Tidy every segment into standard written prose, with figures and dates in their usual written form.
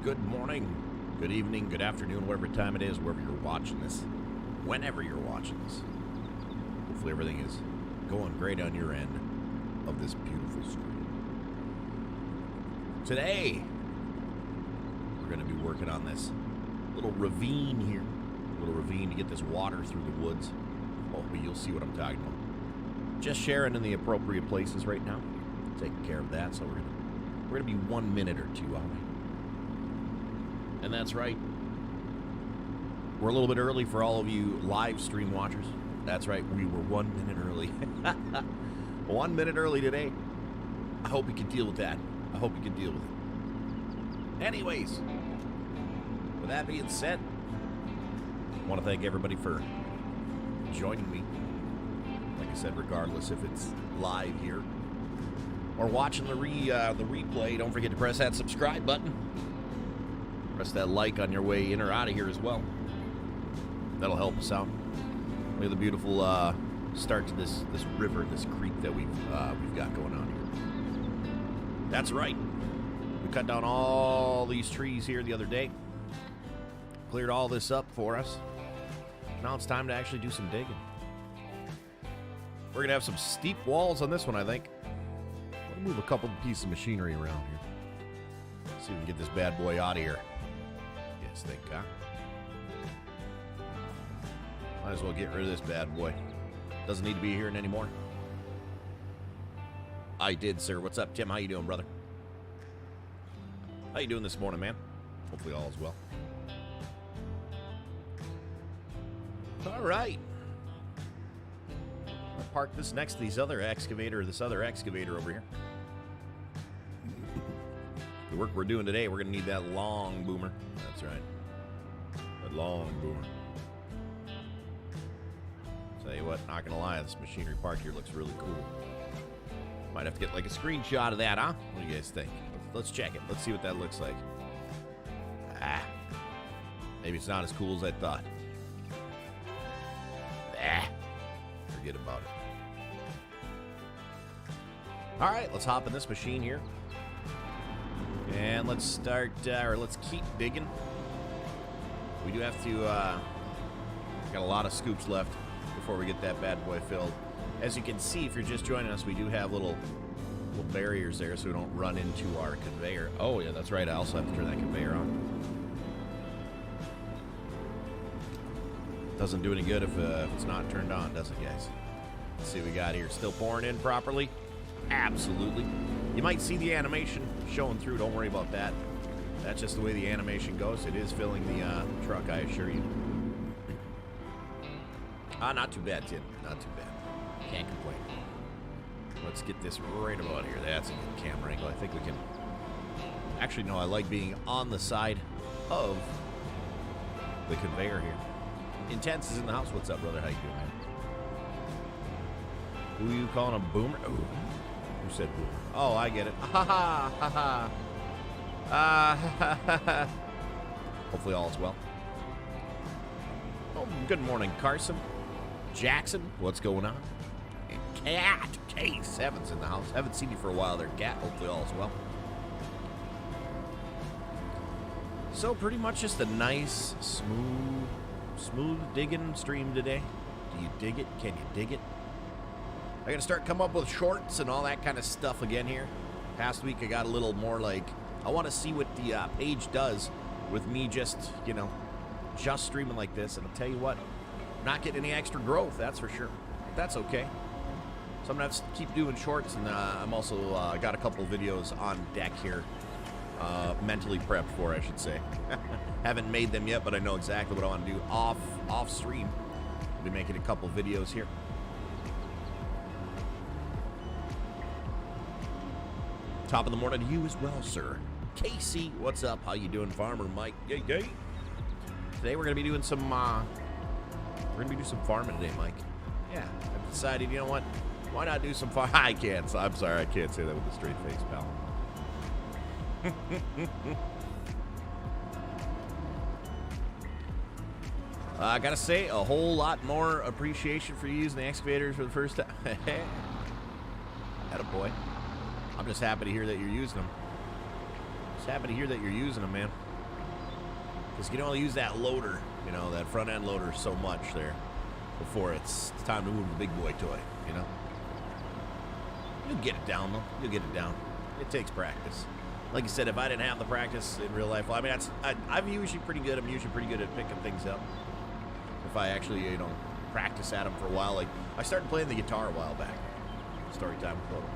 Good morning, good evening, good afternoon, whatever time it is, wherever you're watching this, whenever you're watching this. Hopefully everything is going great on your end of this beautiful stream. Today, we're going to be working on this little ravine here. A little ravine to get this water through the woods. Hopefully you'll see what I'm talking about. Just sharing in the appropriate places right now. Taking care of that, so we're gonna be 1 minute or two, aren't we? And that's right. We're a little bit early for all of you live stream watchers. That's right, we were 1 minute early. 1 minute early today. I hope you can deal with that. I hope you can deal with it. Anyways, with that being said, I want to thank everybody for joining me. Like I said, regardless if it's live here or watching the replay, don't forget to press that subscribe button. Press that like on your way in or out of here as well. That'll help us out. Look at the beautiful start to this river, this creek that we've got going on here. That's right. We cut down all these trees here the other day. Cleared all this up for us. Now it's time to actually do some digging. We're going to have some steep walls on this one, I think. Let me move a couple pieces of machinery around here. See if we can get this bad boy out of here. Yes, think, huh? Might as well get rid of this bad boy. Doesn't need to be here anymore. I did, sir. What's up, Tim? How you doing, brother? How you doing this morning, man? Hopefully all is well. All right. I'll park this next to this other excavator over here. The work we're doing today, we're going to need that long boomer. That's right. That long boomer. Tell you what, not going to lie, this machinery park here looks really cool. Might have to get like a screenshot of that, huh? What do you guys think? Let's check it. Let's see what that looks like. Maybe it's not as cool as I thought. Forget about it. All right, let's hop in this machine here. And let's start, or let's keep digging. We do have to, got a lot of scoops left before we get that bad boy filled. As you can see, if you're just joining us, we do have little barriers there so we don't run into our conveyor. Oh, yeah, that's right. I also have to turn that conveyor on. Doesn't do any good if it's not turned on, does it, guys? Let's see what we got here. Still pouring in properly? Absolutely. You might see the animation showing through. Don't worry about that. That's just the way the animation goes. It is filling the truck, I assure you. Not too bad, Tim. Not too bad. Can't complain. Let's get this right about here. That's a good camera angle. I think we can... Actually, no, I like being on the side of the conveyor here. Intense is in the house. What's up, brother? How you doing, man? Who are you calling a boomer? Oh, who said boomer? Oh, I get it. Ha ha ha ha. Hopefully all is well. Oh, good morning, Carson. Jackson, what's going on? And Cat K7's in the house. Haven't seen you for a while there, Cat. Hopefully all is well. So pretty much just a nice, smooth digging stream today. Do you dig it? Can you dig it? I gotta start coming up with shorts and all that kind of stuff again here. Past week I got a little more like, I want to see what the page does with me just, you know, just streaming like this. And I'll tell you what, I'm not getting any extra growth, that's for sure. But that's okay. So I'm gonna have to keep doing shorts, and I'm also got a couple of videos on deck here. Mentally prepped for, I should say. Haven't made them yet, but I know exactly what I want to do off stream. I'll be making a couple videos here. Top of the morning to you as well, sir. Casey, what's up? How you doing, Farmer Mike? Yay, yay. Today we're gonna be doing some farming today, Mike. Yeah, I've decided, you know what? Why not do some farm? I can't. I'm sorry, I can't say that with a straight face, pal. I gotta say, a whole lot more appreciation for you using the excavators for the first time. Attaboy. I'm just happy to hear that you're using them. Just happy to hear that you're using them, man. Because you can only use that loader, you know, that front end loader so much there before it's time to move the big boy toy, you know. You'll get it down, though. You'll get it down. It takes practice. Like you said, if I didn't have the practice in real life, well, I mean, I'm usually pretty good. I'm usually pretty good at picking things up. If I actually, you know, practice at them for a while. Like, I started playing the guitar a while back. Story time with PODO.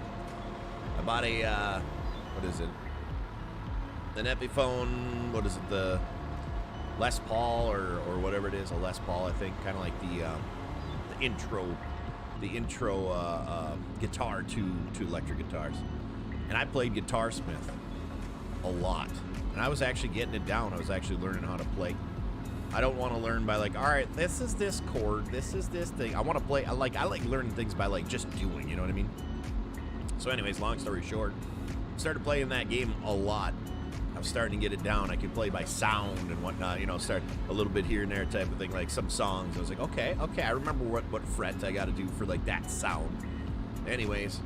I bought a, what is it? An Epiphone, what is it, the Les Paul or whatever it is, a Les Paul, I think. Kind of like the intro guitar to electric guitars. And I played Guitarsmith a lot. And I was actually getting it down. I was actually learning how to play. I don't want to learn by like, all right, this is this chord, this is this thing. I want to play, I like learning things by like just doing, you know what I mean? So anyways, long story short, started playing that game a lot. I was starting to get it down. I could play by sound and whatnot, you know, start a little bit here and there type of thing, like some songs. I was like, okay, I remember what fret I got to do for like that sound. Anyways,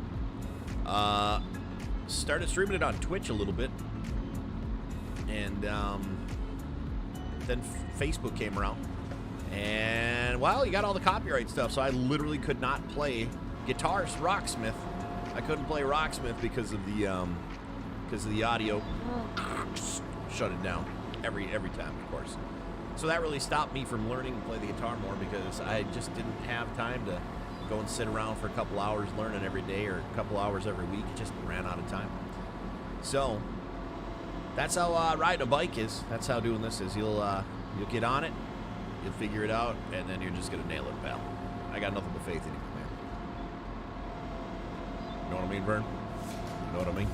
started streaming it on Twitch a little bit. And then Facebook came around. And, well, you got all the copyright stuff, so I literally could not play guitars, Rocksmith. I couldn't play Rocksmith because of the audio. Shut it down every time, of course. So that really stopped me from learning to play the guitar more because I just didn't have time to go and sit around for a couple hours learning every day or a couple hours every week. It just ran out of time. So that's how riding a bike is. That's how doing this is. You'll get on it, you'll figure it out, and then you're just gonna nail it, pal. I got nothing but faith in you, man. You know what I mean, Vern? You know what I mean?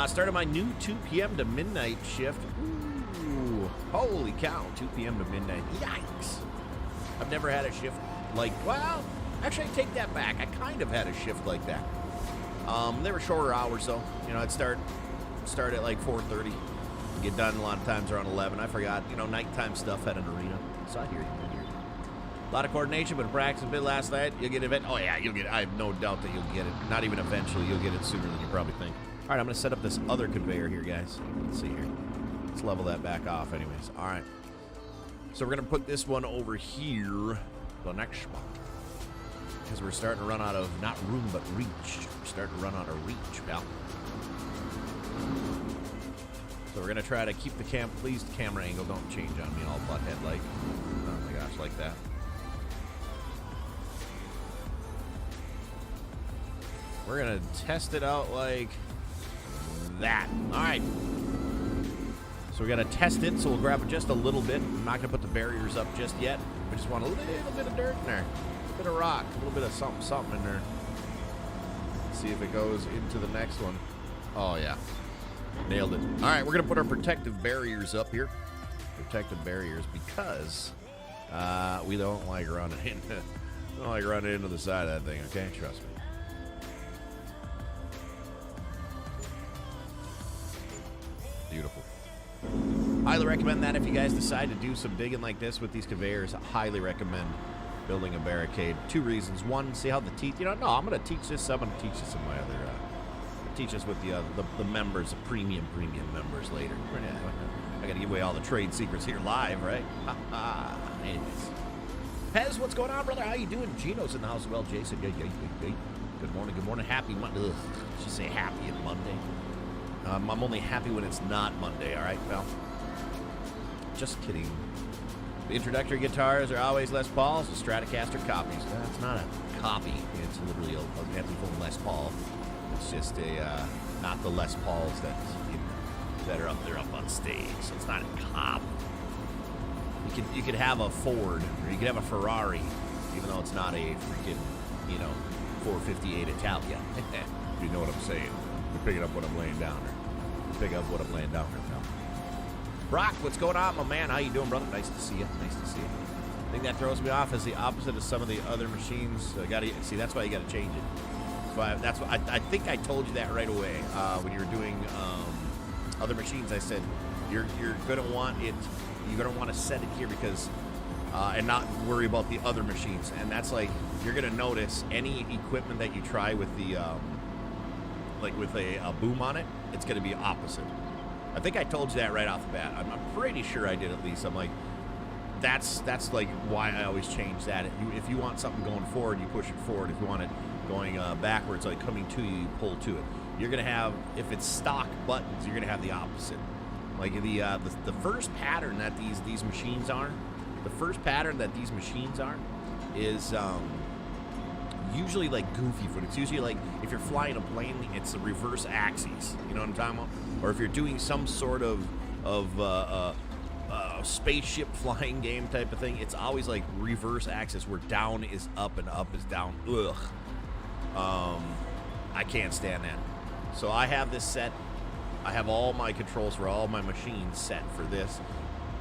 Started my new 2 p.m. to midnight shift. Ooh, holy cow, 2 p.m. to midnight. Yikes. I've never had a shift like, well, actually, I take that back. I kind of had a shift like that. They were shorter hours, though. You know, I'd start at like 4:30, get done a lot of times around 11. I forgot, you know, nighttime stuff at an arena. So I hear you. A lot of coordination, but practice a bit last night. You'll get it. Oh, yeah, you'll get it. I have no doubt that you'll get it. Not even eventually. You'll get it sooner than you probably think. All right, I'm going to set up this other conveyor here, guys. Let's see here. Let's level that back off anyways. All right. So we're going to put this one over here, the next one. Because we're starting to run out of, not room, but reach. We're starting to run out of reach, pal. So we're going to try to keep the please the camera angle don't change on me all butthead like. Oh my gosh, like that. We're going to test it out like that. All right. So we're going to test it, so we'll grab it just a little bit. I'm not going to put the barriers up just yet. We just want a little bit of dirt in there. A bit of rock, a little bit of something in there. See if it goes into the next one. Oh, yeah. Nailed it. All right, we're going to put our protective barriers up here. Protective barriers because we don't like running into the side of that thing, okay? Trust me. Beautiful. Highly recommend that if you guys decide to do some digging like this with these conveyors. I highly recommend building a barricade. 2 reasons. 1, see how the teeth, I'm going to teach this. I'm going to teach this in my other, teach us with the members, the premium members later. I got to give away all the trade secrets here live, right? Anyways. Pez, what's going on, brother? How you doing? Gino's in the house. Well, Jason, good morning. Happy Monday. Ugh, should say happy on Monday. I'm only happy when it's not Monday, all right, pal? Just kidding. The introductory guitars are always Les Pauls. The Stratocaster copies. That's not a copy. It's literally a Epiphone Les Paul. It's just not the Les Pauls that are up there up on stage. So it's not a copy. You could have a Ford or you could have a Ferrari, even though it's not a freaking 458 Italia. You know what I'm saying? You're picking up what I'm laying down there. Pick up what I'm laying down there, pal. Brock, what's going on, my man? How you doing, brother? Nice to see you. The thing that throws me off is the opposite of some of the other machines. See, that's why you got to change it. I think I told you that right away when you were doing other machines. I said you're gonna want it. You're gonna want to set it here because and not worry about the other machines. And that's like you're gonna notice any equipment that you try with the like with a boom on it, it's gonna be opposite. I think I told you that right off the bat. I'm pretty sure I did at least. I'm like, that's like why I always change that. If you want something going forward, you push it forward. If you want it going backwards, like coming to you, you pull to it. You're gonna have, if it's stock buttons, you're gonna have the opposite. Like the first pattern that these machines are, is usually like goofy foot. It's usually like if you're flying a plane, it's the reverse axis. You know what I'm talking about? Or if you're doing some sort of spaceship flying game type of thing, it's always like reverse axis where down is up and up is down. Ugh. I can't stand that. So I have this set. I have all my controls for all my machines set for this.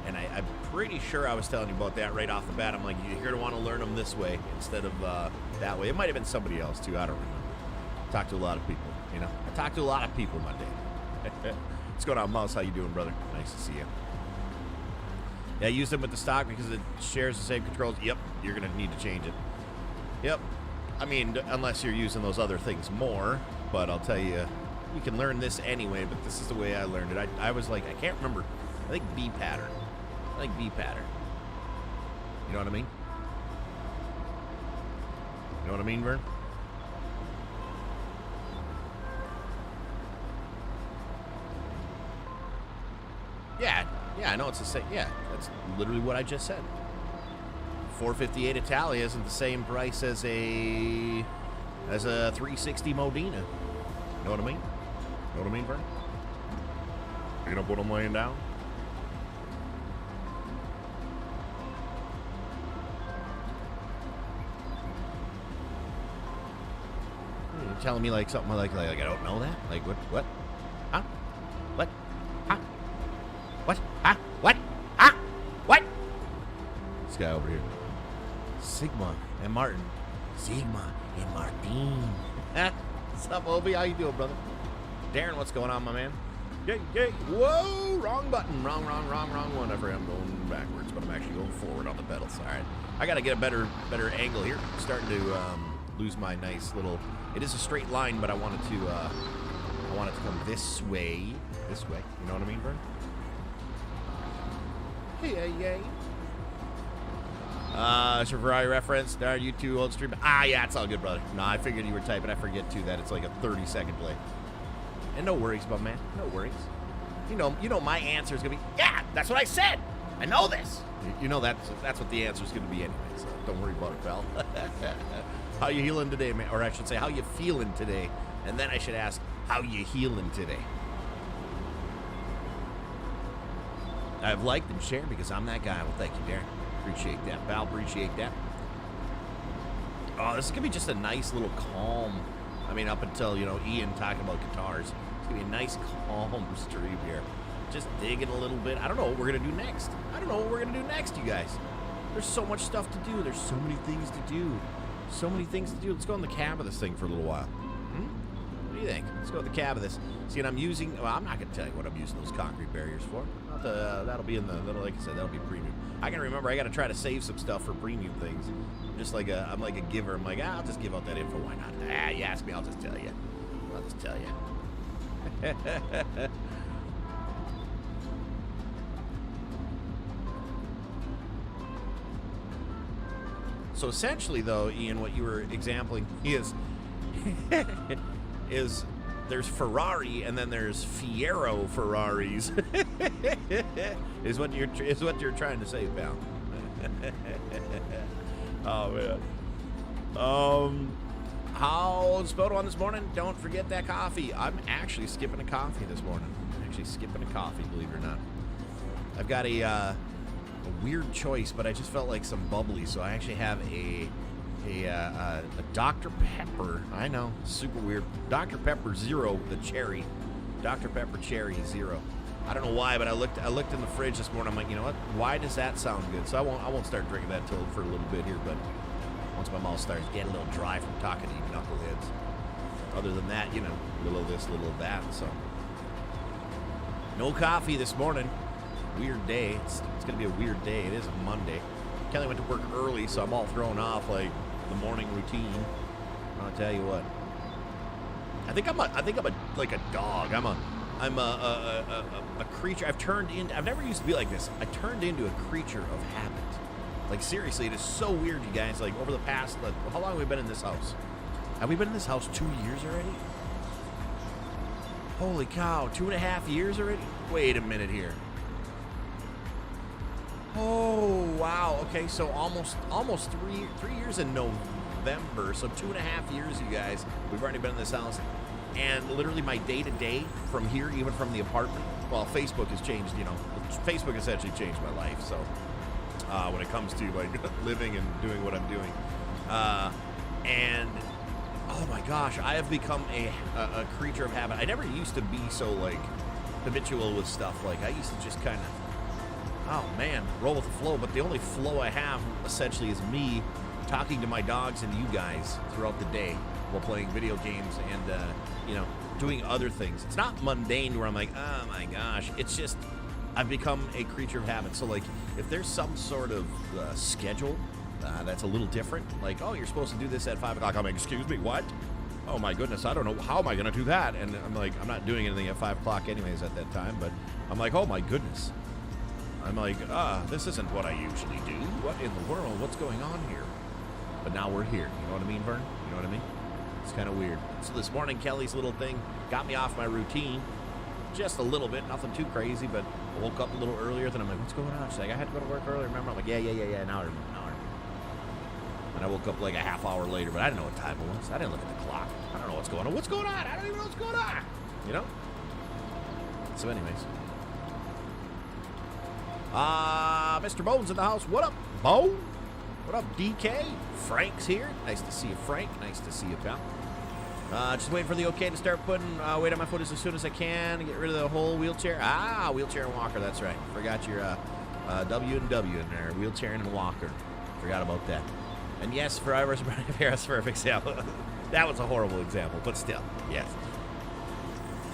And I'm pretty sure I was telling you about that right off the bat. I'm like, you're going to want to learn them this way instead of that way. It might have been somebody else, too. I don't remember. I talked to a lot of people, you know. I talked to a lot of people Monday. What's going on, Mouse? How you doing, brother? Nice to see you. Yeah, I use them with the stock because it shares the same controls. Yep, you're going to need to change it. Yep. I mean, unless you're using those other things more. But I'll tell you, you can learn this anyway, but this is the way I learned it. I was like, I can't remember. I think B pattern. You know what I mean? You know what I mean, Vern? Yeah, I know it's the same. Yeah, that's literally what I just said. 458 Italia isn't the same price as a 360 Modena. You know what I mean? Know what I mean, Vern? You're gonna put them laying down? You're telling me like something like I don't know that? Like what? Huh? What? Huh? What? Huh? What? Huh? What? This guy over here. Sigma and Martin. Sigma and Martin. What's up, Obi? How you doing, brother? Darren, what's going on, my man? Yay. Whoa, wrong button. Wrong one. I'm going backwards, but I'm actually going forward on the pedals. All right. I got to get a better angle here. I'm starting to lose my nice little... It is a straight line, but I want it to come this way. You know what I mean, Vern? Yay. It's your Ferrari reference. There, you two old stream. Yeah, it's all good, brother. No, I figured you were typing. I forget too that it's like a 30-second play. And no worries, but man, no worries. You know, my answer is gonna be, yeah, that's what I said. I know this. You know that's what the answer is gonna be anyway. So don't worry about it, pal. How you healing today, man? Or I should say, how you feeling today? And then I should ask, how you healing today? I've liked and shared because I'm that guy. Well, thank you, Darren. Appreciate that, pal. Appreciate that. Oh, this is gonna be just a nice little calm. I mean, up until, Ian talking about guitars. It's gonna be a nice calm stream here. Just digging a little bit. I don't know what we're gonna do next. You guys. There's so much stuff to do. There's so many things to do. Let's go in the cab of this thing for a little while. What do you think? Let's go in the cab of this. See, and I'm using... Well, I'm not going to tell you what I'm using those concrete barriers for. That'll be in the... Like I said, that'll be premium. I can remember I got to try to save some stuff for premium things. I'm like a giver. I'm like, I'll just give out that info. Why not? You ask me, I'll just tell you. So essentially, though, Ian, what you were exempling is there's Ferrari and then there's Fiero Ferraris. is what you're trying to say, pal. Oh man. How's PODO on this morning? Don't forget that coffee. I'm actually skipping a coffee this morning. Believe it or not. I've got a weird choice, but I just felt like some bubbly, so I actually have a Dr. Pepper. I know, super weird. Dr. Pepper Zero, the cherry. Dr. Pepper Cherry Zero. I don't know why, but I looked in the fridge this morning. I'm like, you know what? Why does that sound good? So I won't start drinking that till for a little bit here, but once my mouth starts getting a little dry from talking to you knuckleheads. Other than that, little of this, little of that. So no coffee this morning. Weird day. It's going to be a weird day. It is a Monday. Kelly went to work early, so I'm all thrown off, like the morning routine. I'll tell you what. I think I'm like a dog. I'm I'm a creature. I've never used to be like this. I turned into a creature of habit. Like, seriously, it is so weird, you guys. Like, over the past, how long have we been in this house? Have we been in this house 2 years already? Holy cow, 2.5 years already? Wait a minute here. Oh, wow. Okay, so almost 3 years in November. So 2.5 years, you guys. We've already been in this house. And literally my day-to-day from here, even from the apartment, well, Facebook has changed, you know. Facebook has actually changed my life, so when it comes to, like, living and doing what I'm doing. And, oh, my gosh, I have become a creature of habit. I never used to be so, like, habitual with stuff. Like, I used to just kind of, oh, man, roll with the flow. But the only flow I have, essentially, is me talking to my dogs and you guys throughout the day while playing video games and, you know, doing other things. It's not mundane where I'm like, oh, my gosh. It's just I've become a creature of habit. So, like, if there's some sort of schedule that's a little different, like, oh, you're supposed to do this at 5 o'clock. I'm like, excuse me, what? Oh, my goodness, I don't know. How am I going to do that? And I'm like, I'm not doing anything at 5 o'clock anyways at that time. But I'm like, oh, my goodness. I'm like, this isn't what I usually do. What in the world? What's going on here? But now we're here. You know what I mean, Vern? You know what I mean? It's kind of weird. So this morning, Kelly's little thing got me off my routine. Just a little bit. Nothing too crazy, but I woke up a little earlier. Then I'm like, what's going on? She's like, I had to go to work earlier. Remember? I'm like, yeah. Now I remember. And I woke up like a half hour later, but I didn't know what time it was. I didn't look at the clock. I don't know what's going on. What's going on? I don't even know what's going on. You know? So anyways. Mr. Bones in the house. What up, Bone? What up, DK? Frank's here. Nice to see you, Frank. Nice to see you, pal. Just waiting for the okay to start putting weight on my foot as soon as I can. Get rid of the whole wheelchair. Wheelchair and walker. That's right. Forgot your W and W in there. Wheelchair and walker. Forgot about that. And yes, for Iris Harris, for example. That was a horrible example, but still, yes.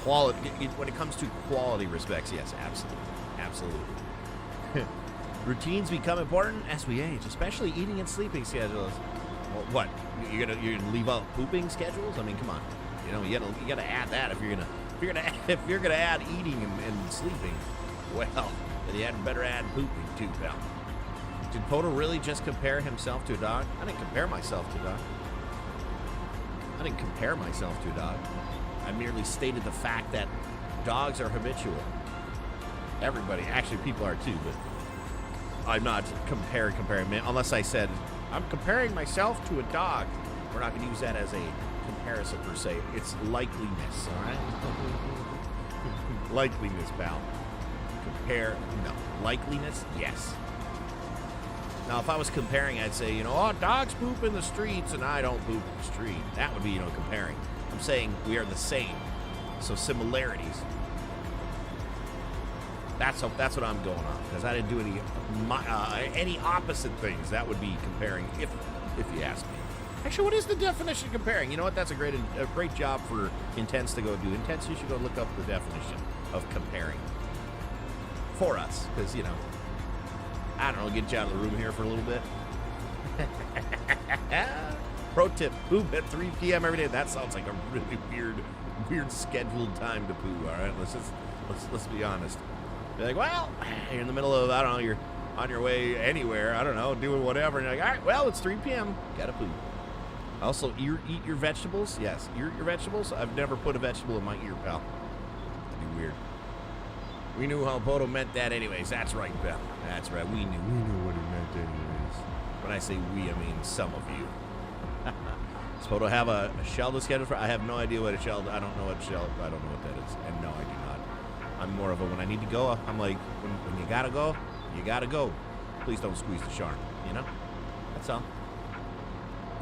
Quality, when it comes to quality respects, yes, absolutely. Routines become important as we age, especially eating and sleeping schedules. Well, what? You're gonna leave out pooping schedules? I mean, come on. You know, you gotta add that if you're gonna add eating and sleeping. Well, then you better add pooping too, pal. Did PODO really just compare himself to a dog? I didn't compare myself to a dog. I merely stated the fact that dogs are habitual. Everybody, actually people are too, but I'm not comparing, unless I said, I'm comparing myself to a dog. We're not going to use that as a comparison per se. It's likeliness, all right? Likeliness, pal. Compare, no. Likeliness, yes. Now, if I was comparing, I'd say, you know, oh, dogs poop in the streets and I don't poop in the street. That would be, you know, comparing. I'm saying we are the same. So similarities. That's what I'm going on, because I didn't do any opposite things. That would be comparing, if you ask me. Actually, what is the definition of comparing? You know what? That's a great job for Intense to go do. Intense, you should go look up the definition of comparing for us, because, you know, I don't know, get you out of the room here for a little bit. Pro tip, poop at 3 p.m. every day. That sounds like a really weird scheduled time to poo, all right? Let's be honest. Be like, well, you're in the middle of, I don't know, you're on your way anywhere, I don't know, doing whatever, and you're like, all right, well, it's 3 p.m., gotta poo. Also, eat your vegetables. Yes, eat your vegetables. I've never put a vegetable in my ear, pal. That'd be weird. We knew how PODO meant that anyways. That's right, pal. That's right, we knew what it meant anyways. When I say we, I mean some of you. Does PODO have a shell to schedule for? I have no idea what a shell, I don't know what that is. And no, I do not. I'm more of a, when I need to go, I'm like, when you gotta go, you gotta go. Please don't squeeze the shark, you know? That's all.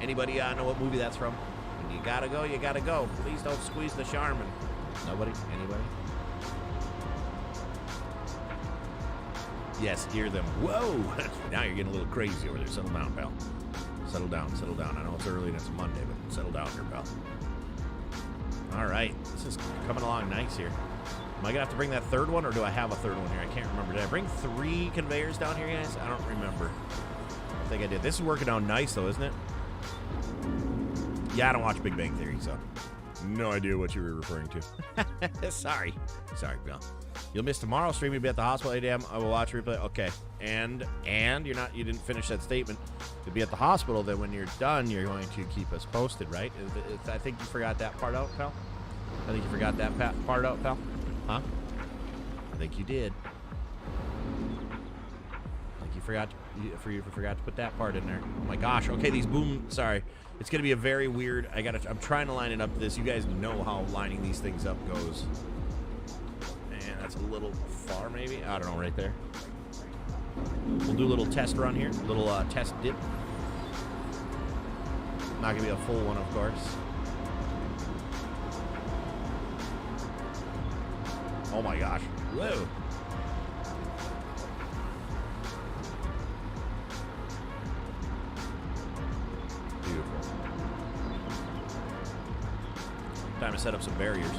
Anybody know what movie that's from? When you gotta go, you gotta go. Please don't squeeze the Charmin. Nobody? Anybody? Yes, hear them. Whoa! Now you're getting a little crazy over there. Settle down, pal. Settle down, settle down. I know it's early and it's Monday, but settle down here, pal. All right. This is coming along nice here. Am I going to have to bring that third one, or do I have a third one here? I can't remember. Did I bring 3 conveyors down here, guys? I don't remember. I think I did. This is working out nice, though, isn't it? Yeah, I don't watch Big Bang Theory, so No idea what you were referring to. Sorry, Bill. You'll miss tomorrow's stream. You'll be at the hospital 8 a.m. I will watch replay. Okay, and you didn't finish that statement. You'll be at the hospital. Then when you're done, you're going to keep us posted, right? I think you forgot that part out, pal. I think you forgot that part out, pal. Huh? I think you did. I think you forgot to put that part in there. Oh my gosh. Okay, these boom. Sorry. It's going to be a very weird. I'm trying to line it up to this. You guys know how lining these things up goes. And that's a little far, maybe. I don't know, right there. We'll do a little test run here. A little test dip. Not going to be a full one, of course. Oh my gosh. Whoa. Beautiful. Time to set up some barriers.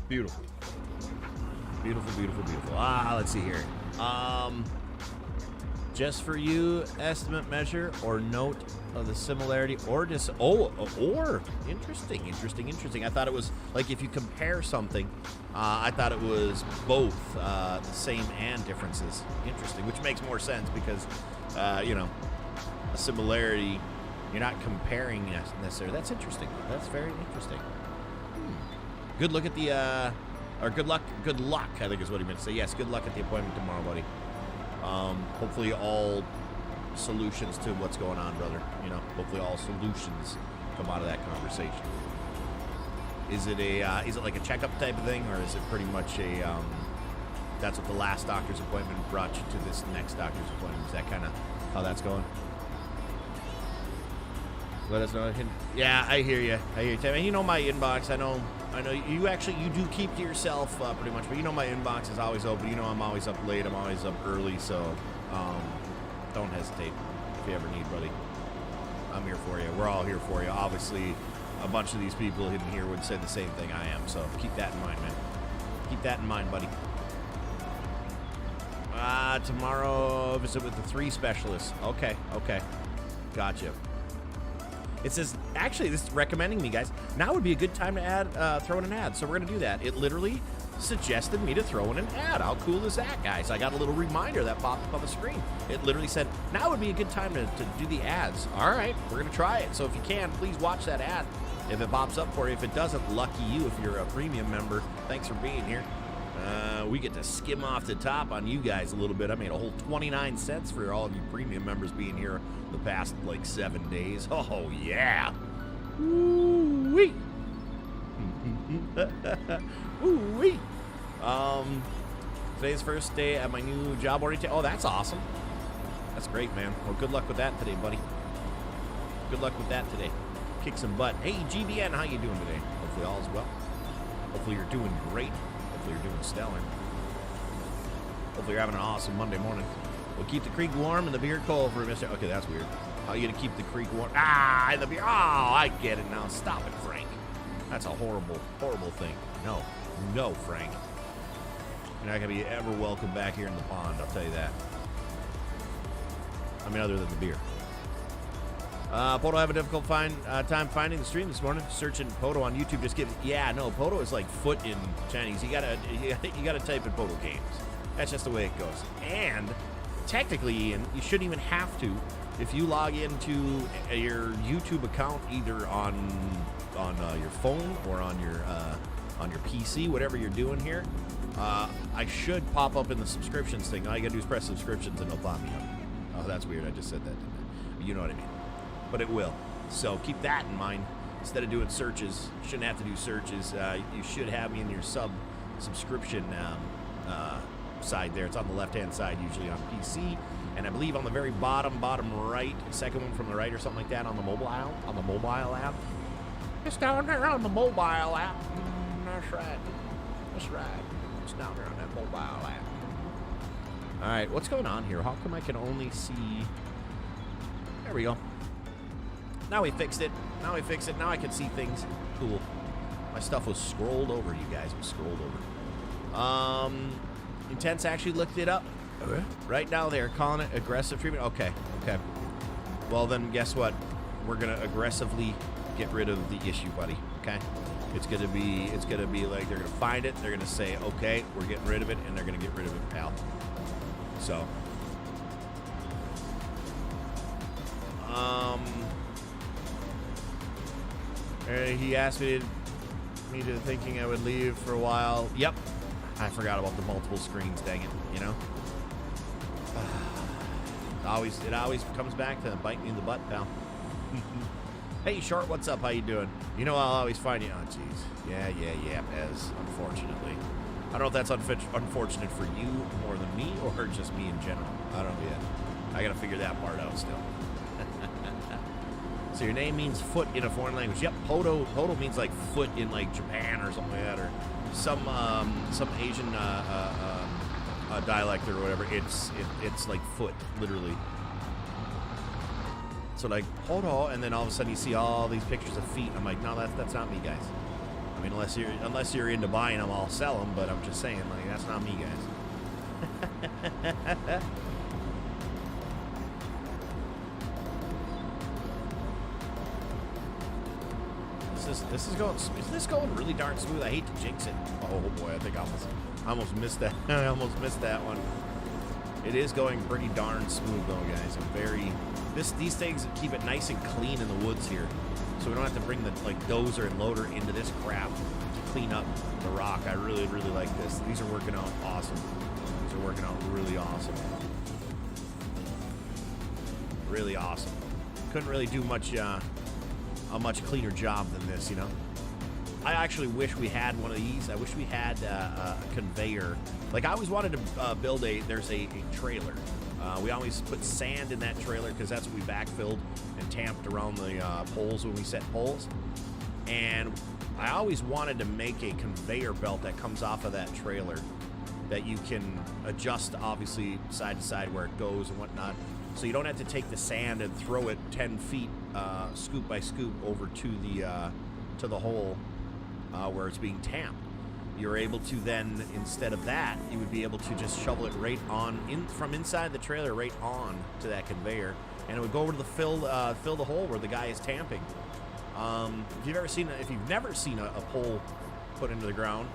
Beautiful. Beautiful, beautiful, beautiful. Let's see here. Just for you, estimate, measure, or note of the similarity, or interesting. I thought it was like if you compare something, I thought it was both the same and differences. Interesting, which makes more sense because, a similarity, you're not comparing necessarily. That's interesting. That's very interesting. Good look at the, or good luck, I think is what he meant to say. Yes, good luck at the appointment tomorrow, buddy. Hopefully all solutions to what's going on, brother. Hopefully all solutions come out of that conversation. Is it like a checkup type of thing, or is it pretty much that's what the last doctor's appointment brought you to this next doctor's appointment? Is that kind of how that's going? Let us know. Yeah, I hear you, Tim. And my inbox. I know you do keep to yourself pretty much, but my inbox is always open. I'm always up late. I'm always up early, so don't hesitate if you ever need, buddy. I'm here for you. We're all here for you. Obviously, a bunch of these people in here would say the same thing I am, so keep that in mind, man. Keep that in mind, buddy. Tomorrow, visit with the 3 specialists. Okay. Gotcha. It says, actually, this is recommending me, guys. Now would be a good time to throw in an ad. So we're going to do that. It literally suggested me to throw in an ad. How cool is that, guys? I got a little reminder that popped up on the screen. It literally said, now would be a good time to do the ads. All right, we're going to try it. So if you can, please watch that ad. If it pops up for you. If it doesn't, lucky you if you're a premium member. Thanks for being here. We get to skim off the top on you guys a little bit. I made a whole 29 cents for all of you premium members being here the past, 7 days. Oh, yeah. Ooh-wee. Ooh-wee. Today's first day at my new job orientation. Oh, that's awesome. That's great, man. Well, good luck with that today, buddy. Good luck with that today. Kick some butt. Hey, GBN, how you doing today? Hopefully all is well. Hopefully you're doing great. Hopefully you're doing stellar. Hopefully you're having an awesome Monday morning. We'll keep the creek warm and the beer cold for Mr. Okay, that's weird. How are you going to keep the creek warm? The beer. Oh, I get it now. Stop it, Frank. That's a horrible, horrible thing. No, Frank. You're not going to be ever welcome back here in the pond, I'll tell you that. I mean, other than the beer. PODO have a difficult time finding the stream this morning. Searching PODO on YouTube just gives. Yeah, no, PODO is like foot in Chinese. You gotta type in PODO games. That's just the way it goes. And technically, Ian, you shouldn't even have to. If you log into your YouTube account, either on your phone or on your PC, whatever you're doing here, I should pop up in the subscriptions thing. All you gotta do is press subscriptions and it'll pop me up. Oh, that's weird. I just said that, didn't I? You know what I mean. But it will. So keep that in mind. Instead of doing searches, you shouldn't have to do searches. You should have me in your subscription side there. It's on the left-hand side, usually on PC. And I believe on the very bottom right, second one from the right or something like that on the mobile app. It's down there on the mobile app. That's right. It's down there on that mobile app. All right, what's going on here? How come I can only see... There we go. Now we fixed it. Now I can see things. Cool. My stuff was scrolled over, you guys. It was scrolled over. Intense actually looked it up. Okay. Right now they're calling it aggressive treatment. Okay. Well, then guess what? We're gonna aggressively get rid of the issue, buddy. Okay. It's gonna be like they're gonna find it. They're gonna say, okay, we're getting rid of it, and they're gonna get rid of it, pal. So. He asked me to thinking I would leave for a while. Yep. I forgot about the multiple screens, dang it, you know? It always comes back to bite me in the butt, pal. Hey, Short, what's up? How you doing? You know I'll always find you. Oh, jeez. Yeah, Pez, unfortunately. I don't know if that's unfortunate for you more than me or just me in general. I don't know yet. I gotta figure that part out still. So your name means foot in a foreign language. Yep, PODO means like foot in like Japan or something like that, or some Asian dialect or whatever. It's like foot, literally. So like PODO, and then all of a sudden you see all these pictures of feet. I'm like, no, that's not me, guys. I mean, unless you're into buying them, I'll sell them. But I'm just saying, like, that's not me, guys. Is this going really darn smooth? I hate to jinx it. Oh boy, I think I almost missed that. I almost missed that one. It is going pretty darn smooth though, guys. These things keep it nice and clean in the woods here, so we don't have to bring the dozer and loader into this crap to clean up the rock. I really like this. These are working out awesome. These are working out really awesome. Really awesome. Couldn't really do a much cleaner job than this, you know. I actually wish we had one of these. I wish we had a conveyor. Like, I always wanted to build there's a trailer. We always put sand in that trailer because that's what we backfilled and tamped around the poles when we set poles. And I always wanted to make a conveyor belt that comes off of that trailer that you can adjust, obviously, side to side where it goes and whatnot. So you don't have to take the sand and throw it 10 feet, scoop by scoop, over to the hole where it's being tamped. You're able to then, instead of that, you would be able to just shovel it right on from inside the trailer right on to that conveyor, and it would go over to the fill the hole where the guy is tamping. If you've never seen a pole put into the ground,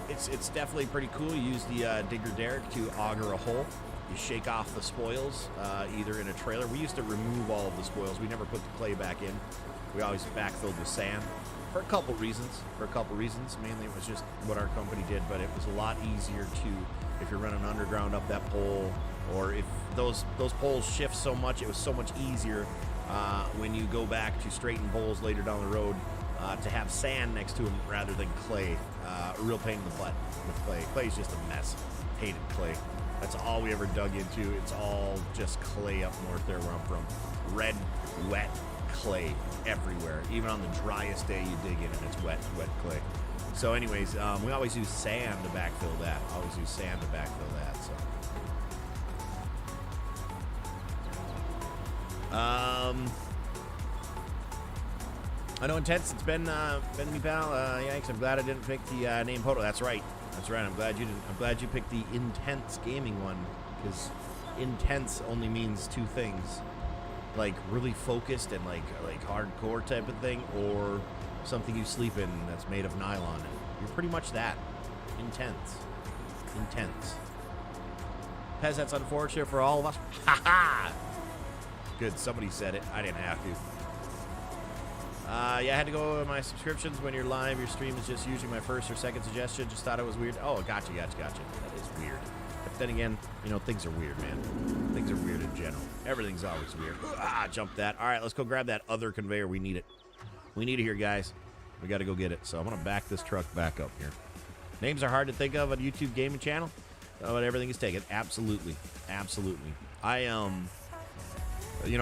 it's definitely pretty cool. You use the digger derrick to auger a hole. You shake off the spoils, either in a trailer. We used to remove all of the spoils. We never put the clay back in. We always backfilled with sand for a couple reasons. Mainly it was just what our company did, but it was a lot easier if you're running underground up that pole, or if those poles shift so much, it was so much easier when you go back to straighten poles later down the road to have sand next to them rather than clay. A real pain in the butt with clay. Clay's just a mess. Hated clay. That's all we ever dug into. It's all just clay up north there where I'm from. Red, wet clay everywhere. Even on the driest day you dig in and it's wet clay. So anyways, we always use sand to backfill that. I know Intense, it's been me, pal. Yanks, I'm glad I didn't pick the name PODO. That's right. I'm glad you didn't. I'm glad you picked the Intense Gaming one, because intense only means two things. Like really focused and like hardcore type of thing, or something you sleep in that's made of nylon. You're pretty much that. Intense. Pez, that's unfortunate for all of us. Ha ha! Good, somebody said it. I didn't have to. Yeah, I had to go with my subscriptions. When you're live, your stream is just usually my first or second suggestion. Just thought it was weird. Oh, gotcha. That is weird. But then again, things are weird, man. Things are weird in general. Everything's always weird. Jump that. All right, let's go grab that other conveyor. We need it. We need it here, guys. We got to go get it. So I'm going to back this truck back up here. Names are hard to think of on a YouTube gaming channel, but everything is taken. Absolutely.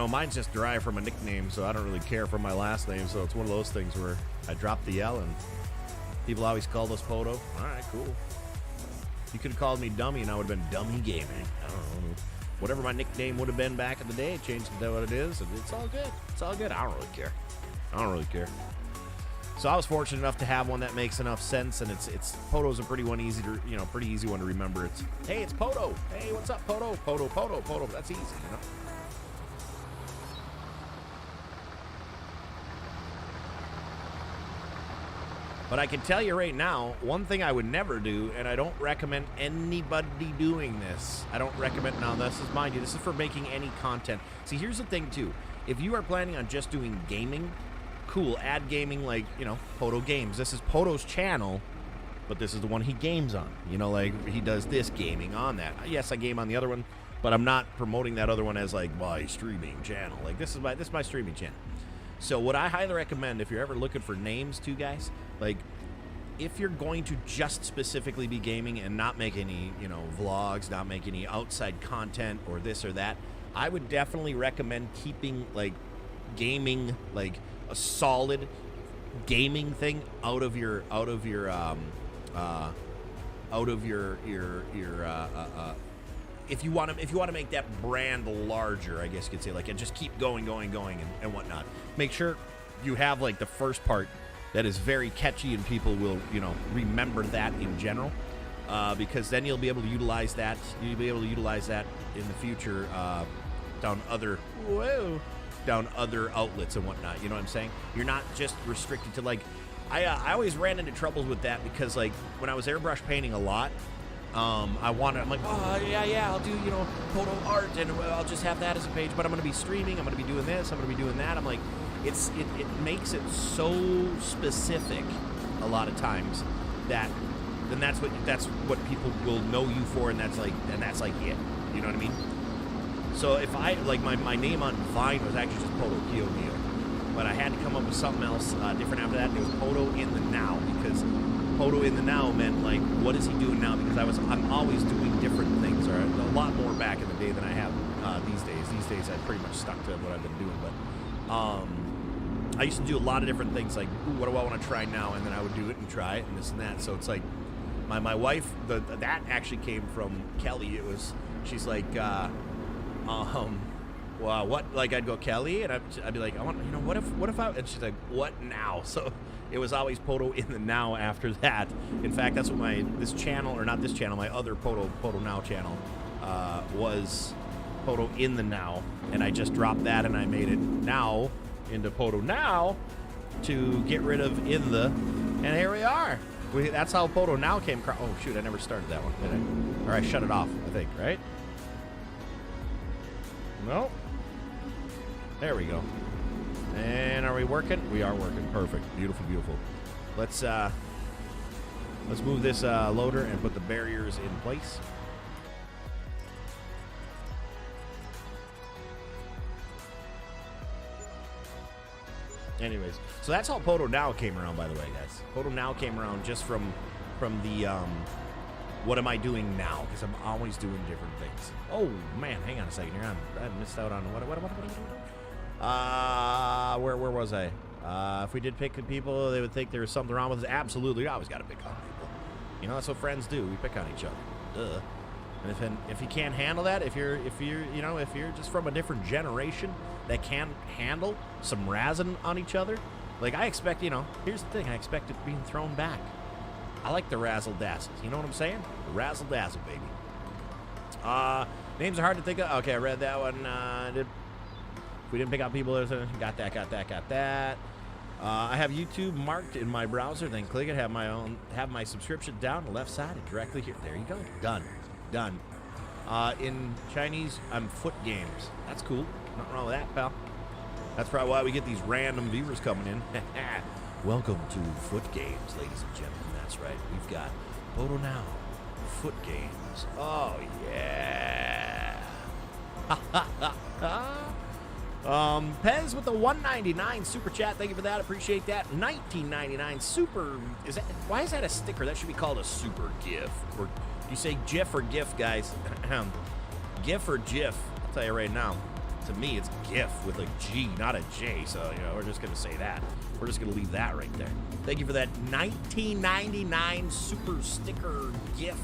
Mine's just derived from a nickname, so I don't really care for my last name. So it's one of those things where I dropped the L, and people always called us PODO. All right, cool. You could have called me Dummy, and I would have been Dummy Gaming. I don't know. Whatever my nickname would have been back in the day, changed it to what it is, and it's all good. I don't really care. So I was fortunate enough to have one that makes enough sense, and PODO's a pretty easy one to remember. It's, hey, it's PODO. Hey, what's up, PODO? PODO. That's easy, you know. But I can tell you right now, one thing I would never do, and I don't recommend anybody doing this. I don't recommend, now this is, mind you, this is for making any content. See, here's the thing too. If you are planning on just doing gaming, cool, add gaming like, you know, PODO Games. This is PODO's channel, but this is the one he games on. You know, like, he does this gaming on that. Yes, I game on the other one, but I'm not promoting that other one as like my streaming channel. Like, this is my streaming channel. So what I highly recommend, if you're ever looking for names too, guys, like, if you're going to just specifically be gaming and not make any, you know, vlogs, not make any outside content or this or that, I would definitely recommend keeping, like, gaming, like, a solid gaming thing out of your if you want to make that brand larger, I guess you could say, like, and just keep going and whatnot. Make sure you have, like, the first part that is very catchy and people will, you know, remember that in general, because then you'll be able to utilize that. You'll be able to utilize that in the future down other outlets and whatnot. You know what I'm saying? You're not just restricted to, like, I always ran into troubles with that because, like, when I was airbrush painting a lot, I'm like, oh, yeah, I'll do, you know, photo art, and I'll just have that as a page, but I'm going to be streaming, I'm going to be doing this, I'm going to be doing that. I'm like, it makes it so specific a lot of times that then that's what people will know you for, and that's like it. You know what I mean? So if I, like, my name on Vine was actually just PODO Kyo, but I had to come up with something else different after that. It was PODO in the Now, because PODO in the Now meant, like, what is he doing now? Because I'm always doing different things, or a lot more back in the day than I have these days. These days I've pretty much stuck to what I've been doing, but I used to do a lot of different things, like, ooh, what do I want to try now? And then I would do it and try it and this and that. So it's like my wife, that actually came from Kelly. She's like, well, what? Like, I'd go, Kelly, and I'd be like, I want, you know, what if I? And she's like, what now? So it was always PODO in the Now after that. In fact, that's what my other PODO Now channel was, PODO in the Now, and I just dropped that and I made it now into PODO Now to get rid of in the, and here we are. That's how PODO Now came across. Oh shoot, I never started that one, did I? Or I shut it off, I think, right? No. There we go. And are we working? We are working. Perfect. Beautiful, beautiful. Let's move this loader and put the barriers in place. Anyways, so that's how PODO Now came around, by the way, guys. PODO Now came around just from the what am I doing now? Because I'm always doing different things. Oh man, hang on a second here. I missed out on what? Where was I? If we did pick people, they would think there was something wrong with us. Absolutely, you always got to pick on people. You know, that's what friends do. We pick on each other. Duh. And if you can't handle that, if you're just from a different generation that can't handle some razzing on each other, like, I expect, you know, here's the thing, I expect it being thrown back. I like the razzle dazzles. You know what I'm saying? The razzle dazzle, baby. Names are hard to think of. Okay, I read that one. If we didn't pick out people, got that. I have YouTube marked in my browser. Then click it. Have my subscription down the left side and directly here. There you go. Done. In Chinese, I'm Foot Games. That's cool. Nothing wrong with that, pal. That's probably why we get these random viewers coming in. Welcome to Foot Games, ladies and gentlemen. That's right. We've got PODO Now, Foot Games. Oh, yeah. Pez with the $1.99 super chat. Thank you for that. Appreciate that. $19.99 super. Why is that a sticker? That should be called a super GIF. Or do you say GIF or GIF, guys? GIF or GIF? I'll tell you right now. To me, it's GIF with a G, not a J. So, you know, we're just going to say that. We're just going to leave that right there. Thank you for that $19.99 super sticker GIF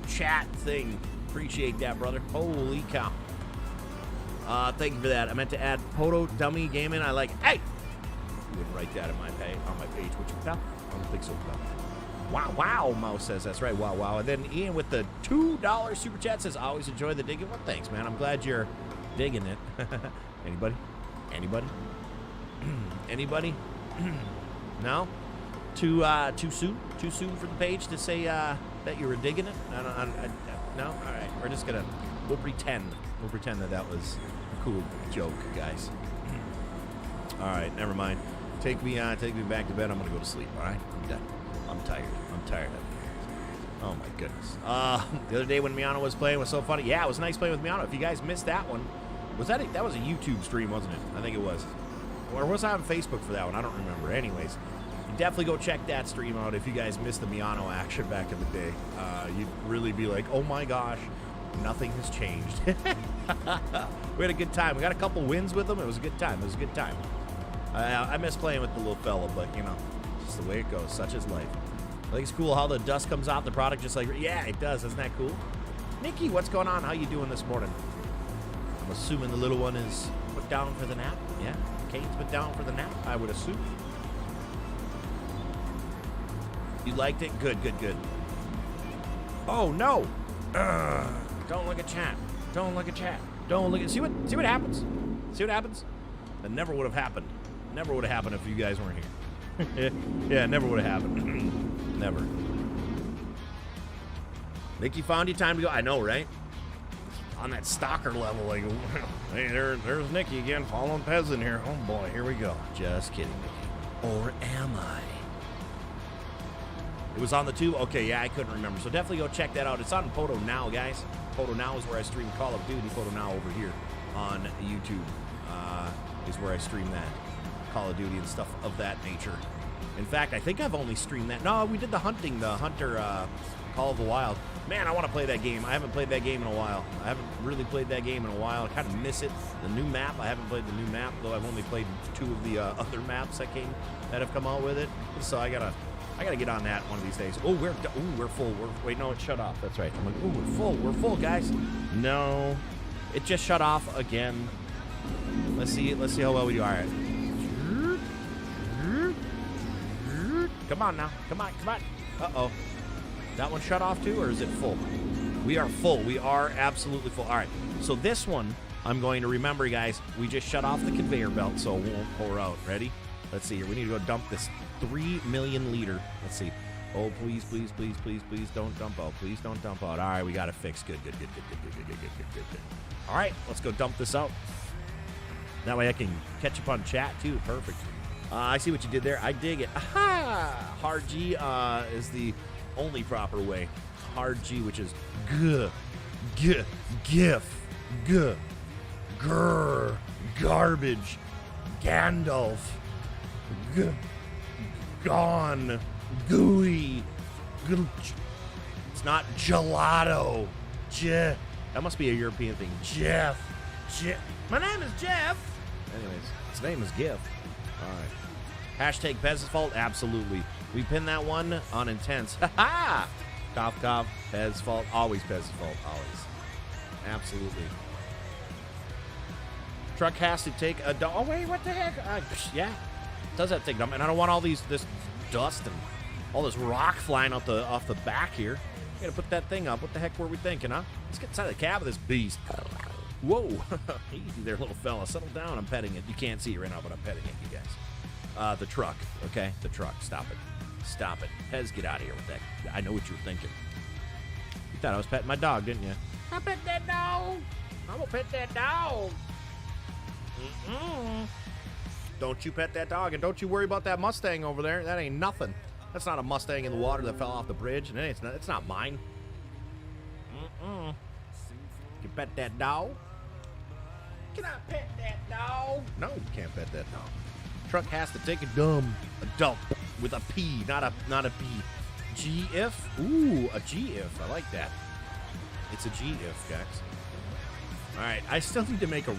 chat thing. Appreciate that, brother. Holy cow. Thank you for that. I meant to add PODO Dummy Gaming. I like, hey, You wouldn't write that on my page, would you, pal? I don't think so, pal. Wow, Mo says that's right. Wow. And then Ian with the $2 super chat says, always enjoy the digging. Well, thanks, man. I'm glad you're digging it. Anybody? Anybody? No? Too soon? Too soon for the page to say that you were digging it? No? All right. We'll pretend that was a cool joke, guys. All right. Never mind. Take me back to bed. I'm gonna go to sleep. All right. I'm done. I'm tired of it. Oh my goodness. The other day when Miano was playing was so funny. Yeah, it was nice playing with Miano. If you guys missed that one, that was a YouTube stream, wasn't it? I think it was. Or was I on Facebook for that one? I don't remember. Anyways, you definitely go check that stream out if you guys missed the Miano action back in the day. You'd really be like, oh my gosh, nothing has changed. We had a good time. We got a couple wins with him. It was a good time. I miss playing with the little fella, but you know, just the way it goes. Such is life. I think it's cool how the dust comes out the product just like, yeah, it does. Isn't that cool? Nikki, what's going on? How you doing this morning? I'm assuming the little one is put down for the nap. Yeah, Kane's been down for the nap, I would assume. You liked it? Good. Oh, no. Don't look at chat. Don't look at. See what happens? That never would have happened. Never would have happened if you guys weren't here. Yeah, never would have happened. Never. Nikki found you time to go. I know, right? On that stalker level, like, hey, there's Nikki again, following Pez in here. Oh boy, here we go. Just kidding, Nikki. Or am I? It was on the tube? Okay, yeah, I couldn't remember. So definitely go check that out. It's on PODO Now, guys. PODO Now is where I stream Call of Duty. PODO Now over here on YouTube is where I stream that. Call of Duty and stuff of that nature. In fact, I think I've only streamed that. No, we did the Hunter Call of the Wild. Man, I want to play that game. I haven't played that game in a while. I haven't really played that game in a while. I kind of miss it. The new map, I haven't played the new map, though I've only played 2 of the other maps that have come out with it. So I gotta get on that one of these days. Oh, we're full. Wait, no, it shut off. That's right. I'm like, oh, we're full, guys. No, it just shut off again. Let's see how well we do. All right. Come on now. Come on. Uh-oh. That one shut off too, or is it full? We are full. We are absolutely full. All right. So this one, I'm going to remember, guys, we just shut off the conveyor belt, so it won't pour out. Ready? Let's see here. We need to go dump this 3 million liter. Let's see. Oh, please, don't dump out. Please don't dump out. All right, we got it fixed. Good. All right, let's go dump this out. That way I can catch up on chat, too. Perfect. I see what you did there. I dig it. Aha! Hard G is the only proper way. Hard G, which is garbage, Gandalf, gone, gooey, it's not gelato, that must be a European thing. Jeff, my name is Jeff. Anyways, his name is Gif. All right. Hashtag Pez's fault? Absolutely. We pinned that one on intense. Ha-ha! Cough. Pez's fault. Always Pez's fault. Always. Absolutely. Truck has to take a dump. Oh, wait, what the heck? Yeah. It does have to take a dump. And I don't want all this dust and all this rock flying off the back here. We gotta put that thing up. What the heck were we thinking, huh? Let's get inside the cab of this beast. Whoa. Easy there, little fella. Settle down. I'm petting it. You can't see it right now, but I'm petting it, you guys. The truck, okay? The truck. Stop it. Pez, get out of here with that. I know what you were thinking. You thought I was petting my dog, didn't you? I pet that dog. I'm gonna pet that dog. Don't you pet that dog, and don't you worry about that Mustang over there. That ain't nothing. That's not a Mustang in the water that fell off the bridge, and it's not mine. You pet that dog? Can I pet that dog? No, you can't pet that dog. Truck has to take a dump with a P, not a B. G-if? Ooh, a G-if. I like that. It's a G-if, guys. All right, I still need to make a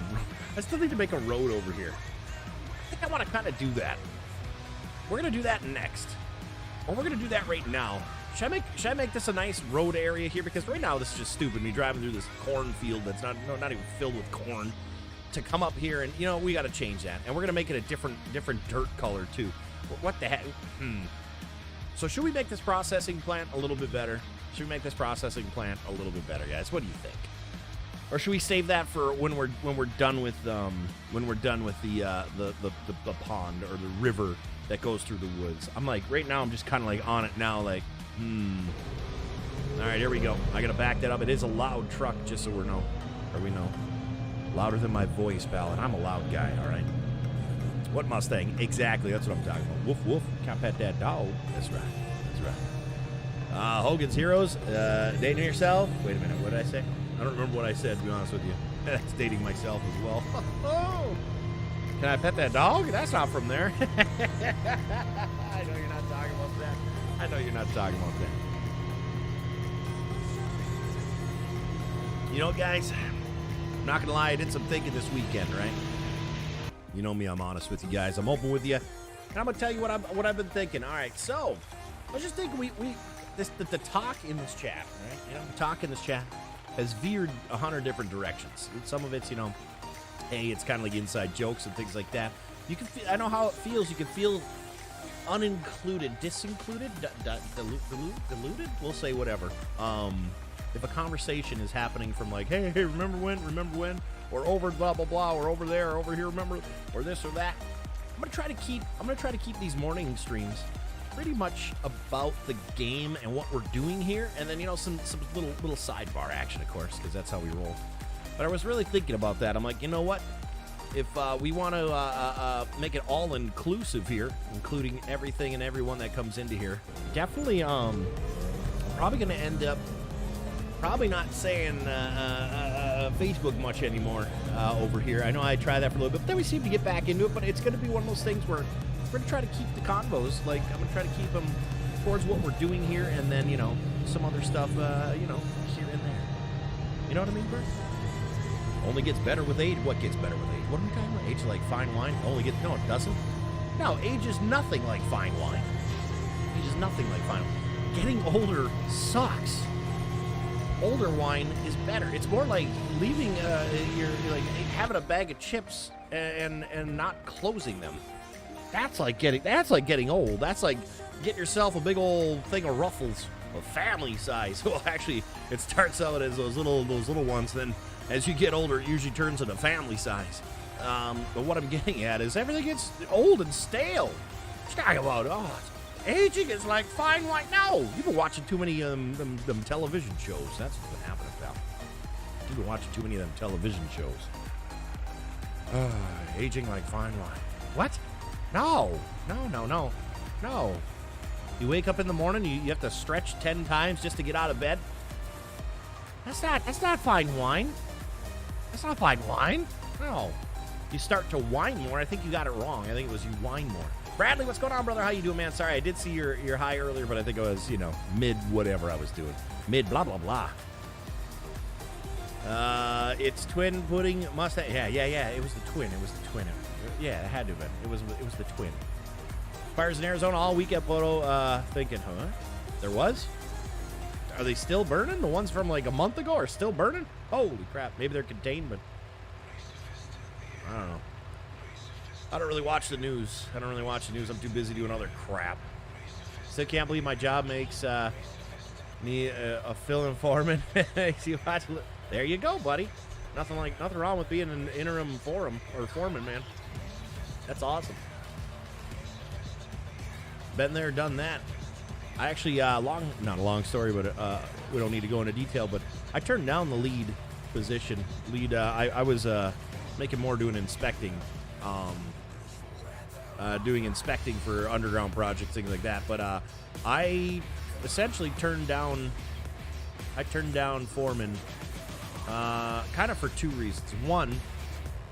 road over here. I think I want to kind of do that. We're gonna do that next, or we're gonna do that right now. Should I make this a nice road area here? Because right now this is just stupid. Me driving through this cornfield that's not even filled with corn. to come up here and, we got to change that. And we're going to make it a different dirt color, too. What the heck? So should we make this processing plant a little bit better? Should we make this processing plant a little bit better, guys? What do you think? Or should we save that for when we're done with the pond or the river that goes through the woods? I'm like, right now I'm just kind of like on it now, like, All right, here we go. I gotta back that up. It is a loud truck, just so we know. Louder than my voice, pal, and I'm a loud guy, all right? What Mustang? Exactly, that's what I'm talking about. Woof, woof. Can't pet that dog. That's right. Hogan's Heroes. Dating yourself. Wait a minute, what did I say? I don't remember what I said, to be honest with you. That's dating myself as well. Can I pet that dog? That's not from there. I know you're not talking about that. Guys, I'm not going to lie, I did some thinking this weekend, right? You know me, I'm honest with you guys. I'm open with you. And I'm going to tell you what I've been thinking. All right, so I was just thinking the talk in this chat, right? The talk in this chat has veered 100 different directions. Some of it's, hey, it's kind of like inside jokes and things like that. You can feel, I know how it feels. You can feel unincluded, disincluded, diluted. We'll say whatever. If a conversation is happening from like, hey, remember when, or over blah blah blah, or over there, or over here, remember, or this or that. I'm gonna try to keep these morning streams pretty much about the game and what we're doing here, and then some little sidebar action, of course, because that's how we roll. But I was really thinking about that. I'm like, you know what? If we want to make it all inclusive here, including everything and everyone that comes into here, definitely, I'm probably going to end up probably not saying Facebook much anymore over here. I know I tried that for a little bit, but then we seem to get back into it. But it's going to be one of those things where we're going to try to keep the convos. Like, I'm going to try to keep them towards what we're doing here, and then, some other stuff, here and there. You know what I mean, Bert? Only gets better with age. What gets better with age? What are we talking about? Age like fine wine? No, it doesn't. No, age is nothing like fine wine. Age is nothing like fine wine. Getting older sucks. Older wine is better. It's more like leaving you're like having a bag of chips and not closing them. That's like getting old. That's like getting yourself a big old thing of Ruffles, a family size. Well, actually, it starts out as those little ones. Then, as you get older, it usually turns into family size. But what I'm getting at is everything gets old and stale. Just talking about aging is like fine wine. No, you've been watching too many them television shows. That's what's been happening, pal. You've been watching too many of them television shows. Aging like fine wine. What? No. You wake up in the morning, you have to stretch 10 times just to get out of bed. That's not fine wine. That's not fine wine. No. You start to whine more. I think you got it wrong. I think it was you whine more. Bradley, what's going on, brother? How you doing, man? Sorry, I did see your high earlier, but I think it was, mid whatever I was doing. Mid blah, blah, blah. It's twin pudding Mustang. Yeah. It was the twin. Yeah, it had to have been. It was the twin. Fires in Arizona all weekend, PODO. Thinking, there was? Are they still burning? The ones from like a month ago are still burning? Holy crap. Maybe they're contained, but I don't know. I don't really watch the news. I'm too busy doing other crap. Still can't believe my job makes me a fill-in foreman. There you go, buddy. Nothing wrong with being an interim foreman, man. That's awesome. Been there, done that. I actually, not a long story, but we don't need to go into detail, but I turned down the lead position. I was making more doing inspecting. Doing inspecting for underground projects, things like that. But I essentially turned down foreman kind of for two reasons. One,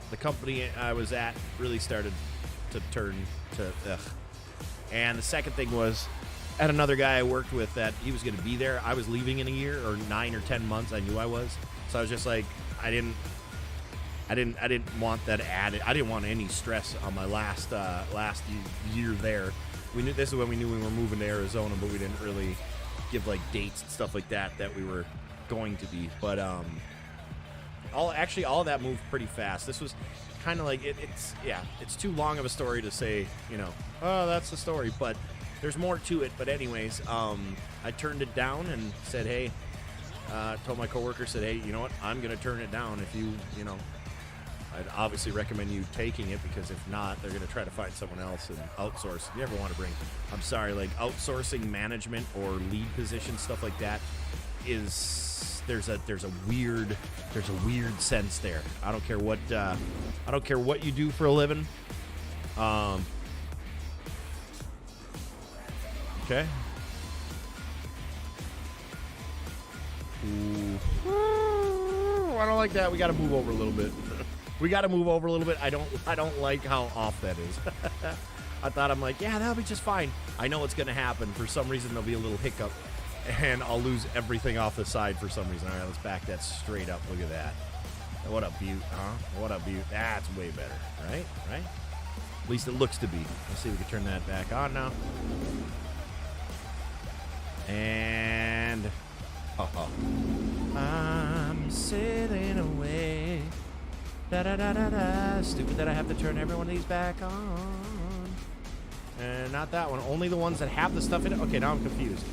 the company I was at really started to turn to ugh. And the second thing was, I had another guy I worked with that he was going to be there. I was leaving in a year or 9 or 10 months. I knew I was. So I was just like, I didn't want that added. I didn't want any stress on my last year there. This is when we knew we were moving to Arizona, but we didn't really give like dates and stuff like that we were going to be. But all of that moved pretty fast. This was kind of like it's too long of a story to say, oh, that's the story, but there's more to it. But anyways, I turned it down and said, hey, told my coworker, said, hey, you know what, I'm gonna turn it down. If I'd obviously recommend you taking it, because if not, they're gonna try to find someone else and outsource. You ever want to bring, I'm sorry, like outsourcing management or lead position stuff like that is there's a weird sense there. I don't care what you do for a living. Okay. Ooh. I don't like that. We got to move over a little bit. I don't like how off that is. I thought, I'm like, yeah, that'll be just fine. I know what's going to happen. For some reason, there'll be a little hiccup, and I'll lose everything off the side for some reason. All right, let's back that straight up. Look at that. What up, Butte? Huh? What up, Butte? That's way better, right? Right? At least it looks to be. Let's see if we can turn that back on now. And I'm sailing away. Da da da da da. Stupid that I have to turn every one of these back on. And not that one. Only the ones that have the stuff in it. Okay, now I'm confused.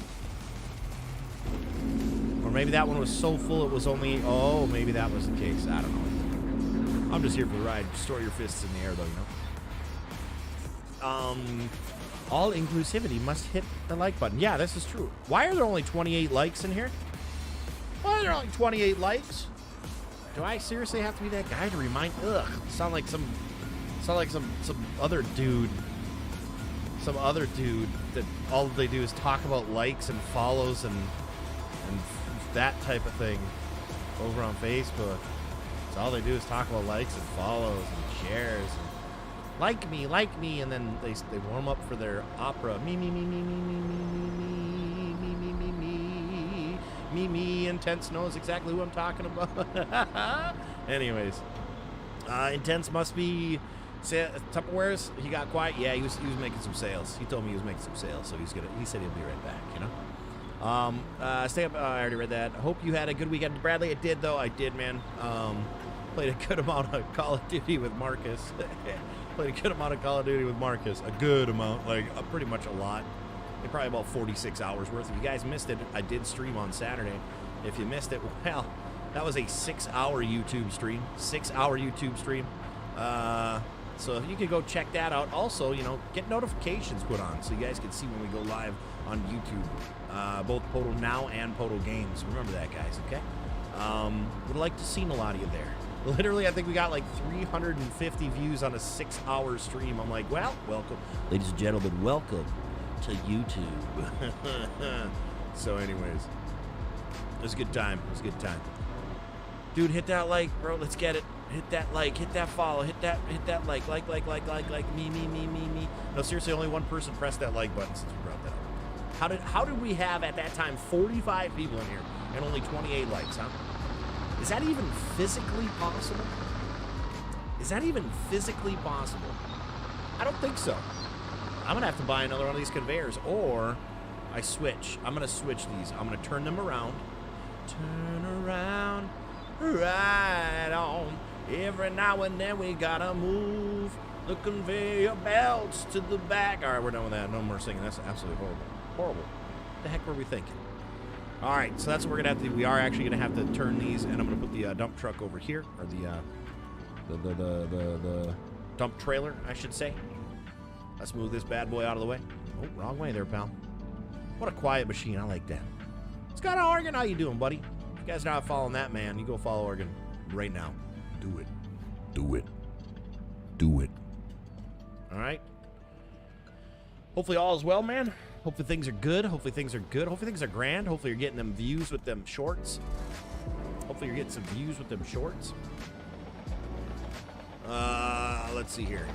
Or maybe that one was so full it was only. Oh, maybe that was the case. I don't know. I'm just here for the ride. Store your fists in the air, though, all inclusivity must hit the like button. Yeah, this is true. Why are there only 28 likes in here? Why are there only 28 likes? Do I seriously have to be that guy to remind? Ugh, sound like some other dude. Some other dude that all they do is talk about likes and follows and that type of thing over on Facebook. So all they do is talk about likes and follows and shares and like me, and then they warm up for their opera. Me, Intense knows exactly who I'm talking about. Anyways, Intense must be Tupperware's. He got quiet. Yeah, he was making some sales. He told me he was making some sales, so he said he'll be right back. Stay up. I already read that. Hope you had a good weekend, Bradley. I did, though. I did, man. Played a good amount of Call of Duty with Marcus. A good amount, like pretty much a lot. Probably about 46 hours worth. If you guys missed it, I did stream on Saturday. If you missed it, well, that was a 6-hour YouTube stream. So if you could go check that out. Also, get notifications put on so you guys can see when we go live on YouTube. Both PODO Now and PODO Games. Remember that, guys, okay? Would like to see a lot of you there. Literally, I think we got like 350 views on a 6-hour stream. I'm like, well, welcome. Ladies and gentlemen, welcome to YouTube. So anyways, it was a good time. Dude, hit that like, bro. Let's get it. Hit that like, hit that follow, hit that like, me. No, seriously, only one person pressed that like button since we brought that up. How did we have at that time 45 people in here and only 28 likes, huh? Is that even physically possible? I don't think so. I'm going to have to buy another one of these conveyors, or I switch. I'm going to switch these. I'm going to turn them around. Turn around, right on. Every now and then we got to move the conveyor belts to the back. All right, we're done with that. No more singing. That's absolutely horrible. What the heck were we thinking? All right, so that's what we're going to have to do. We are actually going to have to turn these, and I'm going to put the dump truck over here, or the dump trailer, I should say. Let's move this bad boy out of the way. Oh, wrong way there, pal. What a quiet machine. I like that. Scott Oregon, how you doing, buddy? If you guys are not following that man, you go follow Oregon right now. Do it. All right. Hopefully all is well, man. Hopefully things are good. Hopefully things are grand. Hopefully you're getting them views with them shorts. Let's see here.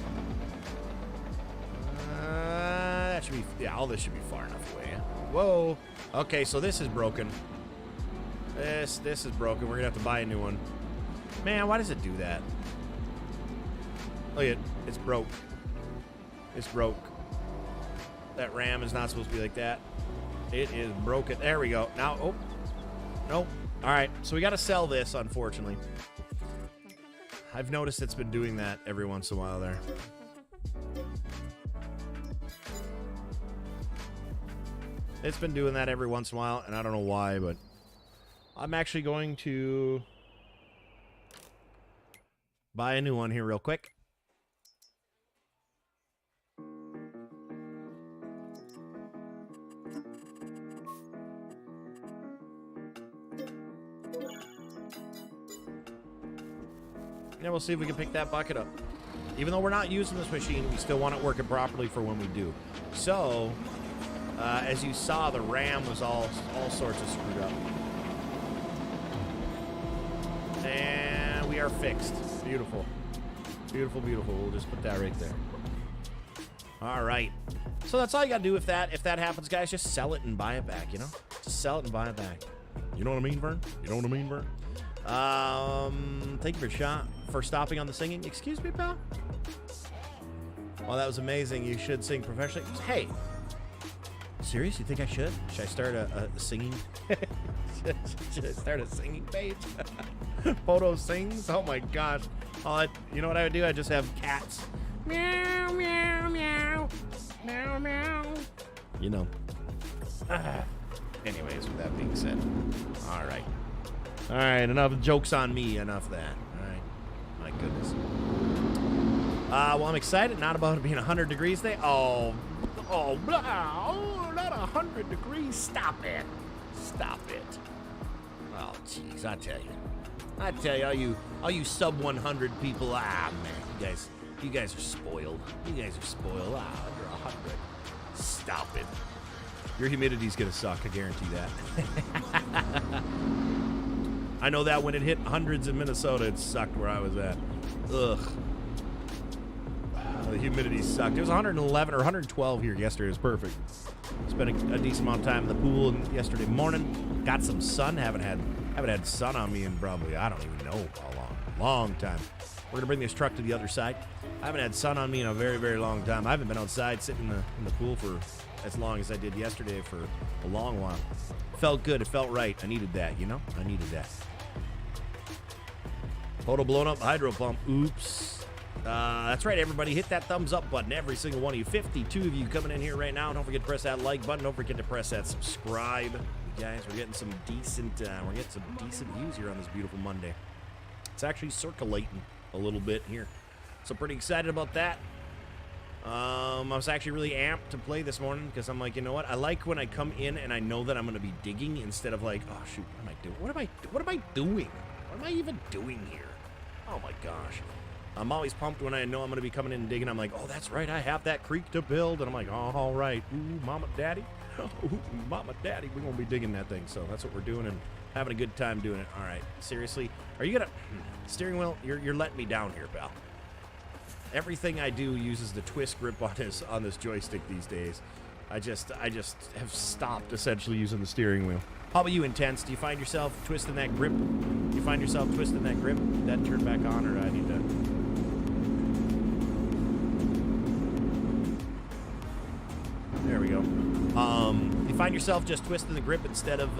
That should be, yeah, all this should be far enough away. Whoa. Okay, so this is broken. This is broken. We're going to have to buy a new one. Man, why does it do that? Look at it. It's broke. That ram is not supposed to be like that. It is broken. There we go. Now, oh. Nope. All right, so we got to sell this, unfortunately. I've noticed it's been doing that every once in a while there. It's been doing that every once in a while, and I don't know why, but I'm actually going to buy a new one here real quick. And we'll see if we can pick that bucket up. Even though we're not using this machine, we still want it working properly for when we do. So, as you saw, the RAM was all sorts of screwed up. And we are fixed. Beautiful. Beautiful, beautiful. We'll just put that right there. All right. So that's all you got to do if that happens, guys. Just sell it and buy it back, you know? Just sell it and buy it back. You know what I mean, Vern? You know what I mean, Vern? Thank you for stopping on the singing. Excuse me, pal? Well, that was amazing. You should sing professionally. Hey, serious? You think I should? Should I start a singing? should I start a singing page? PODO sings? Oh my gosh. You know what I would do? I'd just have cats. Meow, meow, meow. Meow, meow. You know. Anyways, with that being said. All right. All right, enough jokes on me. Enough of that. All right. My goodness. Well, I'm excited. Not about it being 100 degrees today. Oh, not 100 degrees. Stop it. Stop it. Oh, jeez, I tell you, all you sub 100 people, man, you guys are spoiled. You guys are spoiled. You're 100. Stop it. Your humidity's gonna suck, I guarantee that. I know that when it hit hundreds in Minnesota, it sucked where I was at. Ugh. The humidity sucked. It was 111 or 112 here yesterday. It was perfect. Spent a decent amount of time in the pool yesterday morning. Got some sun. Haven't had sun on me in probably, I don't even know how long time. We're gonna bring this truck to the other side. I haven't had sun on me in a very, very long time. I haven't been outside sitting in the pool for as long as I did yesterday for a long while. Felt good. It felt right. I needed that, you know? I needed that. PODO blown up hydro pump. Oops. That's right, everybody. Hit that thumbs up button. Every single one of you. 52 of you coming in here right now. Don't forget to press that like button. Don't forget to press that subscribe. You guys, we're getting some decent views here on this beautiful Monday. It's actually circulating a little bit here. So pretty excited about that. I was actually really amped to play this morning because I'm like, you know what? I like when I come in and I know that I'm going to be digging instead of like, oh shoot, what am I doing? What am I doing? What am I even doing here? Oh my gosh. I'm always pumped when I know I'm going to be coming in and digging. I'm like, oh, that's right. I have that creek to build. And I'm like, oh, all right. Ooh, mama, daddy. Ooh, mama, daddy. We're going to be digging that thing. So that's what we're doing and having a good time doing it. All right. Seriously. Are you going to... Steering wheel, you're letting me down here, pal. Everything I do uses the twist grip on this joystick these days. I just have stopped essentially using the steering wheel. How about you, Intense? Do you find yourself twisting that grip? Do you find yourself twisting that grip? That turn back on, or I need to... There we go. You find yourself just twisting the grip instead of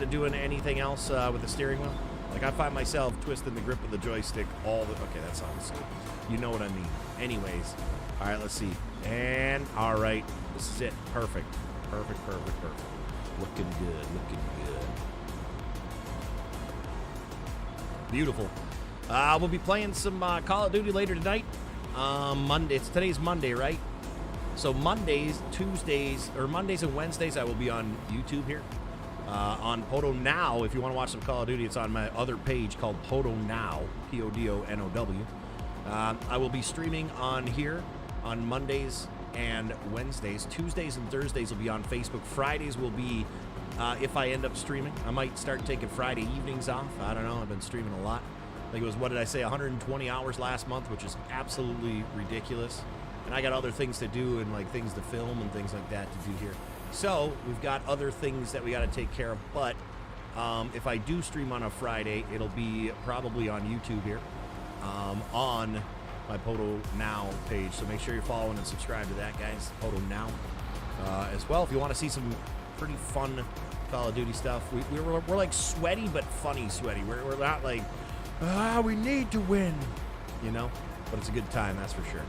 doing anything else with the steering wheel? Like, I find myself twisting the grip of the joystick all the... Okay, that sounds good. You know what I mean. Anyways. All right, let's see. And, all right. This is it. Perfect. Perfect, perfect, perfect. Looking good. Looking good. Beautiful. We'll be playing some Call of Duty later tonight. Monday. Today's Monday, right? So Mondays, Tuesdays, or Mondays and Wednesdays, I will be on YouTube here. On PODO Now, if you want to watch some Call of Duty, it's on my other page called PODO Now, PODO. I will be streaming on here on Mondays and Wednesdays. Tuesdays and Thursdays will be on Facebook. Fridays will be, if I end up streaming, I might start taking Friday evenings off. I don't know. I've been streaming a lot. I think it was, what did I say, 120 hours last month, which is absolutely ridiculous. And I got other things to do and like things to film and things like that to do here. So we've got other things that we got to take care of. But if I do stream on a Friday, it'll be probably on YouTube here on my PODO Now page. So make sure you're following and subscribe to that, guys. PODO Now as well. If you want to see some pretty fun Call of Duty stuff, we're like sweaty but funny sweaty. We're not like We need to win, you know. But it's a good time, that's for sure.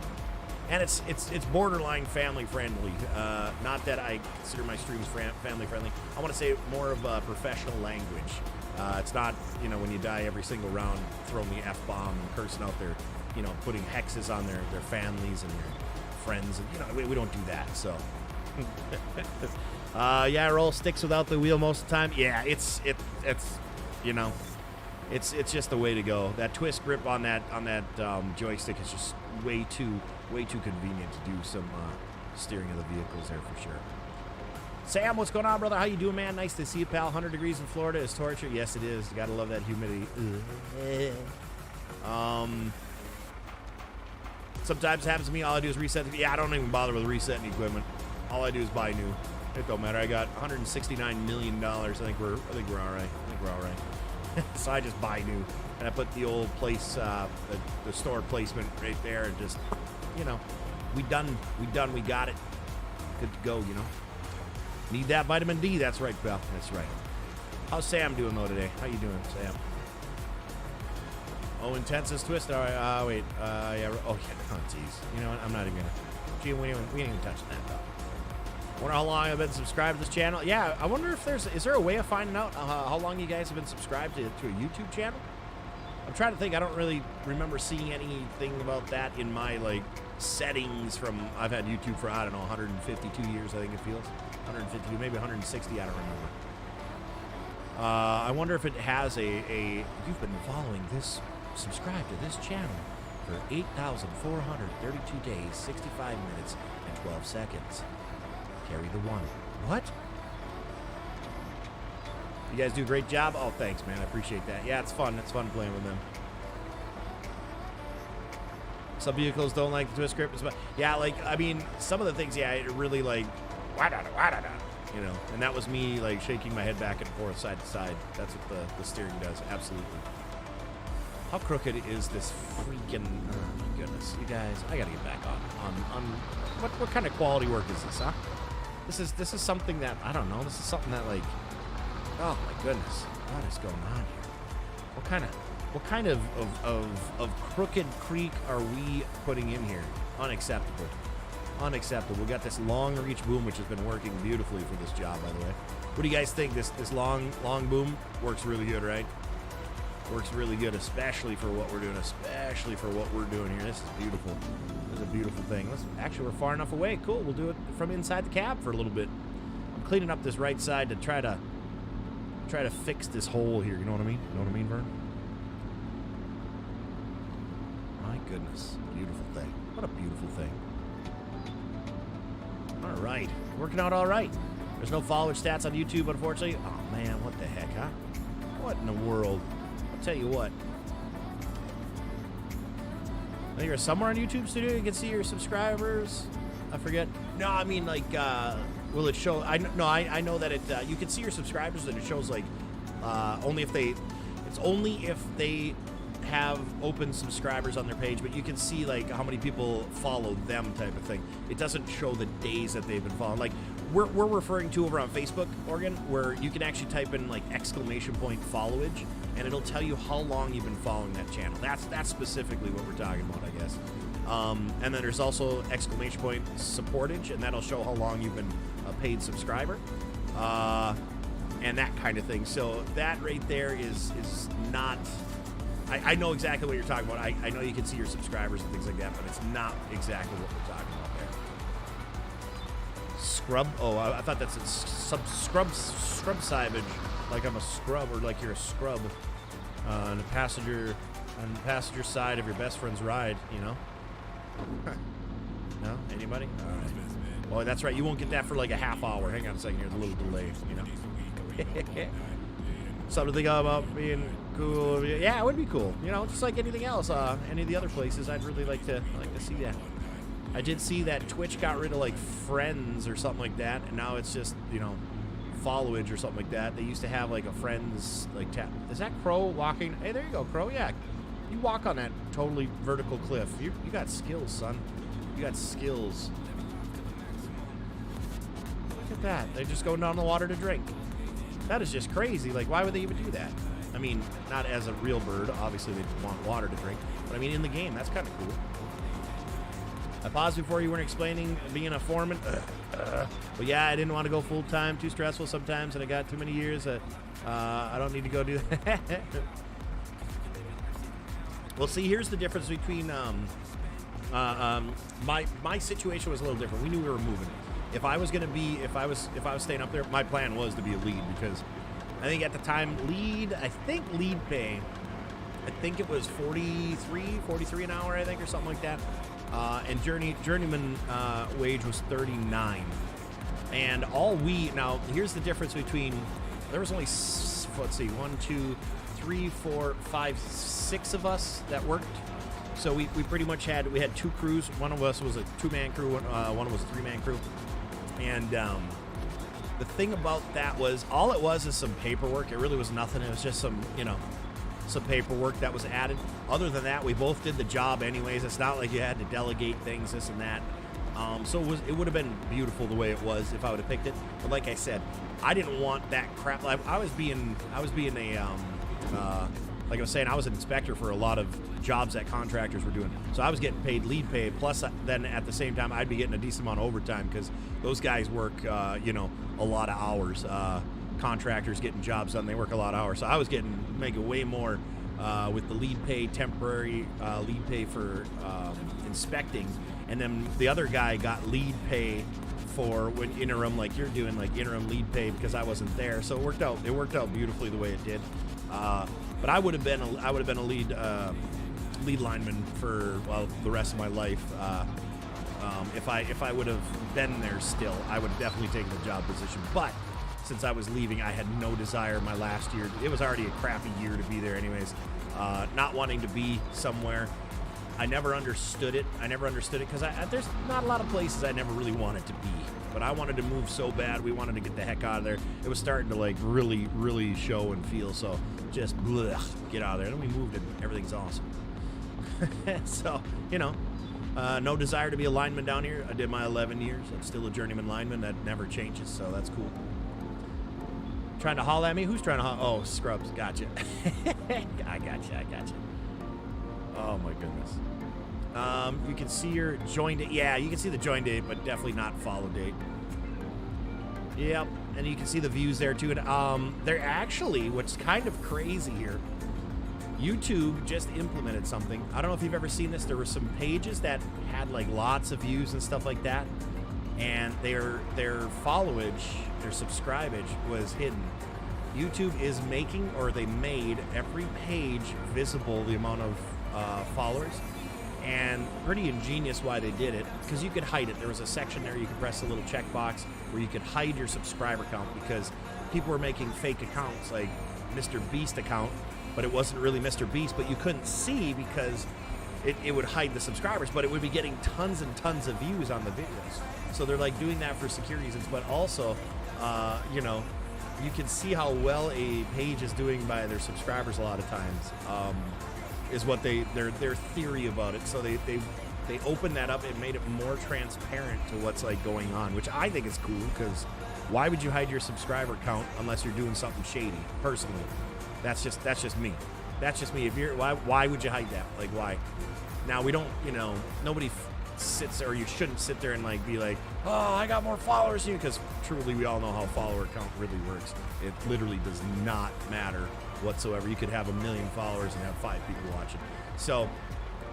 And it's borderline family friendly. Not that I consider my streams family friendly. I want to say more of a professional language. It's not, you know, when you die every single round, throwing the F-bomb and cursing out their, you know, putting hexes on their families and their friends. And, you know, we don't do that, so. Yeah, roll sticks without the wheel most of the time. Yeah, it's you know, it's just the way to go. That twist grip on that joystick is just way too convenient to do some steering of the vehicles there for sure. Sam, what's going on, brother? How you doing, man? Nice to see you, pal. 100 degrees in Florida is torture. Yes, it is. You gotta love that humidity. Sometimes it happens to me. All I do is reset. Yeah, I don't even bother with resetting equipment. All I do is buy new. It don't matter. I got $169 million. I think we're all right. So I just buy new, and I put the old place, the store placement right there, and just, you know, we done. We got it. Good to go. You know. Need that vitamin D. That's right, pal. That's right. How's Sam doing though today? How you doing, Sam? Oh, intensive twist. All right. Wait. Yeah. Oh, yeah. Oh, geez. You know what? I'm not even gonna. Gee, we ain't even touching that though. Wonder how long I've been subscribed to this channel. Yeah, I wonder if is there a way of finding out how long you guys have been subscribed to a YouTube channel? I'm trying to think. I don't really remember seeing anything about that in my like settings from. I've had YouTube for, I don't know, 152 years. I think it feels 150, maybe 160. I don't remember. I wonder if it has a. You've been following this. Subscribe to this channel for 8,432 days, 65 minutes, and 12 seconds. Carry the one. What? You guys do a great job. Oh, thanks, man. I appreciate that. Yeah, it's fun. It's fun playing with them. Some vehicles don't like the twist grip. Yeah, like, I mean, some of the things, yeah, it really like, you know, and that was me like shaking my head back and forth, side to side. That's what the steering does. Absolutely. How crooked is this freaking, oh my goodness. You guys, I gotta get back on what kind of quality work is this, huh? This is something that, I don't know, this is something that like, oh my goodness, what is going on here? What kind of crooked creek are we putting in here? Unacceptable. Unacceptable. We got this long reach boom, which has been working beautifully for this job, by the way. What do you guys think? This long boom works really good, right? Works really good, especially for what we're doing, here. This is beautiful. This is a beautiful thing. Actually, we're far enough away. Cool. We'll do it from inside the cab for a little bit. I'm cleaning up this right side to try to fix this hole here. You know what I mean? You know what I mean, Vern? My goodness. Beautiful thing. What a beautiful thing. All right. Working out all right. There's no follower stats on YouTube, unfortunately. Oh, man. What the heck, huh? What in the world? Tell you what, I think you're somewhere on YouTube Studio. You can see your subscribers. I forget. No, I mean like, will it show? I know that it. You can see your subscribers, and it shows like only if they. It's only if they have open subscribers on their page, but you can see like how many people follow them, type of thing. It doesn't show the days that they've been following. Like we're referring to over on Facebook, Oregon, where you can actually type in like exclamation point followage, and it'll tell you how long you've been following that channel. That's specifically what we're talking about, I guess. And then there's also exclamation point supportage, and that'll show how long you've been a paid subscriber, and that kind of thing. So that right there is not. I know exactly what you're talking about. I know you can see your subscribers and things like that, but it's not exactly what we're talking about there. Scrub? Oh, I thought that's scrub sivage, like I'm a scrub, or like you're a scrub on the passenger side of your best friend's ride, you know? No? Anybody? All right. Well, that's right. You won't get that for like a half hour. Hang on a second here. There's a little delay, you know? Something to think about being cool. Yeah, it would be cool. You know, just like anything else. Any of the other places, I'd really like to see that. I did see that Twitch got rid of like friends or something like that, and now it's just, you know, followage or something like that. They used to have like a friends like tap. Is that Crow walking? Hey, there you go, Crow. Yeah, you walk on that totally vertical cliff. You got skills, son. You got skills. Look at that. They're just going down the water to drink. That is just crazy. Like, why would they even do that? I mean, not as a real bird. Obviously, they want water to drink. But I mean, in the game, that's kind of cool. I paused before you weren't explaining being a foreman. But yeah, I didn't want to go full time. Too stressful sometimes, and I got too many years. I don't need to go do that. Well, see, here's the difference between my situation was a little different. We knew we were moving. If I was staying up there, my plan was to be a lead, because I think at the time lead pay, I think it was 43 an hour, I think, or something like that. And journeyman wage was 39. And now here's the difference between, there was only, let's see, 1, 2, 3, 4, 5, 6 of us that worked. So we pretty much had 2 crews. One of us was a 2-man crew, one was a 3-man crew. And the thing about that was, all it was is some paperwork. It really was nothing. It was just some paperwork that was added. Other than that, we both did the job anyways. It's not like you had to delegate things, this and that. So it would have been beautiful the way it was if I would have picked it. But like I said, I didn't want that crap. I was being like I was saying, I was an inspector for a lot of jobs that contractors were doing. So I was getting paid lead pay, plus then at the same time, I'd be getting a decent amount of overtime, because those guys work, a lot of hours. Contractors getting jobs done, they work a lot of hours. So I was making way more with the lead pay, temporary lead pay for inspecting. And then the other guy got lead pay for when interim, like you're doing, like interim lead pay, because I wasn't there. So it worked out beautifully the way it did. But I would have been a lead lineman for, well, the rest of my life. If I would have been there still, I would have definitely taken the job position. But since I was leaving, I had no desire my last year. It was already a crappy year to be there anyways. Not wanting to be somewhere. I never understood it. Because there's not a lot of places I never really wanted to be. But I wanted to move so bad. We wanted to get the heck out of there. It was starting to like really, really show and feel. So just get out of there. And then we moved and everything's awesome. So, no desire to be a lineman down here. I did my 11 years. I'm still a journeyman lineman. That never changes. So that's cool. Trying to holler at me? Who's trying to holler? Oh, Scrubs. Gotcha. I gotcha. Oh, my goodness. You can see your join date. Yeah, you can see the join date, but definitely not follow date. Yep, and you can see the views there, too. And they're actually, what's kind of crazy here, YouTube just implemented something. I don't know if you've ever seen this. There were some pages that had, like, lots of views and stuff like that, and their followage, their subscribage was hidden. YouTube is making, or they made, every page visible the amount of followers, and pretty ingenious why they did it, because you could hide it. There was a section there you could press a little checkbox where you could hide your subscriber count, because people were making fake accounts, like Mr. Beast account, but it wasn't really Mr. Beast, but you couldn't see because it would hide the subscribers, but it would be getting tons and tons of views on the videos. So they're like doing that for security reasons, but also, you can see how well a page is doing by their subscribers a lot of times. Is what their theory about it. So they opened that up and made it more transparent to what's like going on, which I think is cool, because why would you hide your subscriber count unless you're doing something shady? Personally, that's just me. That's just me. If you're why would you hide that? Like, why? Now we don't, nobody sits there, or you shouldn't sit there and like be like, oh, I got more followers than you, because truly we all know how follower count really works. It literally does not matter whatsoever. You could have 1 million followers and have 5 people watching. So,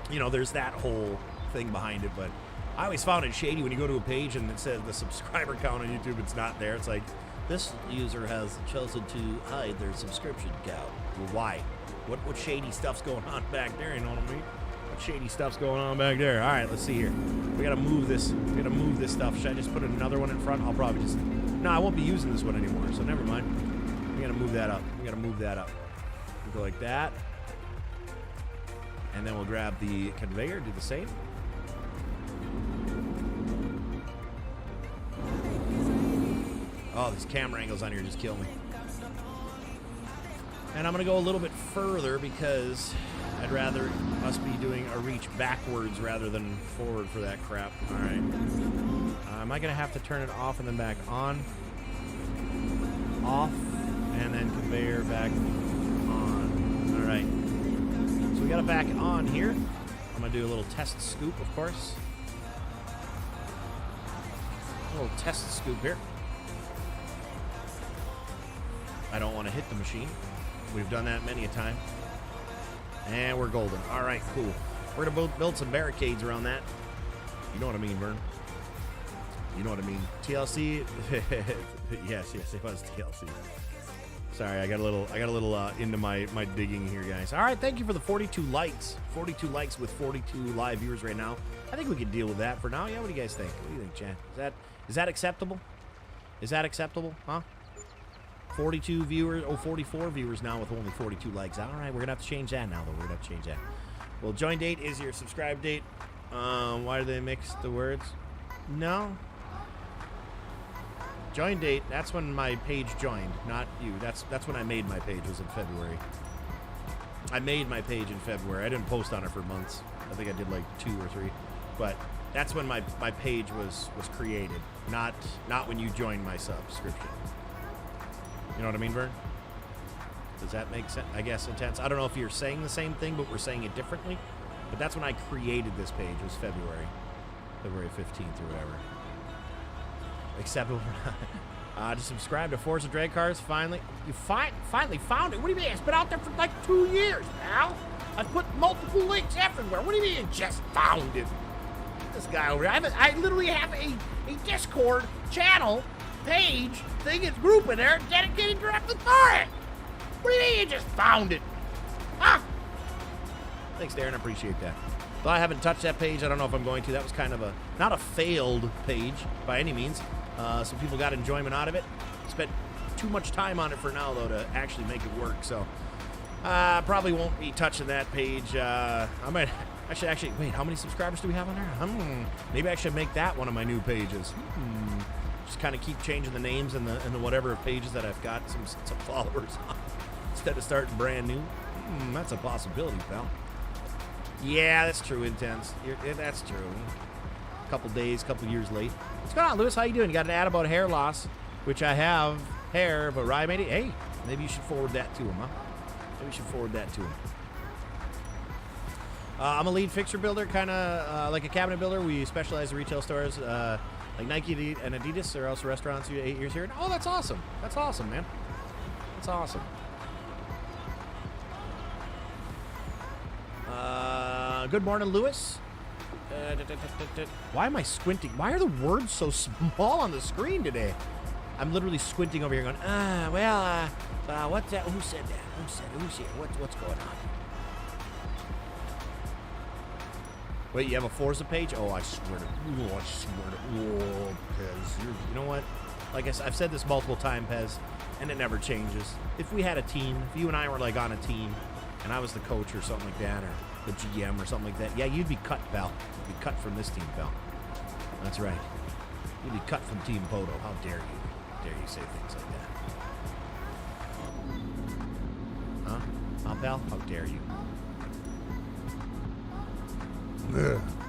there's that whole thing behind it. But I always found it shady when you go to a page and it says the subscriber count on YouTube, it's not there. It's like, this user has chosen to hide their subscription count. Well, why? What shady stuff's going on back there? You know what I mean? What shady stuff's going on back there? All right, let's see here. We gotta move this. We gotta move this stuff. Should I just put another one in front? I'll probably just. No, I won't be using this one anymore. So never mind. We gotta move that up. We'll go like that. And then we'll grab the conveyor, do the same. Oh, these camera angles on here just kill me. And I'm gonna go a little bit further because I'd rather us be doing a reach backwards rather than forward for that crap. All right. Am I gonna have to turn it off and then back on? Off. And then conveyor back on. got it back on here. I'm going to do a little test scoop, of course. A little test scoop here. I don't want to hit the machine. We've done that many a time. And we're golden. All right, cool. We're going to build some barricades around that. You know what I mean, Vern? You know what I mean. TLC? yes, it was TLC. Sorry, I got a little into my digging here, guys. All right, thank you for the 42 likes. 42 likes with 42 live viewers right now. I think we can deal with that for now. Yeah, what do you guys think? What do you think, Chad? Is that acceptable? Is that acceptable? Huh? 42 viewers, 44 viewers now with only 42 likes. All right, we're gonna have to change that now, though. We're gonna have to change that. Well, join date is your subscribe date. Why do they mix the words? No. Join date, that's when my page joined, not you. That's when I made my page, was in February. I made my page in February. I didn't post on it for months. I think I did like 2 or 3. But that's when my page was created, not when you joined my subscription. You know what I mean, Vern? Does that make sense? I guess intense. I don't know if you're saying the same thing, but we're saying it differently. But that's when I created this page. It was February 15th or whatever. Acceptable. To subscribe to Forza Drag Cars. Finally, you finally found it. What do you mean? It's been out there for like 2 years, pal. I put multiple links everywhere. What do you mean you just found it? This guy over here. I literally have a Discord channel page thing, it's group in there dedicated directly for it. What do you mean you just found it? Ah! Thanks, Darren. I appreciate that. Though I haven't touched that page, I don't know if I'm going to. That was kind of not a failed page by any means. Some people got enjoyment out of it. Spent too much time on it for now, though, to actually make it work. So probably won't be touching that page. I might actually wait. How many subscribers do we have on there? Maybe I should make that one of my new pages. Just kind of keep changing the names and the whatever pages that I've got some followers on instead of starting brand new. That's a possibility, pal. Yeah, that's true, Intense. That's true. A couple days, couple years late. What's going on, Lewis? How you doing? You got an ad about hair loss, which I have hair, but Rye made it. Hey, maybe you should forward that to him, huh? Maybe you should forward that to him. I'm a lead fixture builder, kind of like a cabinet builder. We specialize in retail stores like Nike and Adidas, or else restaurants. 8 years here. Oh, that's awesome. That's awesome, man. That's awesome. Good morning, Lewis. Why am I squinting? Why are the words so small on the screen today? I'm literally squinting over here going, what's that? Who said that? Who's here? What's going on? Wait, you have a Forza page? Oh, I swear to Pez. You know what? Like I've said this multiple times, Pez, and it never changes. If we had a team, if you and I were like on a team, and I was the coach or something like that, or the GM or something like that, yeah, you'd be cut, pal. You'd be cut from this team, pal. That's right. You'd be cut from Team PODO. How dare you? How dare you say things like that? Huh? Huh, pal? How dare you?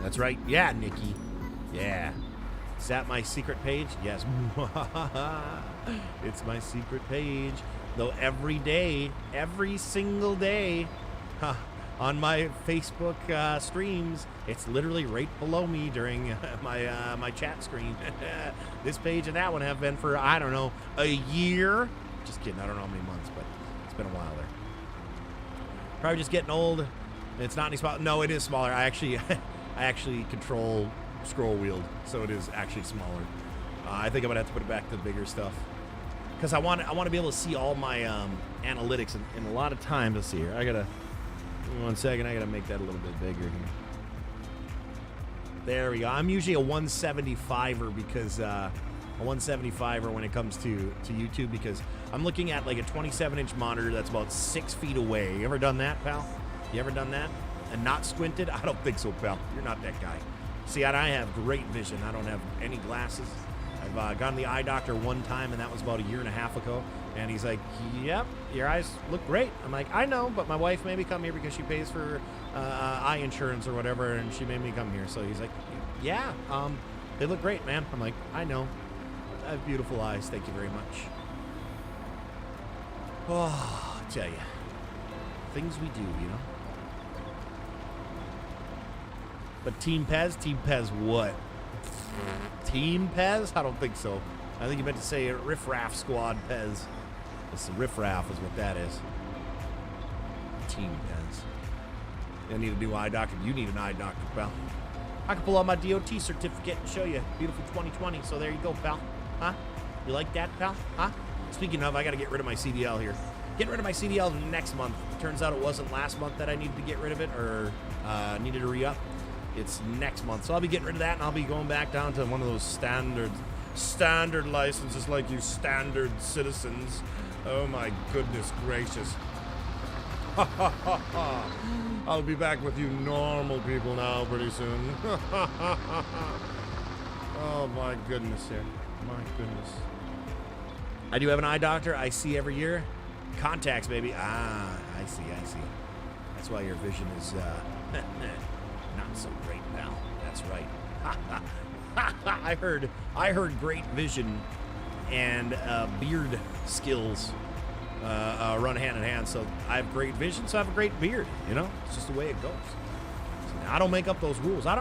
That's right. Yeah, Nikki. Yeah. Is that my secret page? Yes. It's my secret page. Though every day, every single day, on my Facebook streams, it's literally right below me during my chat screen. This page and that one have been for, I don't know, a year. Just kidding. I don't know how many months, but it's been a while there. Probably just getting old. It's not any small. No, it is smaller. I actually control scroll wheel, so it is actually smaller. I think I'm gonna have to put it back to the bigger stuff because I want to be able to see all my analytics and a lot of times. Let's see here. I gotta. Give me 1 second. I gotta make that a little bit bigger here. There we go. I'm usually a 175er because a 175er when it comes to YouTube because I'm looking at like a 27-inch monitor that's about 6 feet away. You ever done that, pal? You ever done that? And not squinted? I don't think so, pal. You're not that guy. See, I have great vision. I don't have any glasses. I've gone to the eye doctor one time, and that was about 1.5 years ago. And he's like, yep, your eyes look great. I'm like, I know, but my wife made me come here because she pays for eye insurance or whatever, and she made me come here. So he's like, yeah, they look great, man. I'm like, I know. I have beautiful eyes. Thank you very much. Oh, I tell you. Things we do, you know. But Team Pez what? Team Pez? I don't think so. I think you meant to say Riff Raff Squad Pez. It's Riff Raff is what that is. Team Pez. I need a new eye doctor. You need an eye doctor, pal. I can pull out my DOT certificate and show you. Beautiful 2020. So there you go, pal. Huh? You like that, pal? Huh? Speaking of, I got to get rid of my CDL here. Getting rid of my CDL next month. Turns out it wasn't last month that I needed to get rid of it or needed to re-up. It's next month. So I'll be getting rid of that, and I'll be going back down to one of those standard licenses like you standard citizens. Oh, my goodness gracious. I'll be back with you normal people now pretty soon. Oh, my goodness here. My goodness. I do have an eye doctor I see every year. Contacts, baby. Ah, I see. That's why your vision is not so great, pal. That's right. I heard great vision and beard skills run hand in hand. So I have great vision, so I have a great beard. You know, it's just the way it goes. So I don't make up those rules. I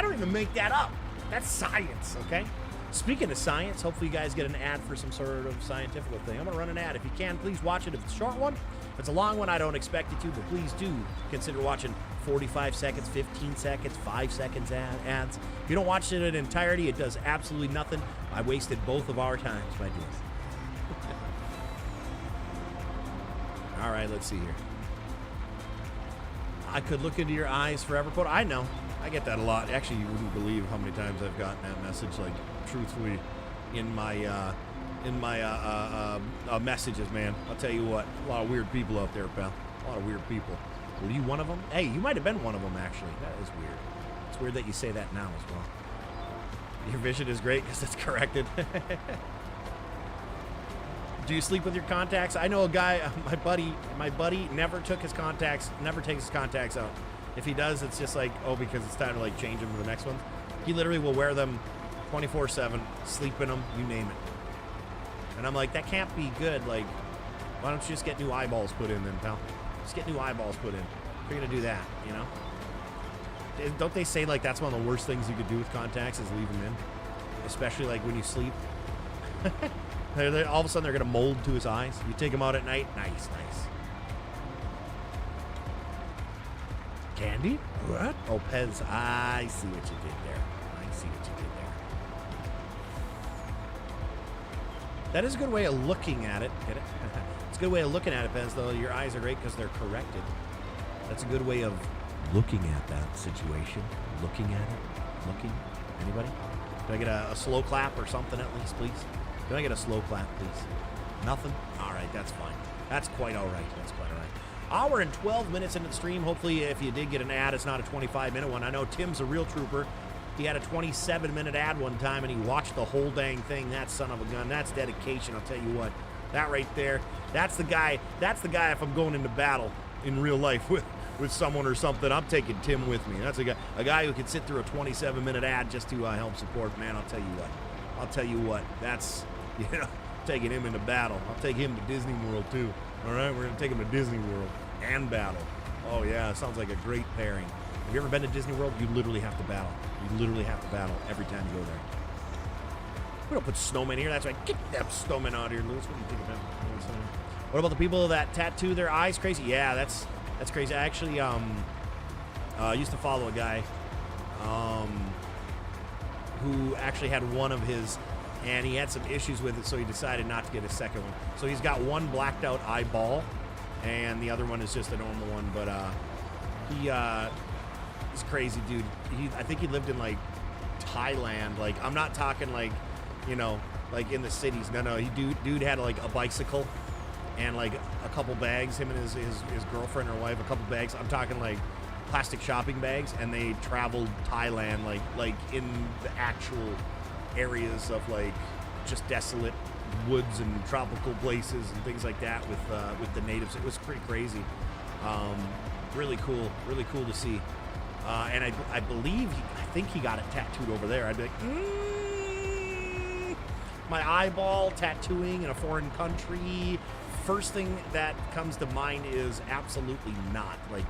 don't even make that up. That's science, okay? Speaking of science, hopefully you guys get an ad for some sort of scientific thing. I'm going to run an ad. If you can, please watch it. If it's a short one, if it's a long one, I don't expect you to, but please do consider watching 45 seconds, 15 seconds, 5 seconds ads. If you don't watch it in entirety, it does absolutely nothing. I wasted both of our times by doing it. All right, let's see here. I could look into your eyes forever, PODO. I know. I get that a lot. Actually, you wouldn't believe how many times I've gotten that message, like, truthfully, in my messages, man. I'll tell you what, a lot of weird people out there, pal. A lot of weird people. Were you one of them? Hey, you might have been one of them, actually. That is weird. It's weird that you say that now as well. Your vision is great because it's corrected. Do you sleep with your contacts? I know a guy, my buddy never takes his contacts out. If he does, it's just like, oh, because it's time to like change them to the next one. He literally will wear them 24/7, sleep in them, you name it. And I'm like, that can't be good. Like, why don't you just get new eyeballs put in then, pal? Just get new eyeballs put in. If you're gonna do that, you know? Don't they say like that's one of the worst things you could do with contacts is leave them in, especially like when you sleep. All of a sudden they're gonna mold to his eyes. You take them out at night, nice. Candy? What? Oh, Pez, I see what you did there. That is a good way of looking at it. Get it? It's a good way of looking at it, Pez, though. Your eyes are great because they're corrected. That's a good way of looking at that situation. Looking at it. Looking. Anybody? Can I get a slow clap or something at least, please? Can I get a slow clap, please? Nothing? All right, that's fine. That's quite all right. Hour and 12 minutes into the stream. Hopefully, if you did get an ad, it's not a 25-minute one. I know Tim's a real trooper. He had a 27-minute ad one time, and he watched the whole dang thing. That son of a gun. That's dedication, I'll tell you what. That right there, that's the guy if I'm going into battle in real life with someone or something, I'm taking Tim with me. That's a guy who can sit through a 27-minute ad just to help support. Man, I'll tell you what. That's, taking him into battle. I'll take him to Disney World, too. All right, we're going to take him to Disney World and battle. Oh, yeah, sounds like a great pairing. Have you ever been to Disney World? You literally have to battle. You literally have to battle every time you go there. We don't put snowmen here. That's right. Get them snowmen out here, Lewis. What do you think about that? What about the people that tattoo their eyes crazy? Yeah, that's crazy. I actually used to follow a guy who actually had one of his, and he had some issues with it, so he decided not to get a second one. So he's got one blacked out eyeball, and the other one is just a normal one. But he's a crazy dude. I think he lived in like Thailand. Like, I'm not talking like, like in the cities. No, dude had like a bicycle and like a couple bags. Him and his girlfriend or wife, a couple bags. I'm talking like plastic shopping bags, and they traveled Thailand like in the actual areas of like just desolate woods and tropical places and things like that with the natives. It was pretty crazy. Really cool to see. And I believe I think he got it tattooed over there. I'd be like, my eyeball tattooing in a foreign country. First thing that comes to mind is absolutely not. Like,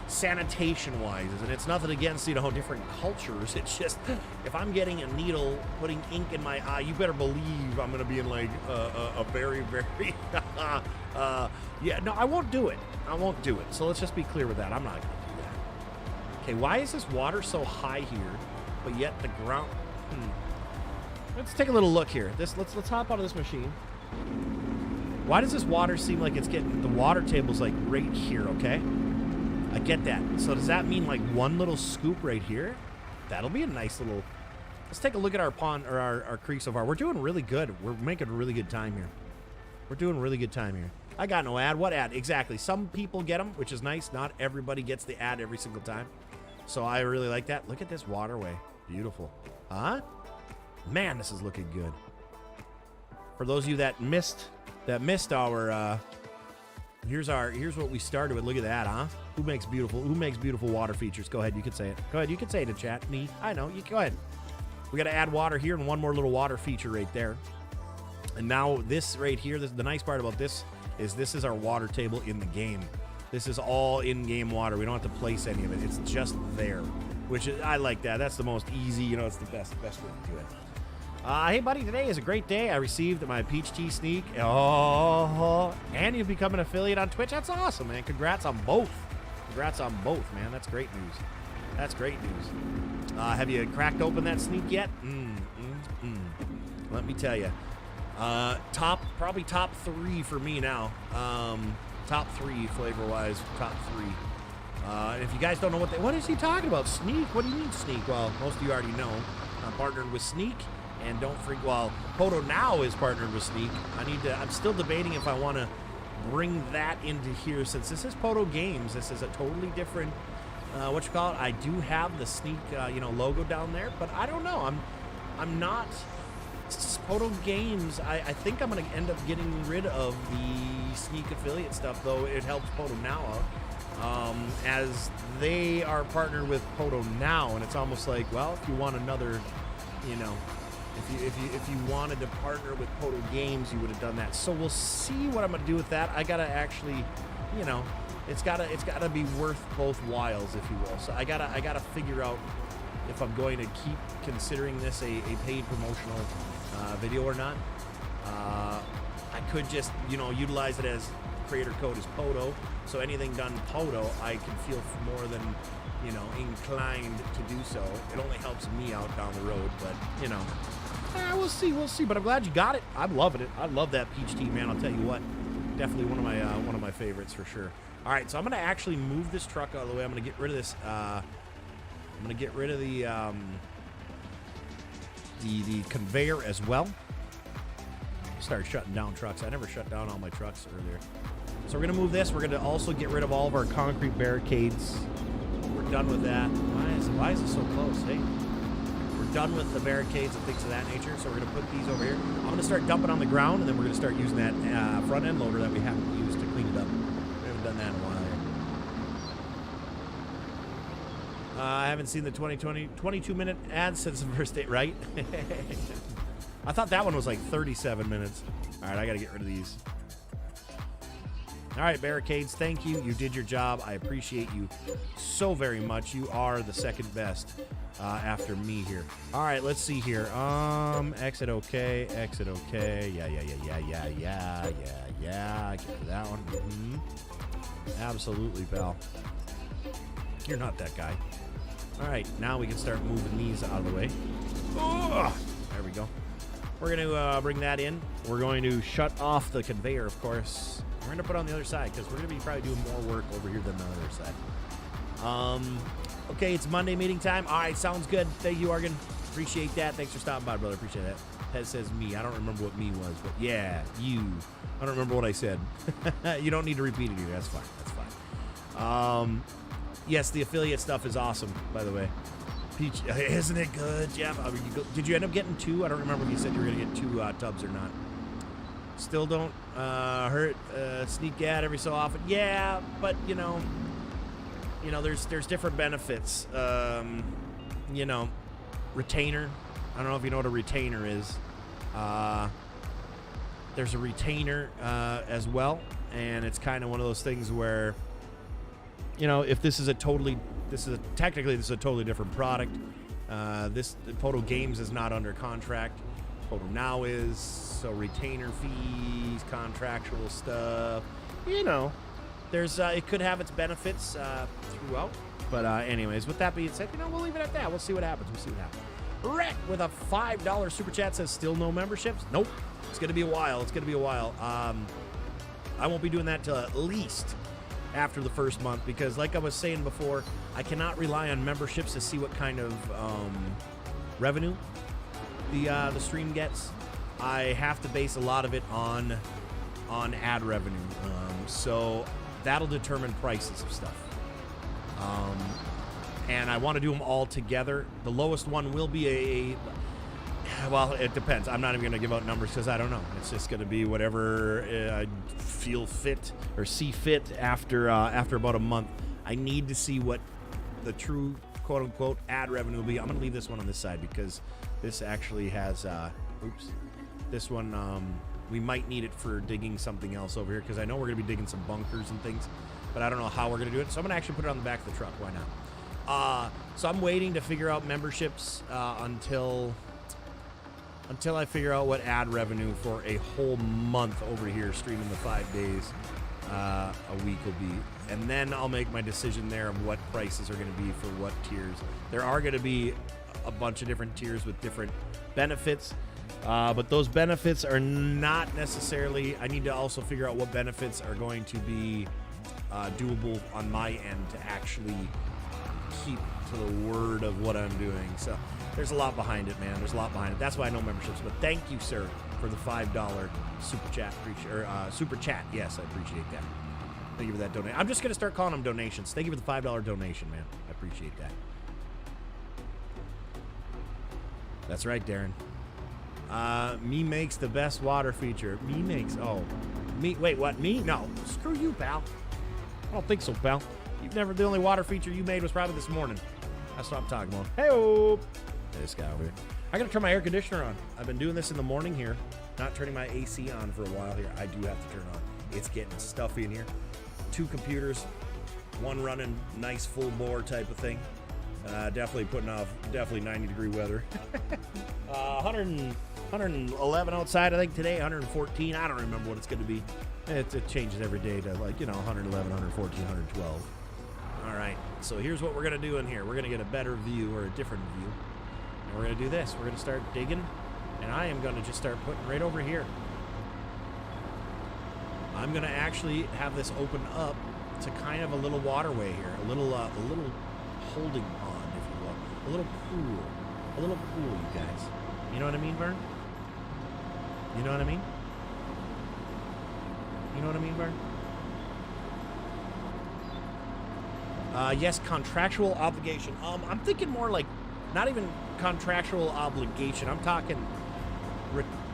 sanitation-wise, and it's nothing against, you know, different cultures. It's just, if I'm getting a needle, putting ink in my eye, you better believe I'm going to be in, like, a very, very, yeah, no, I won't do it. I won't do it. So let's just be clear with that. I'm not going to do that. Okay, why is this water so high here, but yet the ground, Let's take a little look here. Let's hop out of this machine. Why does this water seem like it's getting, the water table's like right here, okay? I get that. So does that mean like one little scoop right here? That'll be a nice little... Let's take a look at our pond, or our creek so far. We're doing really good. We're making a really good time here. We're doing really good time here. I got no ad. What ad? Exactly. Some people get them, which is nice. Not everybody gets the ad every single time. So I really like that. Look at this waterway. Beautiful. Huh? Man, this is looking good. For those of you that missed our... Here's what we started with. Look at that, huh? Who makes beautiful water features? Go ahead, you can say it. Go ahead, you can say it in chat. Me, I know. You go ahead. We got to add water here and one more little water feature right there. And now this right here, the nice part about this is our water table in the game. This is all in-game water. We don't have to place any of it. It's just there, which is, I like that. That's the most easy. You know, it's the best way to do it. Hey, buddy, today is a great day. I received my Peach Tea sneak. Oh, and you've become an affiliate on Twitch. That's awesome, man. Congrats on both. Congrats on both, man. That's great news. That's great news. Have you cracked open that sneak yet? Let me tell you. Probably top 3 for me now. Top 3 flavor-wise, top 3. And if you guys don't know what is he talking about? Sneak? What do you mean sneak? Well, most of you already know. I'm partnered with Sneak. And don't freak. Well, PODO now is partnered with Sneak. I'm still debating if I want to bring that into here, since this is PODO Games. This is a totally different, what you call it. I do have the Sneak, logo down there, but I don't know. I'm not. PODO Games. I think I'm going to end up getting rid of the Sneak affiliate stuff, though it helps PODO now out, as they are partnered with PODO now, and it's almost like, well, if you want another, If you wanted to partner with PODO Games, you would have done that. So we'll see what I'm gonna do with that. I gotta actually, it's gotta be worth both whiles, if you will. So I gotta figure out if I'm going to keep considering this a paid promotional video or not. I could just utilize it as creator code is PODO. So anything done PODO, I can feel more than inclined to do so. It only helps me out down the road, but we'll see. But I'm glad you got it. I'm loving it. I love that peach tea, man. I'll tell you what, definitely one of my favorites for sure. All right, so I'm gonna actually move this truck out of the way. I'm gonna get rid of this. I'm gonna get rid of the conveyor as well. Start shutting down trucks. I never shut down all my trucks earlier. So we're gonna move this. We're gonna also get rid of all of our concrete barricades. We're done with that. Why is it so close? Hey, we're done with the barricades and things of that nature. So we're gonna put these over here. I'm gonna start dumping on the ground, and then we're gonna start using that front end loader that we haven't used to clean it up. We haven't done that in a while here. I haven't seen the 22-minute ad since the first day, right? I thought that one was like 37 minutes. All right, I gotta get rid of these. All right, barricades, thank you. You did your job. I appreciate you so very much. You are the second best after me here. All right, let's see here. Exit okay, exit okay. Yeah. Get rid of that one. Absolutely, pal. You're not that guy. All right, now we can start moving these out of the way. Oh, there we go. We're going to bring that in. We're going to shut off the conveyor, of course. We're going to put it on the other side because we're going to be probably doing more work over here than the other side. Okay, it's Monday meeting time. All right, sounds good. Thank you, Argan. Appreciate that. Thanks for stopping by, brother. Appreciate that. Pez says me. I don't remember what me was, but yeah, you. I don't remember what I said. You don't need to repeat it here. That's fine. That's fine. Yes, the affiliate stuff is awesome, by the way. Peach, isn't it good, Jeff? I mean, did you end up getting 2? I don't remember if you said you were going to get 2 tubs or not. Still don't hurt sneak ad every so often. Yeah, but there's different benefits. Retainer. I don't know if you know what a retainer is. There's a retainer as well, and it's kind of one of those things where if this is technically this is a totally different product. This PODO Games is not under contract. PODO Now is, so retainer fees, contractual stuff. There's it could have its benefits throughout. But anyways, with that being said, we'll leave it at that. We'll see what happens. Rick with a $5 super chat says still no memberships. Nope. It's gonna be a while. I won't be doing that till at least after the first month, because like I was saying before, I cannot rely on memberships to see what kind of revenue the stream gets. I have to base a lot of it on ad revenue, so that'll determine prices of stuff. And I want to do them all together. The lowest one will be well, it depends. I'm not even going to give out numbers because I don't know. It's just going to be whatever I feel fit or see fit after about a month. I need to see what the true quote-unquote ad revenue will be. I'm going to leave this one on this side because this actually has, this one, we might need it for digging something else over here because I know we're going to be digging some bunkers and things, but I don't know how we're going to do it. So I'm going to actually put it on the back of the truck. Why not? So I'm waiting to figure out memberships until I figure out what ad revenue for a whole month over here streaming the 5 days a week will be. And then I'll make my decision there of what prices are going to be for what tiers. There are going to be a bunch of different tiers with different benefits, but those benefits are not necessarily... I need to also figure out what benefits are going to be doable on my end to actually keep to the word of what I'm doing. So there's a lot behind it, man. There's a lot behind it. That's why I know memberships. But thank you, sir, for the $5 super chat. Super chat. Yes, I appreciate that. Thank you for that donation. I'm just going to start calling them donations. Thank you for the $5 donation, man. I appreciate that. That's right, Darren. Me makes the best water feature. Me makes... Oh. Me... Wait, what? Me? No. Screw you, pal. I don't think so, pal. You've never... The only water feature you made was probably this morning. That's what I'm talking about. Hey-oh! This guy over here. I gotta turn my air conditioner on. I've been doing this in the morning here. Not turning my AC on for a while here. I do have to turn it on. It's getting stuffy in here. 2 computers. One running nice full bore type of thing. Definitely putting off 90-degree weather. 111 outside, I think, today. 114. I don't remember what it's going to be. It changes every day to 111, 114, 112. All right. So here's what we're going to do in here. We're going to get a better view or a different view. And we're going to do this. We're going to start digging. And I am going to just start putting right over here. I'm going to actually have this open up to kind of a little waterway here. A little holding pond, if you will. A little pool. A little pool, you guys. You know what I mean, Vern? You know what I mean? You know what I mean, Vern? Yes, contractual obligation. I'm thinking more like not even contractual obligation. I'm talking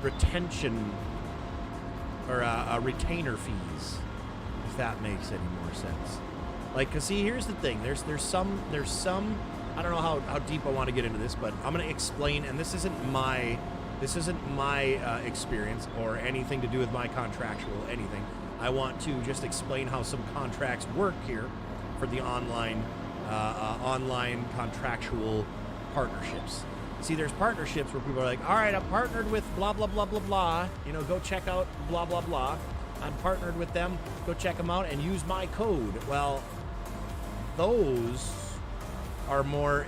retention or retainer fees, if that makes any more sense. Like, cause see, here's the thing. There's some. I don't know how deep I want to get into this, but I'm gonna explain. And this isn't my experience or anything to do with my contractual anything. I want to just explain how some contracts work here for the online contractual partnerships. See, there's partnerships where people are like, all right, I'm partnered with blah, blah, blah, blah, blah. Go check out blah, blah, blah. I'm partnered with them. Go check them out and use my code. Well, those are more,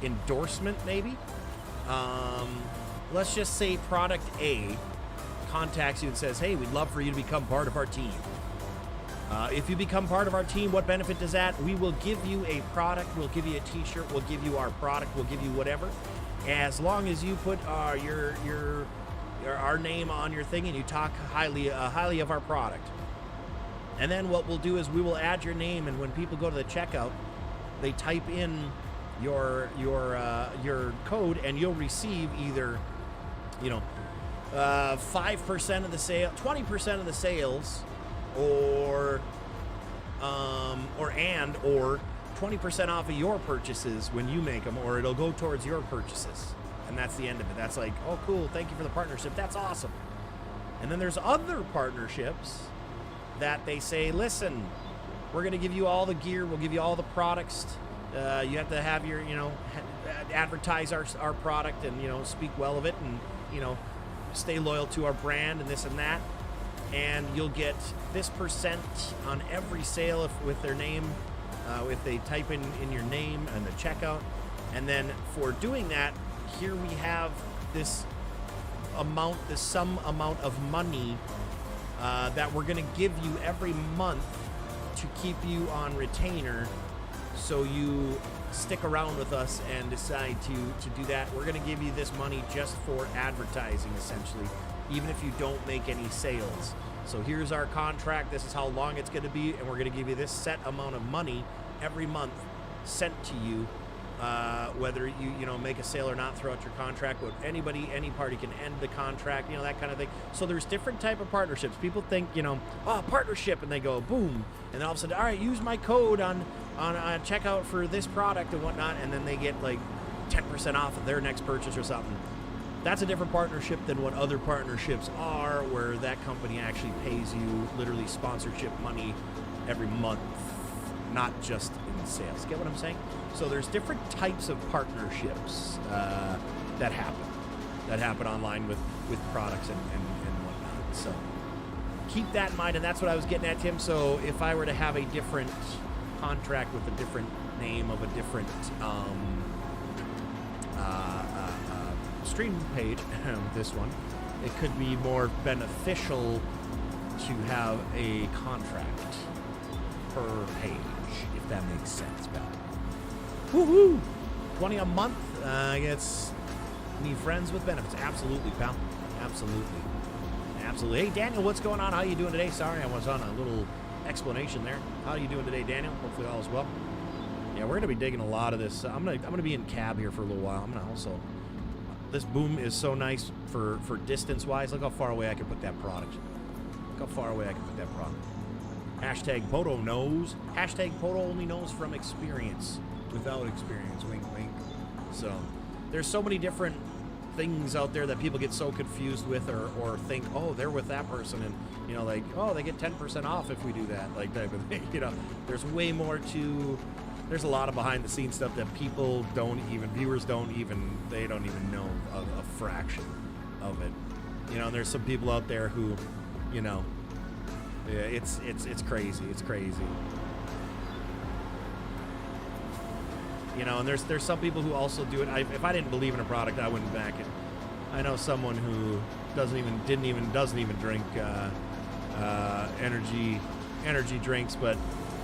endorsement maybe? Let's just say product A contacts you and says, hey, we'd love for you to become part of our team. If you become part of our team, what benefit does that? We will give you a product, we'll give you a t-shirt, we'll give you our product, we'll give you whatever, as long as you put our name on your thing and you talk highly of our product. And then what we'll do is we will add your name, and when people go to the checkout, they type in your code, and you'll receive either 5% of the sale, 20% of the sales, or 20% off of your purchases when you make them, or it'll go towards your purchases. And that's the end of it. That's like, oh, cool, thank you for the partnership. That's awesome. And then there's other partnerships that they say, listen, We're going to give you all the gear. We'll give you all the products. You have to have your, advertise our product and, speak well of it and, stay loyal to our brand and this and that. And you'll get this % on every sale with their name, if they type in your name and the checkout. And then for doing that, here we have this sum amount of money that we're going to give you every month to keep you on retainer, so you stick around with us and decide to do that. We're going to give you this money just for advertising, essentially, even if you don't make any sales. So here's our contract. This is how long it's going to be, and we're going to give you this set amount of money every month sent to you, whether you make a sale or not throughout your contract. But any party can end the contract, that kind of thing. So there's different type of partnerships. People think, partnership, and they go boom, and then all of a sudden, all right, use my code on checkout for this product and whatnot, and then they get like 10% off of their next purchase or something. That's a different partnership than what other partnerships are, where that company actually pays you literally sponsorship money every month, not just in sales. Get what I'm saying? So there's different types of partnerships that happen online with products and whatnot. So keep that in mind, and that's what I was getting at, Tim. So if I were to have a different contract with a different name of a different stream page, this one, it could be more beneficial to have a contract per page, if that makes sense, pal. Woohoo! 20 a month gets me friends with benefits. Absolutely, pal. Absolutely. Hey, Daniel, what's going on? How you doing today? Sorry, I was on a little explanation there. How are you doing today, Daniel? Hopefully all is well. Yeah, we're gonna be digging a lot of this. I'm gonna be in cab here for a little while. I'm gonna also. This boom is so nice for distance wise. Look how far away I can put that product. Hashtag PODO knows. Hashtag PODO only knows from experience. Without experience. Wink, wink. So there's so many different things out there that people get so confused with, or think, oh, they're with that person, and they get 10% off if we do that, like type of thing. There's way more to. There's a lot of behind the scenes stuff that viewers don't even know a fraction of it. There's some people out there who, it's crazy. It's crazy. And there's some people who also do it. If I didn't believe in a product, I wouldn't back it. I know someone who doesn't even drink energy drinks, but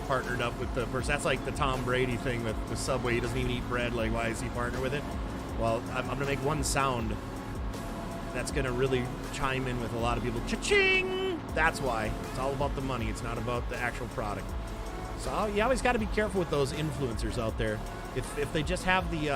partnered up with the person. That's like the Tom Brady thing with Subway. He doesn't even eat bread. Like, why is he partnered with it? Well, I'm gonna make one sound that's gonna really chime in with a lot of people. Cha-ching! That's why. It's all about the money. It's not about the actual product. So you always got to be careful with those influencers out there. If they just have the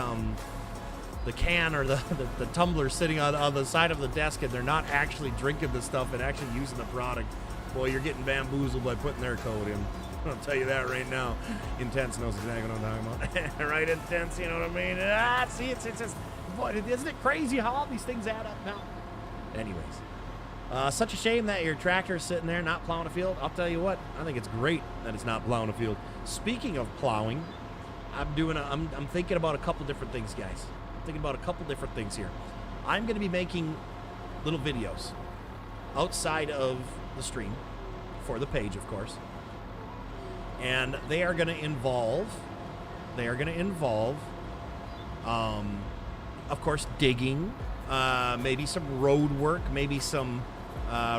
can or the tumbler sitting on the side of the desk, and they're not actually drinking the stuff and actually using the product, boy, you're getting bamboozled by putting their code in. I'll tell you that right now. Intense knows exactly what I'm talking about. Right, Intense, you know what I mean? See, it's just, boy, isn't it crazy how all these things add up now? Anyways, such a shame that your tractor's sitting there not plowing a field. I'll tell you what, I think it's great that it's not plowing a field. Speaking of plowing, I'm thinking about a couple different things, guys. I'm thinking about a couple different things here. I'm going to be making little videos outside of the stream for the page, of course. And they are going to involve, of course, digging, maybe some road work, maybe some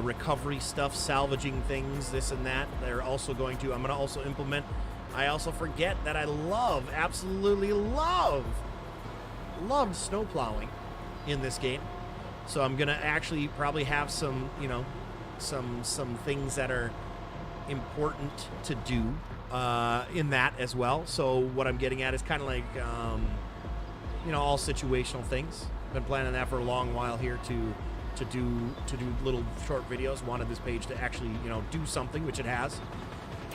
recovery stuff, salvaging things, this and that. I'm going to also implement, I also forget that I absolutely loved snow plowing in this game. So I'm going to actually probably have some, some things that are important to do in that as well. So what I'm getting at is kind of like, all situational things. Been planning that for a long while here to do little short videos. Wanted this page to actually, do something, which it has.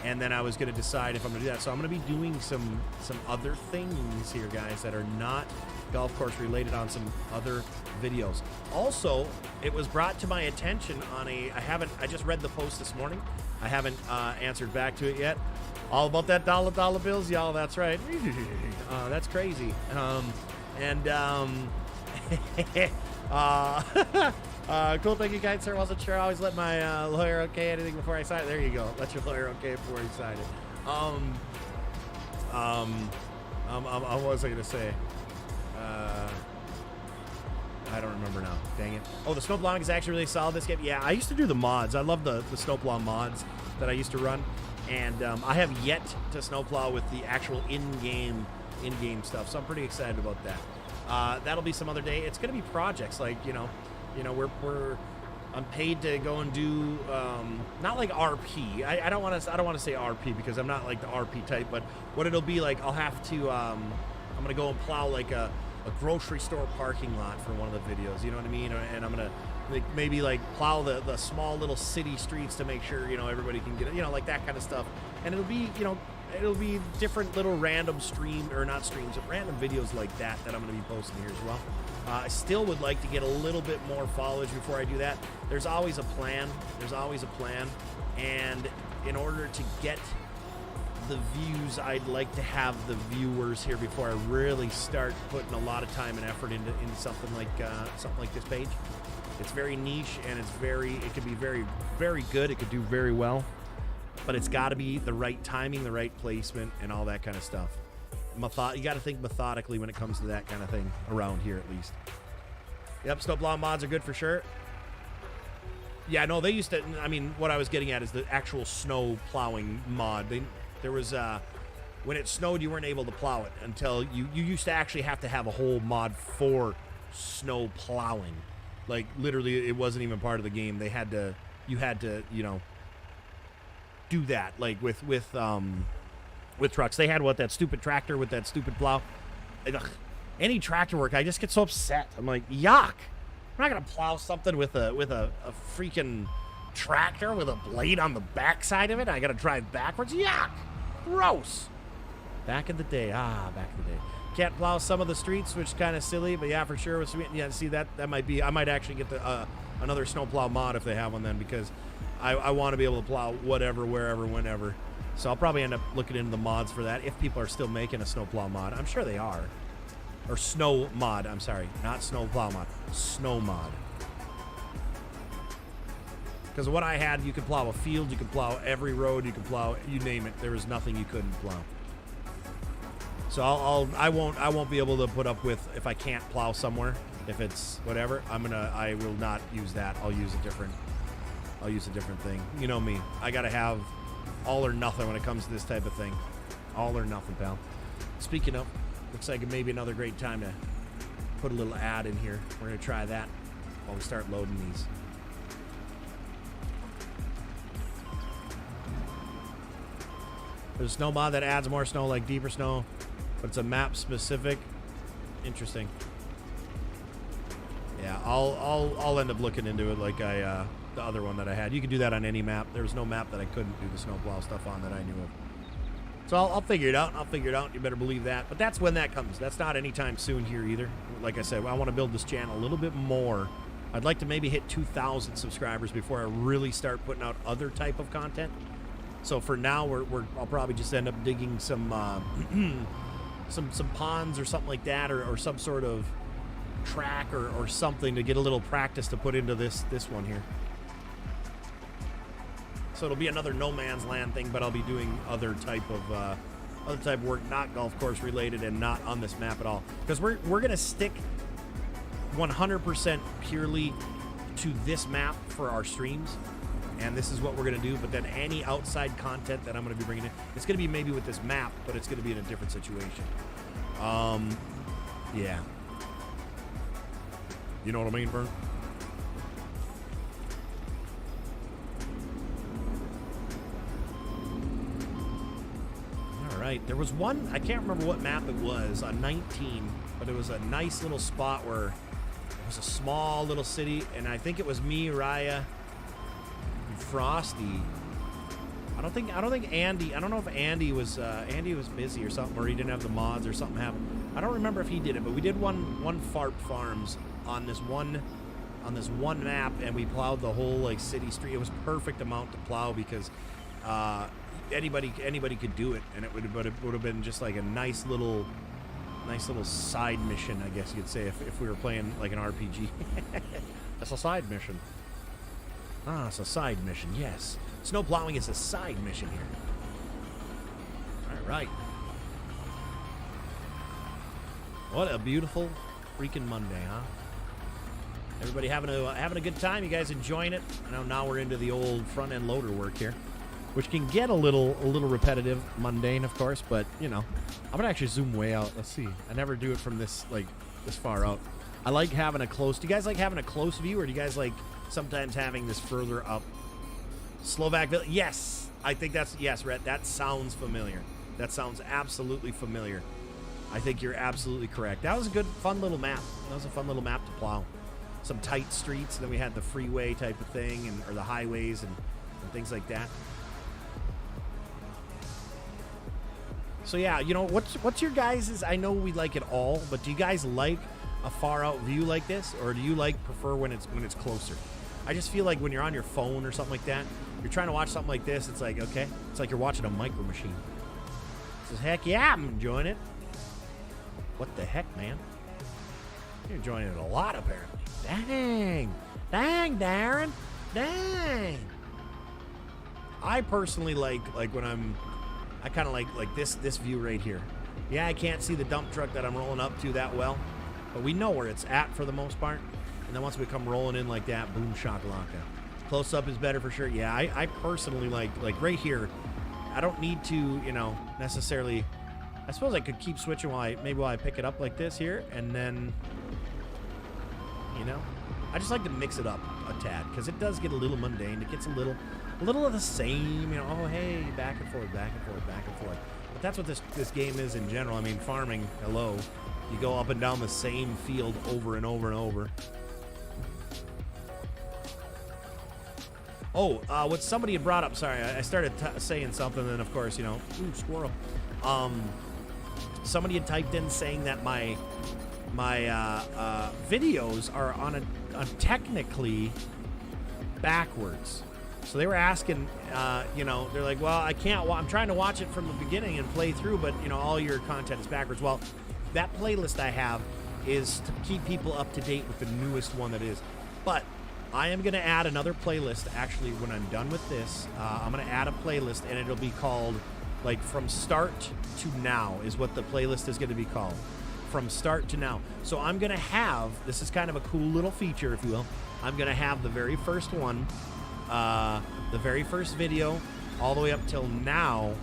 And then I was going to decide if I'm going to do that. So I'm going to be doing some other things here, guys, that are not golf course related on some other videos. Also, it was brought to my attention on I just read the post this morning. I haven't answered back to it yet. All about that dollar bills, y'all. That's right. That's crazy. Cool, thank you, guys, sir. Wasn't sure. I always let my lawyer okay anything before I sign it. There you go. Let your lawyer okay before you sign it. What was I gonna say? I don't remember now. Dang it. Oh, the snowplowing is actually really solid this game. Yeah, I used to do the mods. I love the snowplow mods that I used to run, and I have yet to snowplow with the actual in-game stuff. So I'm pretty excited about that. That'll be some other day. It's gonna be projects like I'm paid to go and do not like RP. I don't want to say RP because I'm not like the RP type. But what it'll be like, I'll have to I'm gonna go and plow like a grocery store parking lot for one of the videos. You know what I mean? And I'm gonna maybe like plow the small little city streets to make sure everybody can get it. Like that kind of stuff. And it'll be it'll be different little random random videos like that I'm gonna be posting here as well. I still would like to get a little bit more followers before I do that. There's always a plan. And in order to get the views, I'd like to have the viewers here before I really start putting a lot of time and effort into something like this page. It's very niche, and it could be very, very good. It could do very well, but it's got to be the right timing, the right placement, and all that kind of stuff. You got to think methodically when it comes to that kind of thing around here, at least. Yep, snowplow mods are good for sure. Yeah, no, they used to. I mean, what I was getting at is the actual snow plowing mod. There was when it snowed, you weren't able to plow it until you used to actually have to have a whole mod for snow plowing. Like literally, it wasn't even part of the game. You had to do that like with trucks. They had that stupid tractor with that stupid plow. Any tractor work, I just get so upset. I'm like, yuck! I'm not gonna plow something with a freaking tractor with a blade on the backside of it. I gotta drive backwards. Yuck! Gross. Back in the day. Can't plow some of the streets, which is kind of silly, but yeah, for sure. Yeah, see that might be. I might actually get another snowplow mod if they have one then, because I want to be able to plow whatever, wherever, whenever. So I'll probably end up looking into the mods for that if people are still making a snowplow mod. I'm sure they are. Or snow mod. I'm sorry, not snowplow mod. Snow mod. Because what I had, you could plow a field, you could plow every road, you could plow, you name it. There was nothing you couldn't plow. So I won't be able to put up with if I can't plow somewhere. If it's whatever, I will not use that. I'll use a different thing. You know me. I gotta have all or nothing when it comes to this type of thing. All or nothing, pal. Speaking of, looks like maybe another great time to put a little ad in here. We're gonna try that while we start loading these. There's a snow mod that adds more snow, like deeper snow, but it's a map specific. Interesting. Yeah, I'll end up looking into it like the other one that I had. You can do that on any map. There was no map that I couldn't do the snowplow stuff on that I knew of. So I'll figure it out. You better believe that. But that's when that comes. That's not anytime soon here either. Like I said, I want to build this channel a little bit more. I'd like to maybe hit 2,000 subscribers before I really start putting out other type of content. So for now, I'll probably just end up digging some some ponds or something like that, or some sort of track or something to get a little practice to put into this one here. So it'll be another no man's land thing, but I'll be doing other type of work, not golf course related and not on this map at all, because we're gonna stick 100% purely to this map for our streams. And this is what we're going to do. But then any outside content that I'm going to be bringing in, it's going to be maybe with this map, but it's going to be in a different situation. Yeah. You know what I mean, Vern? All right. There was one, I can't remember what map it was, on 19, but it was a nice little spot where it was a small little city, and I think it was me, Raya, Frosty. I don't think Andy. I don't know if Andy was busy or something, or he didn't have the mods or something happened. I don't remember if he did it, but we did one Farp Farms on this one map, and we plowed the whole like city street. It was perfect amount to plow because anybody could do it, and it would have been just like a nice little side mission, I guess you'd say, if we were playing like an RPG. That's a side mission. Ah, it's a side mission, yes. Snow plowing is a side mission here. All right. What a beautiful freaking Monday, huh? Everybody having a good time? You guys enjoying it? I know now we're into the old front end loader work here, which can get a little repetitive, mundane, of course. But you know, I'm gonna actually zoom way out. Let's see. I never do it from this far out. I like having a close. Do you guys like having a close view, or do you guys like sometimes having this further up? Slovak Village. Yes, I think yes, Rhett. That sounds familiar. That sounds absolutely familiar. I think you're absolutely correct. That was a good, fun little map. That was a fun little map to plow. Some tight streets, and then we had the freeway type of thing, or the highways and things like that. So yeah, you know, what's your guys's? I know we like it all, but do you guys like a far out view like this, or do you prefer when it's closer? I just feel like when you're on your phone or something like that, you're trying to watch something like this. It's like, okay, it's like you're watching a Micro Machine. It says, heck yeah, I'm enjoying it. What the heck, man? You're enjoying it a lot, apparently. Dang, Darren, dang. I personally like when I kind of like this view right here. Yeah, I can't see the dump truck that I'm rolling up to that well, but we know where it's at for the most part. And then once we come rolling in like that, boom shakalaka. Close up is better for sure. Yeah, I personally like right here. I don't need to, you know, necessarily. I suppose I could keep switching while I pick it up like this here, and then, you know, I just like to mix it up a tad because it does get a little mundane. It gets a little of the same, you know. Oh, hey, back and forth, back and forth, back and forth. But that's what this game is in general. I mean, farming. Hello, you go up and down the same field over and over and over. Oh, what somebody had brought up. Sorry, I started saying something, and then of course, you know, ooh, squirrel. Somebody had typed in saying that my videos are on technically backwards. So they were asking, you know, they're like, well, I can't. I'm trying to watch it from the beginning and play through, but you know, all your content is backwards. Well, that playlist I have is to keep people up to date with the newest one that is. But I am going to add another playlist. Actually, when I'm done with this, I'm going to add a playlist, and it'll be called, like, From Start to Now is what the playlist is going to be called. From Start to Now. So I'm going to have, this is kind of a cool little feature, if you will. I'm going to have the very first one, the very first video, all the way up till now,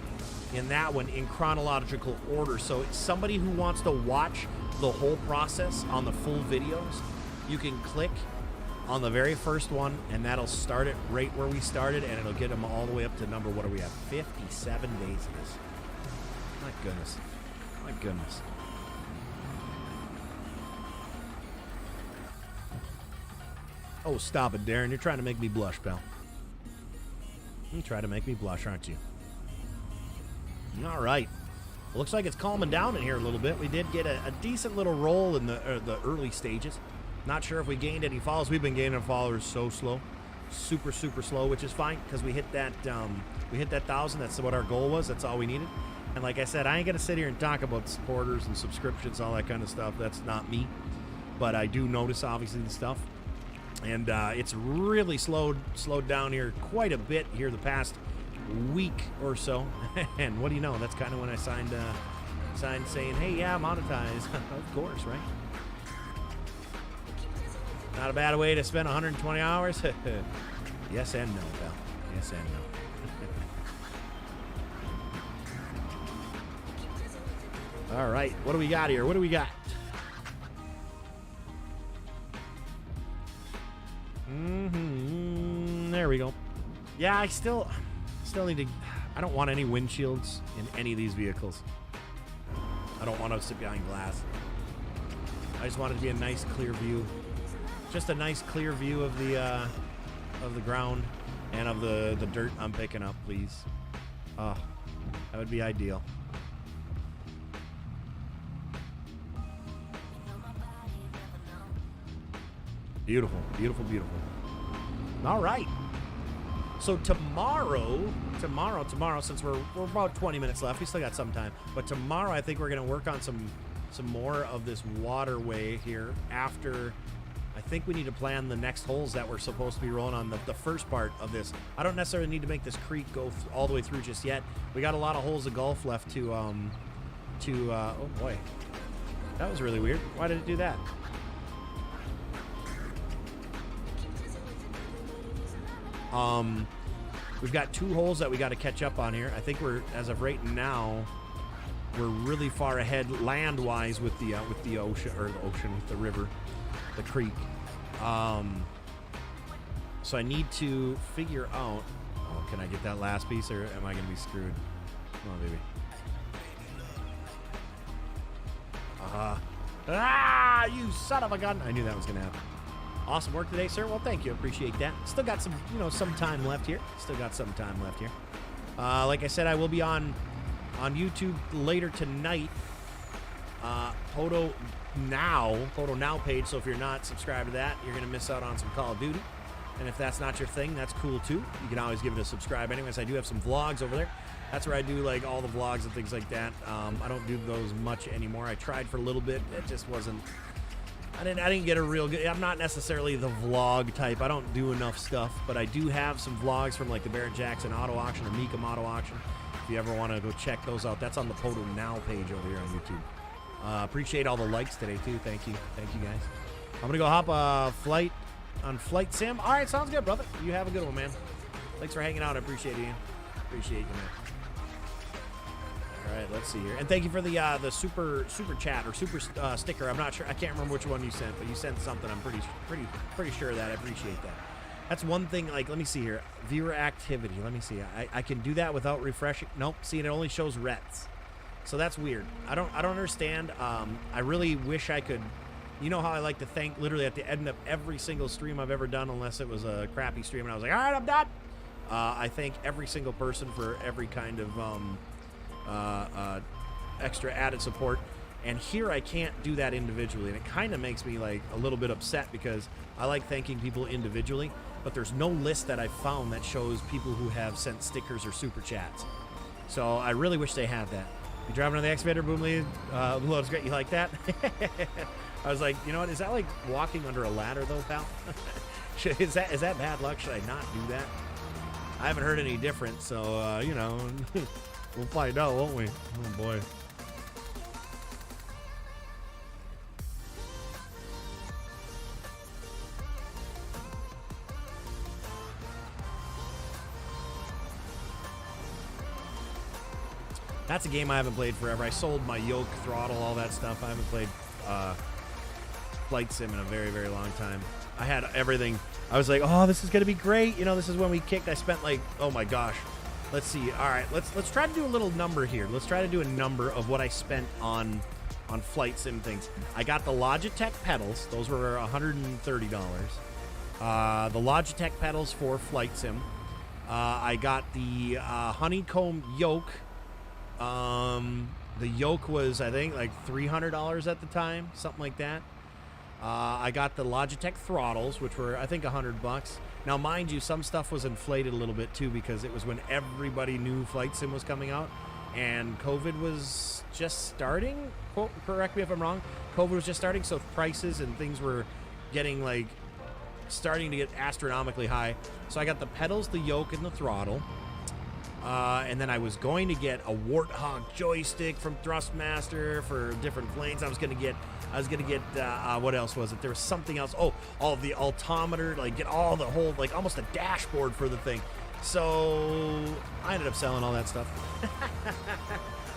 in that one, in chronological order. So it's somebody who wants to watch the whole process on the full videos, you can click on the very first one, and that'll start it right where we started, and it'll get them all the way up to number, what do we have, 57 days of this. My goodness. My goodness. Oh, stop it, Darren. You're trying to make me blush, pal. You try to make me blush, aren't you? All right. Well, looks like it's calming down in here a little bit. We did get a decent little roll in the early stages. Not sure if we gained any followers. We've been gaining followers so slow, super slow, which is fine because we hit that 1,000. That's what our goal was. That's all we needed. And like I said, I ain't gonna sit here and talk about supporters and subscriptions, all that kind of stuff. That's not me. But I do notice obviously the stuff, and it's really slowed down here quite a bit here the past week or so. And what do you know? That's kind of when I signed saying, hey, yeah, monetize. Of course, right? Not a bad way to spend 120 hours. Yes and no, pal. Yes and no. All right, what do we got here? What do we got? There we go. Yeah, I still need to. I don't want any windshields in any of these vehicles. I don't want to sit behind glass. I just want it to be a nice, clear view. Just a nice clear view of the ground and of the dirt I'm picking up, please. Oh, that would be ideal. Beautiful, beautiful, beautiful. All right. So tomorrow, since we're about 20 minutes left, we still got some time. But tomorrow, I think we're gonna work on some more of this waterway here. After, I think we need to plan the next holes that we're supposed to be rolling on the first part of this. I don't necessarily need to make this creek go all the way through just yet. We got a lot of holes of golf left to oh boy, that was really weird. Why did it do that? We've got 2 holes that we got to catch up on here. I think we're, as of right now, we're really far ahead land-wise with the ocean, with the river, the creek. So I need to figure out. Oh, can I get that last piece, or am I gonna be screwed? Come on, baby. You son of a gun! I knew that was gonna happen. Awesome work today, sir. Well, thank you. Appreciate that. Still got some, some time left here. Like I said, I will be on YouTube later tonight. PODO Now page. So if you're not subscribed to that, you're going to miss out on some Call of Duty. And if that's not your thing, that's cool too. You can always give it a subscribe. Anyways, I do have some vlogs over there. That's where I do like all the vlogs and things like that. I don't do those much anymore. I tried for a little bit. It just wasn't. I didn't get a real good. I'm not necessarily the vlog type. I don't do enough stuff, but I do have some vlogs from like the Barrett Jackson Auto Auction or Meekum Auto Auction. If you ever want to go check those out, that's on the PODO Now page over here on YouTube. Appreciate all the likes today too. Thank you guys. I'm gonna go hop flight sim. All right, sounds good, brother. You have a good one, man. Thanks for hanging out. I appreciate you. Appreciate you, man. All right, let's see here. And thank you for the super chat or super sticker. I'm not sure. I can't remember which one you sent, but you sent something. I'm pretty sure of that. I appreciate that. That's one thing. Like, let me see here. Viewer activity. Let me see. I can do that without refreshing. Nope. See, it only shows rets. So that's weird. I don't understand. I really wish I could. You know how I like to thank literally at the end of every single stream I've ever done, unless it was a crappy stream and I was like, all right, I'm done. I thank every single person for every kind of extra added support, and here I can't do that individually, and it kind of makes me like a little bit upset because I like thanking people individually, but there's no list that I found that shows people who have sent stickers or super chats. So I really wish they had that. You driving on the excavator, Boom Lee? Loads great. You like that? I was like, you know what? Is that like walking under a ladder though, pal? Is that bad luck? Should I not do that? I haven't heard any different, so you know. We'll find out, won't we? Oh, boy. That's a game I haven't played forever. I sold my yoke, throttle, all that stuff. I haven't played Flight Sim in a very, very long time. I had everything. I was like, oh, this is going to be great. You know, this is when we kicked. I spent like, oh, my gosh. Let's see. All right, let's try to do a little number here. Let's try to do a number of what I spent on Flight Sim things. I got the Logitech pedals. Those were $130. The Logitech pedals for Flight Sim. I got the honeycomb yoke. The yoke was, I think, like $300 at the time, something like that. I got the Logitech throttles, which were, I think, $100. Now, mind you, some stuff was inflated a little bit, too, because it was when everybody knew Flight Sim was coming out, and COVID was just starting. Correct me if I'm wrong. COVID was just starting, so prices and things were getting, like, starting to get astronomically high. So I got the pedals, the yoke, and the throttle. And then I was going to get a Warthog joystick from Thrustmaster for different planes. I was gonna get what else was it? There was something else. Oh, all of the altimeter, like get all the whole, like almost a dashboard for the thing. So I ended up selling all that stuff.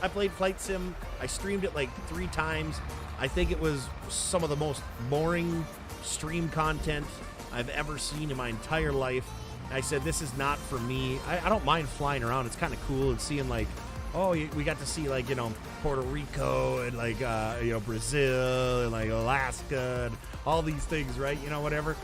I played Flight Sim. I streamed it like 3 times. I think it was some of the most boring stream content I've ever seen in my entire life. I said, this is not for me. I don't mind flying around. It's kind of cool and seeing like, oh, we got to see like, you know, Puerto Rico and like, you know, Brazil and like Alaska and all these things, right? You know, whatever.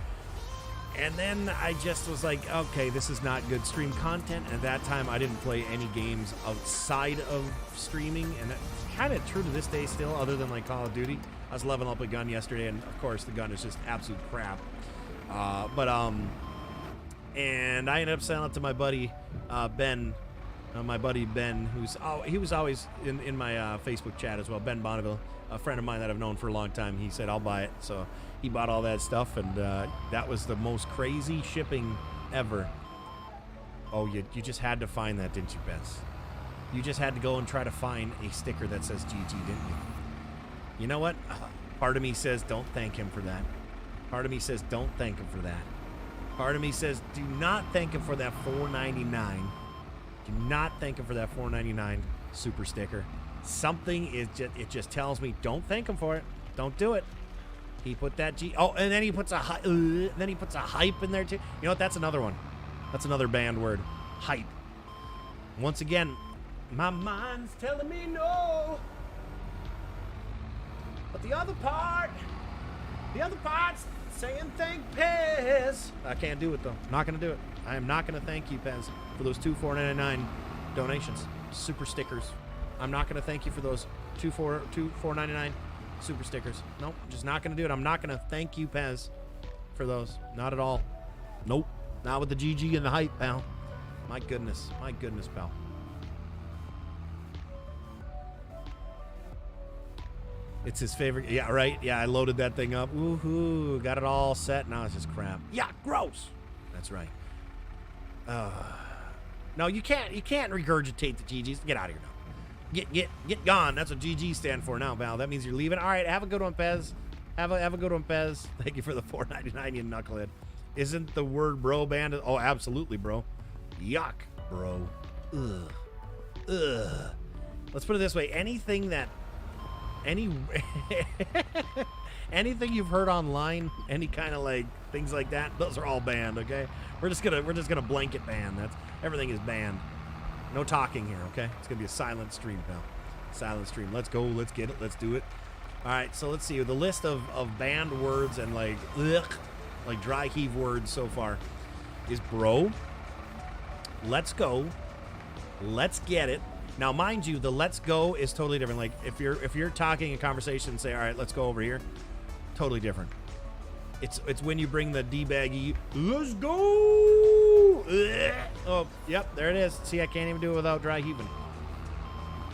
And then I just was like, okay, this is not good stream content. And at that time, I didn't play any games outside of streaming. And that's kind of true to this day still, other than like Call of Duty. I was leveling up a gun yesterday, and of course, the gun is just absolute crap. and I ended up selling it to my buddy Ben. My buddy Ben, he was always in my Facebook chat as well. Ben Bonneville, a friend of mine that I've known for a long time. He said, I'll buy it. So he bought all that stuff, and that was the most crazy shipping ever. Oh, you just had to find that, didn't you, Bess? You just had to go and try to find a sticker that says GG, didn't you? You know what? Part of me says don't thank him for that. Part of me says don't thank him for that. Part of me says do not thank him for that $4.99. Do not thank him for that $4.99 super sticker. Something is it just tells me don't thank him for it. Don't do it. He put that and then he puts a hype in there too. You know what? That's another one. That's another banned word. Hype. Once again, my mind's telling me no. But the other part's saying thank Pez. I can't do it though. I'm not gonna do it. I am not gonna thank you, Pez, for those 2 $4.99 donations, super stickers. I'm not gonna thank you for those 2 $4.99 super stickers. Nope, just not gonna do it. I'm not gonna thank you, Pez, for those. Not at all. Nope. Not with the GG and the hype, pal. My goodness, pal. It's his favorite. Yeah, right. Yeah, I loaded that thing up. Woohoo! Got it all set. Now it's just crap. Yeah, gross. That's right. No, you can't regurgitate the GGs. Get out of here now. Get gone. That's what GG stand for now, Val. That means you're leaving. All right, have a good one, Pez. Have a good one, Pez. Thank you for the $4.99, you knucklehead. Isn't the word bro banned? Oh, absolutely, bro. Yuck, bro. Ugh. Let's put it this way. Anything you've heard online, any kind of like things like that, those are all banned, okay? We're just gonna blanket ban. Everything is banned. No talking here, okay? It's gonna be a silent stream, pal. Silent stream. Let's go, let's get it, let's do it. Alright, so let's see. The list of banned words and like dry heave words so far is bro, let's go, let's get it. Now, mind you, the let's go is totally different. Like, if you're talking in conversation and say, all right, let's go over here, totally different. It's when you bring the D-baggy, let's go! Oh, yep, there it is. See, I can't even do it without dry heaving.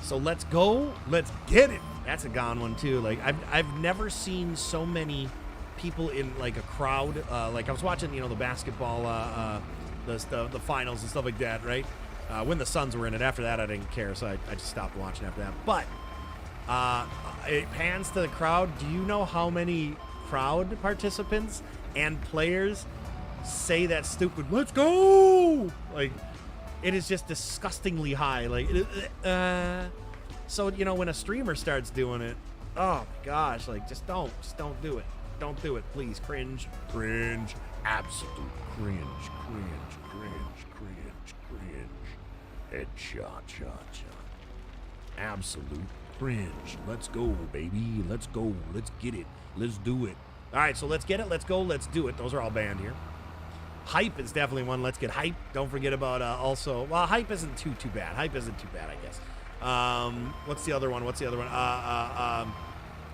So let's go, let's get it. That's a gone one, too. Like, I've never seen so many people in, like, a crowd. Like, I was watching, the basketball, the finals and stuff like that, right? When the Suns were in it. After that, I didn't care, so I just stopped watching after that. But it pans to the crowd. Do you know how many crowd participants and players say that stupid "let's go"? Like, it is just disgustingly high. Like, so when a streamer starts doing it, oh my gosh! Like, just don't do it. Don't do it, please. Cringe, absolute cringe. Headshot. Absolute cringe. Let's go, baby. Let's go. Let's get it. Let's do it. All right, so let's get it. Let's go. Let's do it. Those are all banned here. Hype is definitely one. Let's get hype. Don't forget about also. Well, hype isn't too bad. Hype isn't too bad, I guess. What's the other one?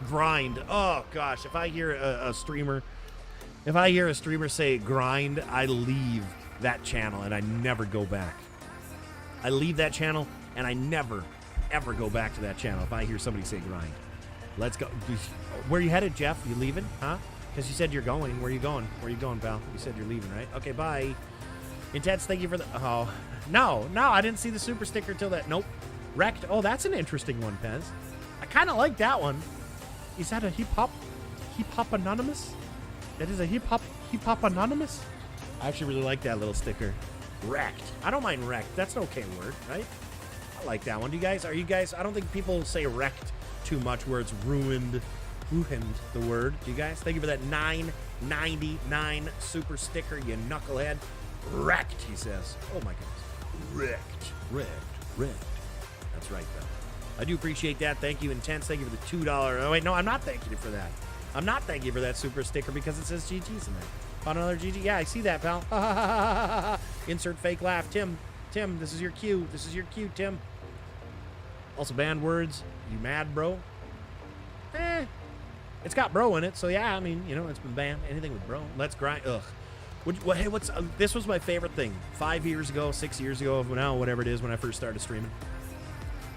Grind. Oh gosh, if I hear a streamer say grind, I leave that channel and I never go back. I leave that channel, and I never, ever go back to that channel if I hear somebody say grind. Let's go. Where you headed, Jeff? You leaving? Huh? Because you said you're going. Where you going? Pal? You said you're leaving, right? Okay, bye. Intense, thank you for the... Oh, no, I didn't see the super sticker till that... Nope. Wrecked. Oh, that's an interesting one, Pez. I kind of like that one. Is that a hip-hop anonymous? That is a hip-hop anonymous? I actually really like that little sticker. Wrecked. I don't mind wrecked. That's an okay word, right? I like that one. Are you guys? I don't think people say wrecked too much where it's ruined the word. Do you guys? Thank you for that $9.99 super sticker, you knucklehead. Wrecked, he says. Oh my goodness. Wrecked. That's right, though. I do appreciate that. Thank you, Intense. Thank you for the $2. Oh, wait, no, I'm not thanking you for that. I'm not thanking you for that super sticker because it says GG's in there. Found another GG. Yeah, I see that, pal. Insert fake laugh. Tim, this is your cue. Tim. Also, banned words. You mad, bro? It's got bro in it, so yeah, I mean, it's been banned. Anything with bro. Let's grind. Ugh. Hey, this was my favorite thing. 5 years ago, 6 years ago, now, whatever it is, when I first started streaming.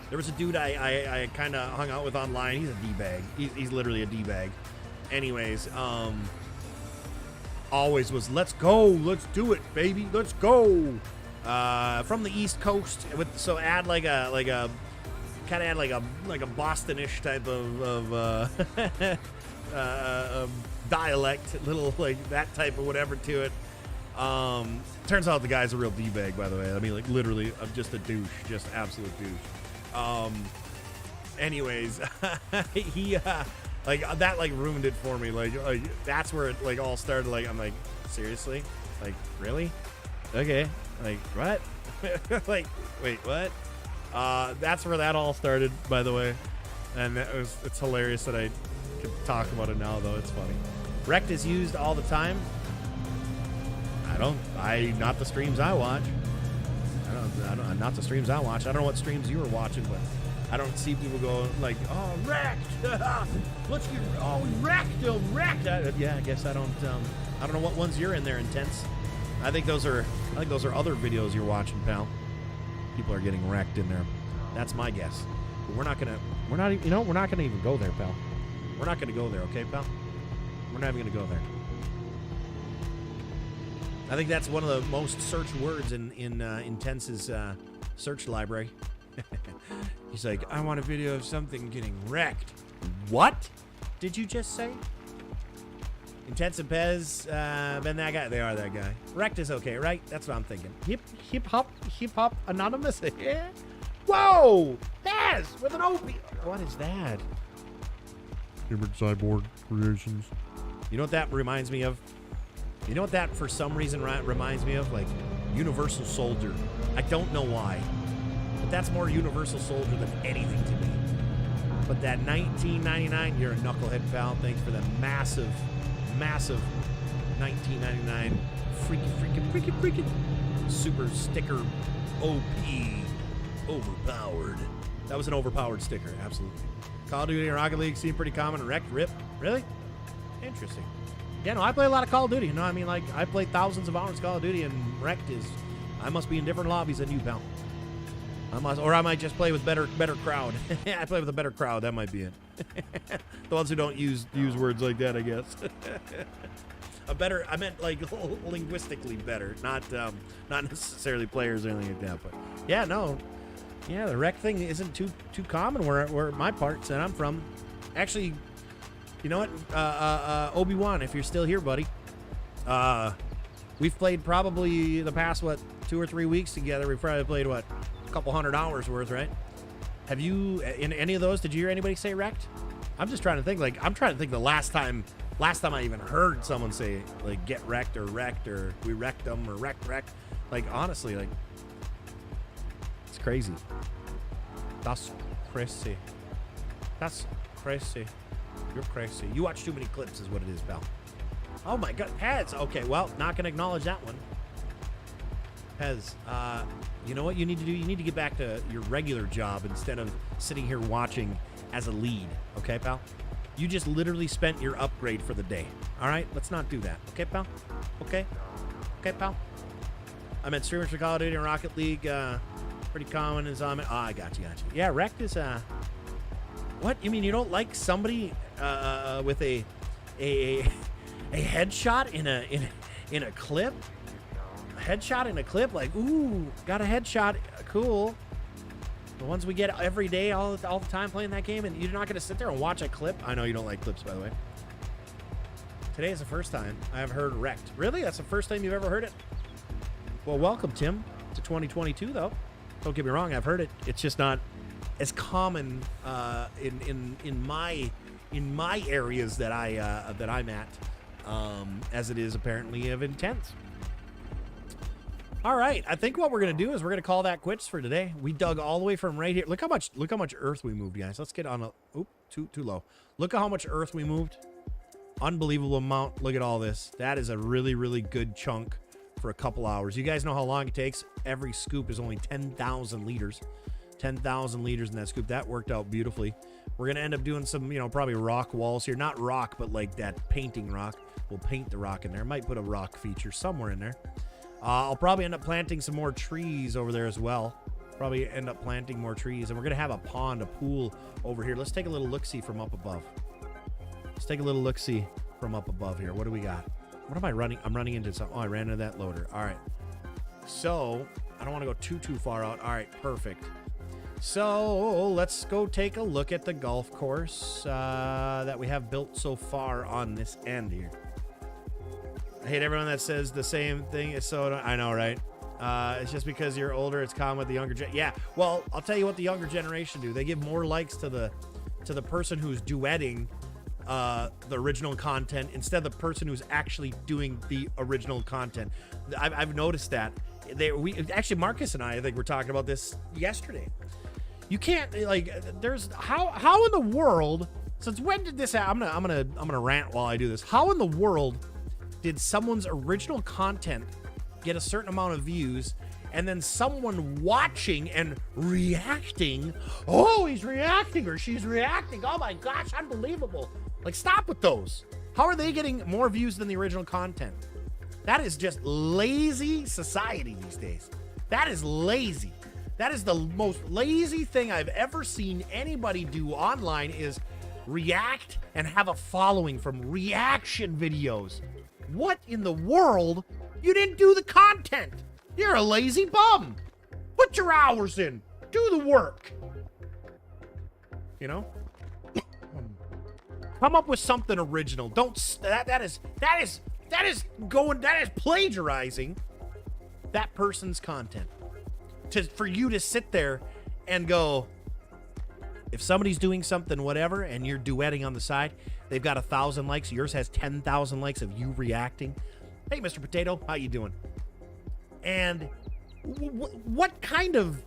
There was a dude I kind of hung out with online. He's a D-bag. He's literally a D-bag. Anyways, always was, let's go, let's do it, baby, let's go. From the East Coast, so add like a Boston-ish type of dialect, little like that type of whatever to it. Turns out the guy's a real D-bag, by the way. I mean, like literally, just a douche, just absolute douche. Anyways, he like that like ruined it for me. Like that's where it like all started. Like I'm like, seriously, like really? Okay, like what? Like wait, what? That's where that all started, by the way. And it's hilarious that I could talk about it now, though. It's funny. Wrecked is used all the time. Not the streams I watch. Not the streams I watch. I don't know what streams you were watching, but I don't see people go like, oh, wrecked. Let's get, oh, wrecked. Yeah, I guess I don't know what ones you're in there, Intense. I think those are other videos you're watching, pal. People are getting wrecked in there. That's my guess. But we're not gonna even go there, pal. We're not gonna go there, okay, pal? We're not even gonna go there. I think that's one of the most searched words in Intense's search library. He's like, I want a video of something getting wrecked. What did you just say? Intense and Pez, been that guy. They are that guy. Wrecked is okay, right? That's what I'm thinking. Hip hop anonymous. Yeah. Whoa, Pez with an OP. What is that? Different cyborg creations. You know what that reminds me of? You know what that for some reason reminds me of? Like Universal Soldier. I don't know why, but that's more Universal Soldier than anything to me. But that 1999, you're a knucklehead, pal. Thanks for the massive 1999 freaking super sticker OP overpowered. That was an overpowered sticker, absolutely. Call of Duty and Rocket League seem pretty common. Wrecked, rip, really? Interesting. Yeah, no, I play a lot of Call of Duty. You know, I mean, like I played thousands of hours of Call of Duty, and Wrecked is, I must be in different lobbies than you, pal. I might just play with better crowd. I play with a better crowd. That might be it. The ones who don't use words like that, I guess. I meant like linguistically better, not necessarily players or anything like that. But yeah, no, yeah, the wreck thing isn't too common where my parts that I'm from. Actually, you know what, Obi-Wan, if you're still here, buddy, we've played probably the past 2 or 3 weeks together. We've probably played a couple 100 hours worth, right? Have you, in any of those, did you hear anybody say wrecked? I'm just trying to think, I'm trying to think the last time I even heard someone say, like, get wrecked or we wrecked them or wrecked. Like, honestly, like, it's crazy. That's crazy. That's crazy. You're crazy. You watch too many clips is what it is, pal. Oh, my God. Pez. Okay, well, not going to acknowledge that one. Pez, you know what you need to do? You need to get back to your regular job instead of sitting here watching as a lead. Okay, pal? You just literally spent your upgrade for the day. All right? Let's not do that. Okay, pal? Okay? Okay, pal? I meant streamers for Call of Duty and Rocket League. Pretty common is on it. Oh, I got you. Yeah, wrecked is, what? You mean you don't like somebody with a headshot in a clip? Headshot in a clip, like, ooh, got a headshot, cool. The ones we get every day, all the time playing that game, and you're not going to sit there and watch a clip. I know you don't like clips, by the way. Today is the first time I've heard wrecked. Really? That's the first time you've ever heard it? Well, welcome, Tim, to 2022, though. Don't get me wrong, I've heard it. It's just not as common in my areas that I'm at as it is apparently of Intense. All right, I think what we're gonna do is we're gonna call that quits for today. We dug all the way from right here. Look how much earth we moved, guys. Let's get on a too low. Look at how much earth we moved. Unbelievable amount. Look at all this. That is a really, really good chunk for a couple hours. You guys know how long it takes. Every scoop is only 10,000 liters. 10,000 liters in that scoop. That worked out beautifully. We're gonna end up doing some, probably rock walls here. Not rock, but like that painting rock. we'll paint the rock in there. Might put a rock feature somewhere in there. I'll probably end up planting some more trees over there as well. Probably end up planting more trees. And we're going to have a pond, a pool over here. Let's take a little look-see from up above. Let's take a little look-see from up above here. What do we got? What am I running? I'm running into something. Oh, I ran into that loader. All right. So, I don't want to go too far out. All right, perfect. So, let's go take a look at the golf course that we have built so far on this end here. I hate everyone that says the same thing. It's so, I know, right? It's just because you're older, it's common with the younger yeah, well, I'll tell you what the younger generation do. They give more likes to the person who's duetting the original content instead of the person who's actually doing the original content. I've noticed that. Actually, Marcus and I think we're talking about this yesterday. You can't, like, there's how in the world, since when did this happen? I'm gonna rant while I do this. How in the world did someone's original content get a certain amount of views, and then someone watching and reacting, oh, he's reacting or she's reacting, oh my gosh, unbelievable. Like, stop with those. How are they getting more views than the original content? That is just lazy society these days. That is lazy. That is the most lazy thing I've ever seen anybody do online, is react and have a following from reaction videos. What in the world? You didn't do the content. You're a lazy bum. Put your hours in. Do the work. You know? Come up with something original. Don't that is plagiarizing that person's content. For you to sit there and go, if somebody's doing something whatever and you're duetting on the side, they've got 1,000 likes, yours has 10,000 likes of you reacting. Hey, Mr. Potato, how you doing? And what kind of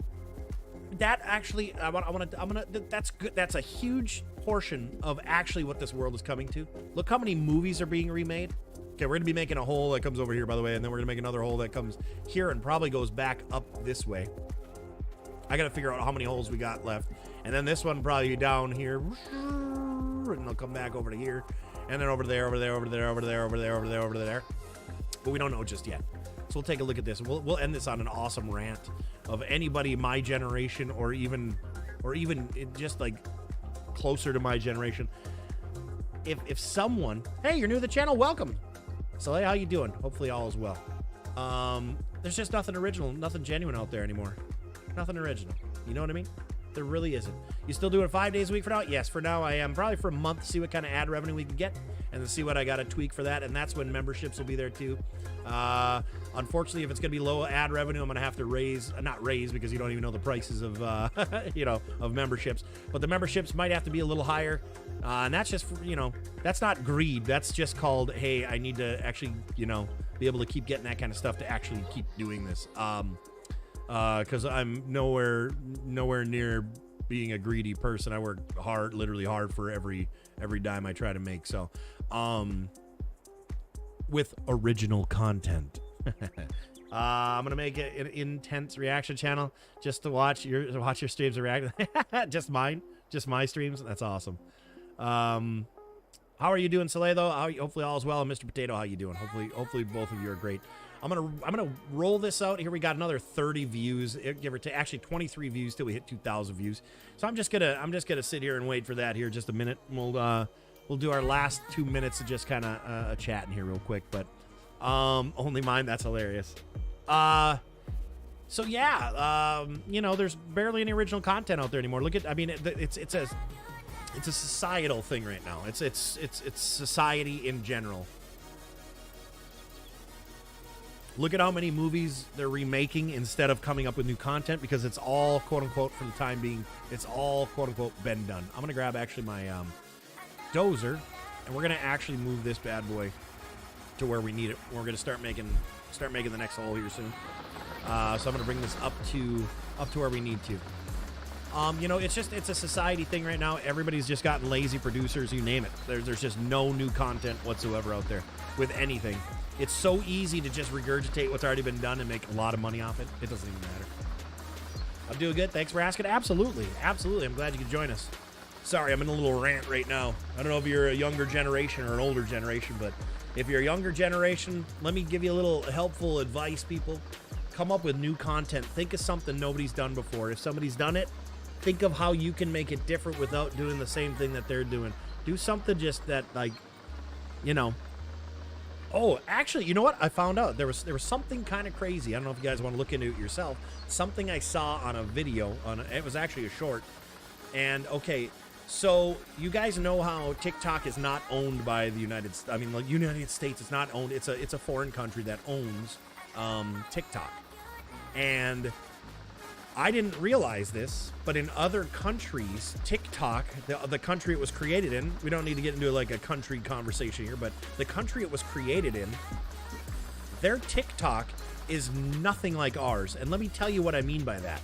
that actually? That's good. That's a huge portion of actually what this world is coming to. Look how many movies are being remade. Okay, we're gonna be making a hole that comes over here, by the way, and then we're gonna make another hole that comes here and probably goes back up this way. I gotta figure out how many holes we got left, and then this one probably down here, and they'll come back over to here, and then over there, over there, over there, over there, over there, over there, over there. But we don't know just yet. So we'll take a look at this. We'll end this on an awesome rant of anybody my generation or even just like closer to my generation. If someone, hey, you're new to the channel, welcome. So hey, how you doing? Hopefully all is well. There's just nothing original, nothing genuine out there anymore. Nothing original. You know what I mean? There really isn't. You still doing 5 days a week for now? Yes, for now I am. Probably for a month, see what kind of ad revenue we can get, and then see what I got to tweak for that, and that's when memberships will be there too. Unfortunately, if it's going to be low ad revenue, I'm going to have to not raise because you don't even know the prices of, of memberships, but the memberships might have to be a little higher, and that's just, that's not greed. That's just called, hey, I need to actually, be able to keep getting that kind of stuff to actually keep doing this. Because I'm nowhere near being a greedy person. I work hard, literally hard for every dime I try to make. So, with original content, I'm gonna make an intense reaction channel just to watch your streams and react. just my streams. That's awesome. How are you doing, Soleil? Though, hopefully all is well. And Mr. Potato, how you doing? Hopefully both of you are great. I'm gonna roll this out here. We got another 30 views, give or take. Actually, 23 views till we hit 2,000 views. So I'm just gonna sit here and wait for that here just a minute. We'll do our last 2 minutes of just kind of chatting here real quick. But only mine. That's hilarious. So yeah, there's barely any original content out there anymore. Look at, it's a societal thing right now. It's society in general. Look at how many movies they're remaking instead of coming up with new content, because it's all, quote unquote, for the time being, it's all, quote unquote, been done. I'm gonna grab actually my dozer, and we're gonna actually move this bad boy to where we need it. We're gonna start making the next hole here soon. So I'm gonna bring this up to where we need to. It's a society thing right now. Everybody's just gotten lazy producers, you name it. There's just no new content whatsoever out there with anything. It's so easy to just regurgitate what's already been done and make a lot of money off it. It doesn't even matter. I'm doing good. Thanks for asking. Absolutely. I'm glad you could join us. Sorry, I'm in a little rant right now. I don't know if you're a younger generation or an older generation, but if you're a younger generation, let me give you a little helpful advice, people. Come up with new content. Think of something nobody's done before. If somebody's done it, think of how you can make it different without doing the same thing that they're doing. Do something just that, like, you know. Oh, actually, you know what? I found out there was something kind of crazy. I don't know if you guys want to look into it yourself. Something I saw on a video. It was actually a short. And, okay, so you guys know how TikTok is not owned by the United States. I mean, the United States is not owned. It's a foreign country that owns TikTok. And I didn't realize this, but in other countries, TikTok, the country it was created in, we don't need to get into like a country conversation here, but the country it was created in, their TikTok is nothing like ours. And let me tell you what I mean by that.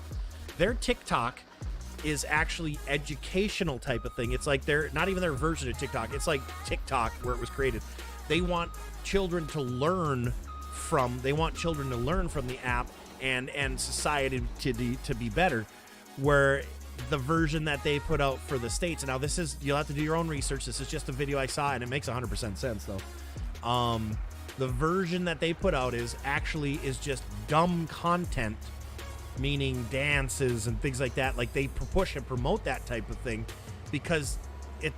Their TikTok is actually educational type of thing. It's like they're not even their version of TikTok. It's like TikTok where it was created. They want children to learn from the app and society to be better, where the version that they put out for the States, and now this is, you'll have to do your own research, this is just a video I saw and it makes 100% sense though. The version that they put out is just dumb content, meaning dances and things like that. Like they push and promote that type of thing because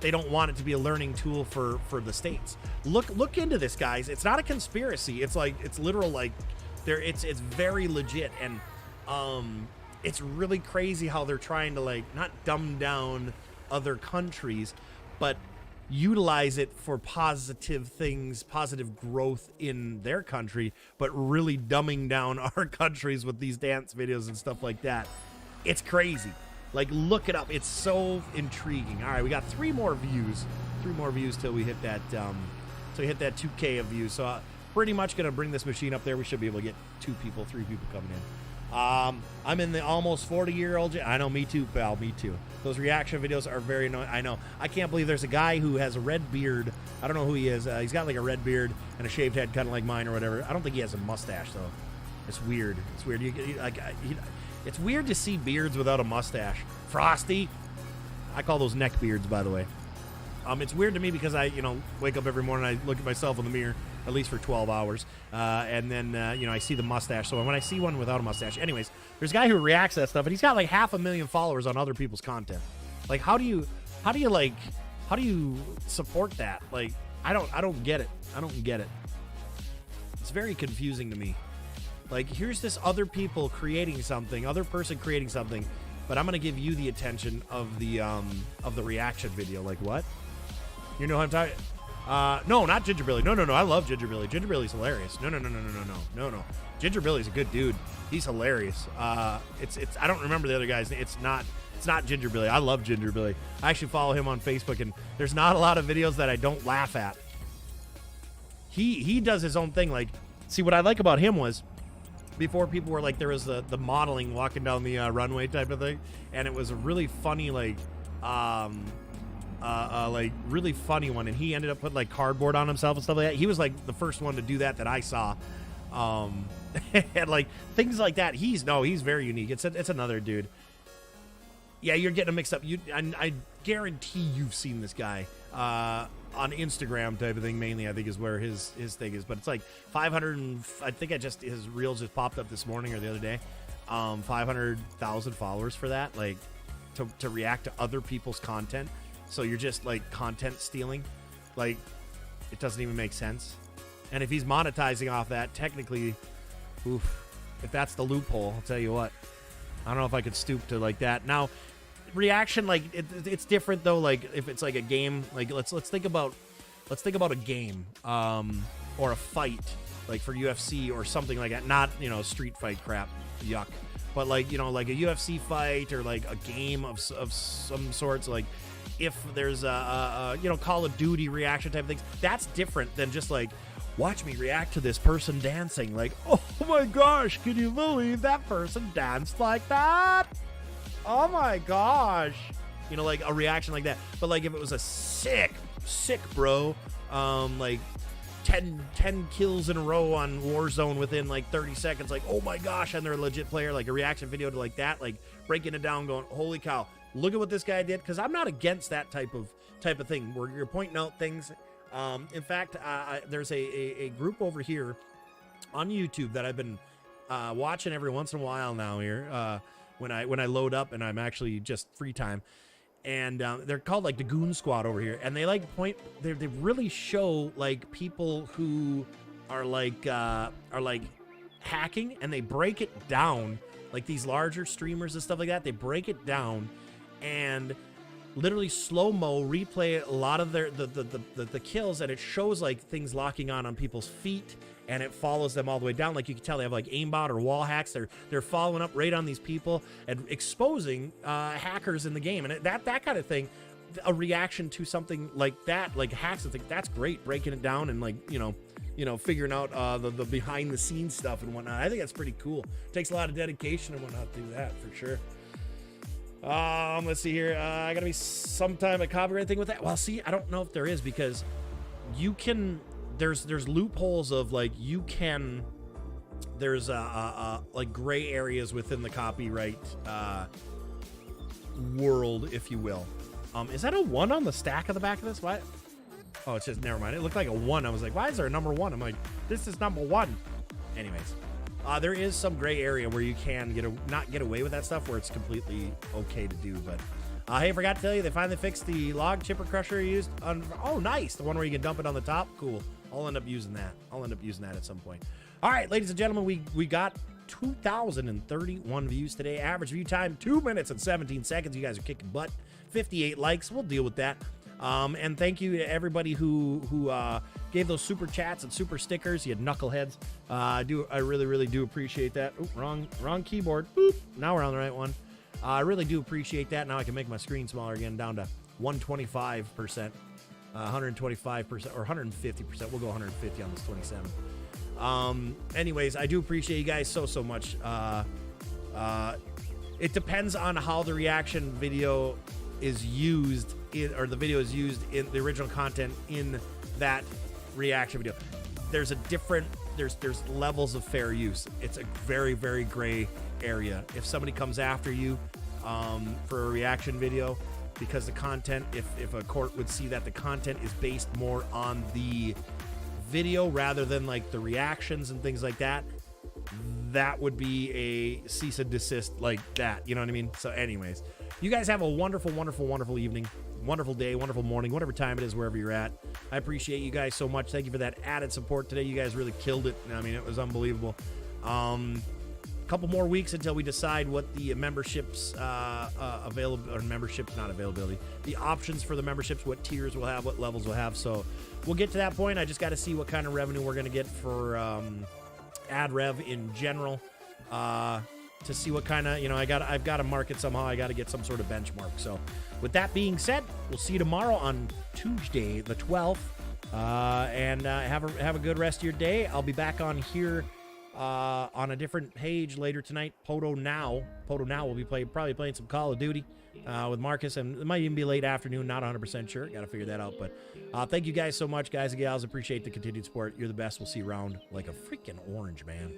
they don't want it to be a learning tool for the States. Look into this, guys. It's not a conspiracy. It's like, it's literal, like, it's very legit, and it's really crazy how they're trying to, like, not dumb down other countries, but utilize it for positive things, positive growth in their country, but really dumbing down our countries with these dance videos and stuff like that. It's crazy. Like, look it up. It's so intriguing. All right, we got 3 more views till we hit that 2K of views. So pretty much gonna bring this machine up there. We should be able to get 3 people coming in. I'm in the almost 40-year-old. I know, me too, pal. Me too. Those reaction videos are very annoying. I know. I can't believe there's a guy who has a red beard. I don't know who he is. He's got like a red beard and a shaved head, kind of like mine or whatever. I don't think he has a mustache though. It's weird. It's weird. It's weird to see beards without a mustache. Frosty. I call those neck beards, by the way. It's weird to me because I, wake up every morning, I look at myself in the mirror, at least for 12 hours, and then, I see the mustache. So when I see one without a mustache, anyways, there's a guy who reacts to that stuff, and he's got like 500,000 followers on other people's content. Like, how do you support that? Like, I don't get it. I don't get it. It's very confusing to me. Like, here's this other person creating something, but I'm gonna give you the attention of the reaction video. Like, what? You know what I'm talking? No, not Ginger Billy. No. I love Ginger Billy. Ginger Billy's hilarious. No. Ginger Billy's a good dude. He's hilarious. It's. I don't remember the other guy's name. It's not Ginger Billy. I love Ginger Billy. I actually follow him on Facebook, and there's not a lot of videos that I don't laugh at. He does his own thing. Like, see, what I like about him was, before people were like, there was the modeling walking down the runway type of thing, and it was a really funny, like really funny one, and he ended up putting like cardboard on himself and stuff like that. He was like the first one to do that I saw, and like things like that. He's very unique. It's another dude. Yeah, you're getting them mixed up. I guarantee you've seen this guy on Instagram type of thing, mainly, I think, is where his thing is. But it's like 500, and I think his reels just popped up this morning or the other day. 500,000 followers for that, like to react to other people's content. So you're just like content stealing. Like, it doesn't even make sense. And if he's monetizing off that, technically, if that's the loophole, I'll tell you what. I don't know if I could stoop to like that. Now, reaction, like it's different though. Like if it's like a game, like let's think about a game or a fight, like for UFC or something like that. Not street fight crap, yuck. But like like a UFC fight or like a game of some sorts. Like if there's a Call of Duty reaction type of things, that's different than just like, watch me react to this person dancing. Like, oh my gosh, can you believe that person danced like that? Oh my gosh. Like a reaction like that. But like if it was a sick bro, like 10 kills in a row on Warzone within like 30 seconds, like, oh my gosh, and they're a legit player, like a reaction video to like that, like breaking it down, going, holy cow, look at what this guy did, because I'm not against that type of thing where you're pointing out things. In fact, there's a group over here on YouTube that I've been watching every once in a while now here, when I load up and I'm actually just free time. And they're called like the Goon Squad over here, and they like they really show like people who are like hacking, and they break it down, like these larger streamers and stuff like that. They break it down and literally slow-mo replay a lot of their the kills, and it shows like things locking on people's feet, and it follows them all the way down. Like you can tell they have like aimbot or wall hacks. They're following up right on these people and exposing hackers in the game, and that kind of thing. A reaction to something like that, like hacks, I think that's great. Breaking it down and like you know figuring out the behind the scenes stuff and whatnot. I think that's pretty cool. It takes a lot of dedication and whatnot to do that for sure. Let's see here. I gotta be sometime a copyright thing with that. Well, see, I don't know if there is, because you can. There's loopholes of like you can. There's like gray areas within the copyright world, if you will. Is that a 1 on the stack of the back of this? What? Oh, it's just, never mind. It looked like a 1. I was like, why is there a number 1? I'm like, this is number 1. Anyways, there is some gray area where you can not get away with that stuff, where it's completely okay to do. But hey, I forgot to tell you, they finally fixed the log chipper crusher you used on. Oh, nice. The one where you can dump it on the top. Cool. I'll end up using that. At some point. All right, ladies and gentlemen, we got 2,031 views today. Average view time 2 minutes and 17 seconds. You guys are kicking butt. 58 likes. We'll deal with that. And thank you to everybody who gave those super chats and super stickers. You had knuckleheads. I really do appreciate that. Oop, wrong keyboard. Boop. Now we're on the right one. I really do appreciate that. Now I can make my screen smaller again, down to 125%, 125%, or 150%. We'll go 150 on this 27. Anyways, I do appreciate you guys so much. It depends on how the reaction video is used or the video is used in the original content in that reaction video. There's there's levels of fair use. It's a very gray area. If somebody comes after you for a reaction video, because the content, if a court would see that the content is based more on the video rather than like the reactions and things like that, that would be a cease and desist like that. You know what I mean? So anyways, you guys have a wonderful evening, wonderful day, wonderful morning, whatever time it is, wherever you're at. I appreciate you guys so much. Thank you for that added support today. You guys really killed it. I mean, it was unbelievable. Couple more weeks until we decide what the memberships available, or memberships, not availability, the options for the memberships, what tiers we'll have, what levels we'll have. So we'll get to that point. I just got to see what kind of revenue we're going to get for ad rev in general, to see what kind of, I've got to mark it somehow. I got to get some sort of benchmark. So with that being said, we'll see you tomorrow on Tuesday the 12th, and have a good rest of your day. I'll be back on here on a different page later tonight. PODO Now will be probably playing some Call of Duty with Marcus, and it might even be late afternoon, not 100% sure. Got to figure that out. But thank you guys so much, guys and gals. Appreciate the continued support. You're the best. We'll see you around like a freaking orange, man.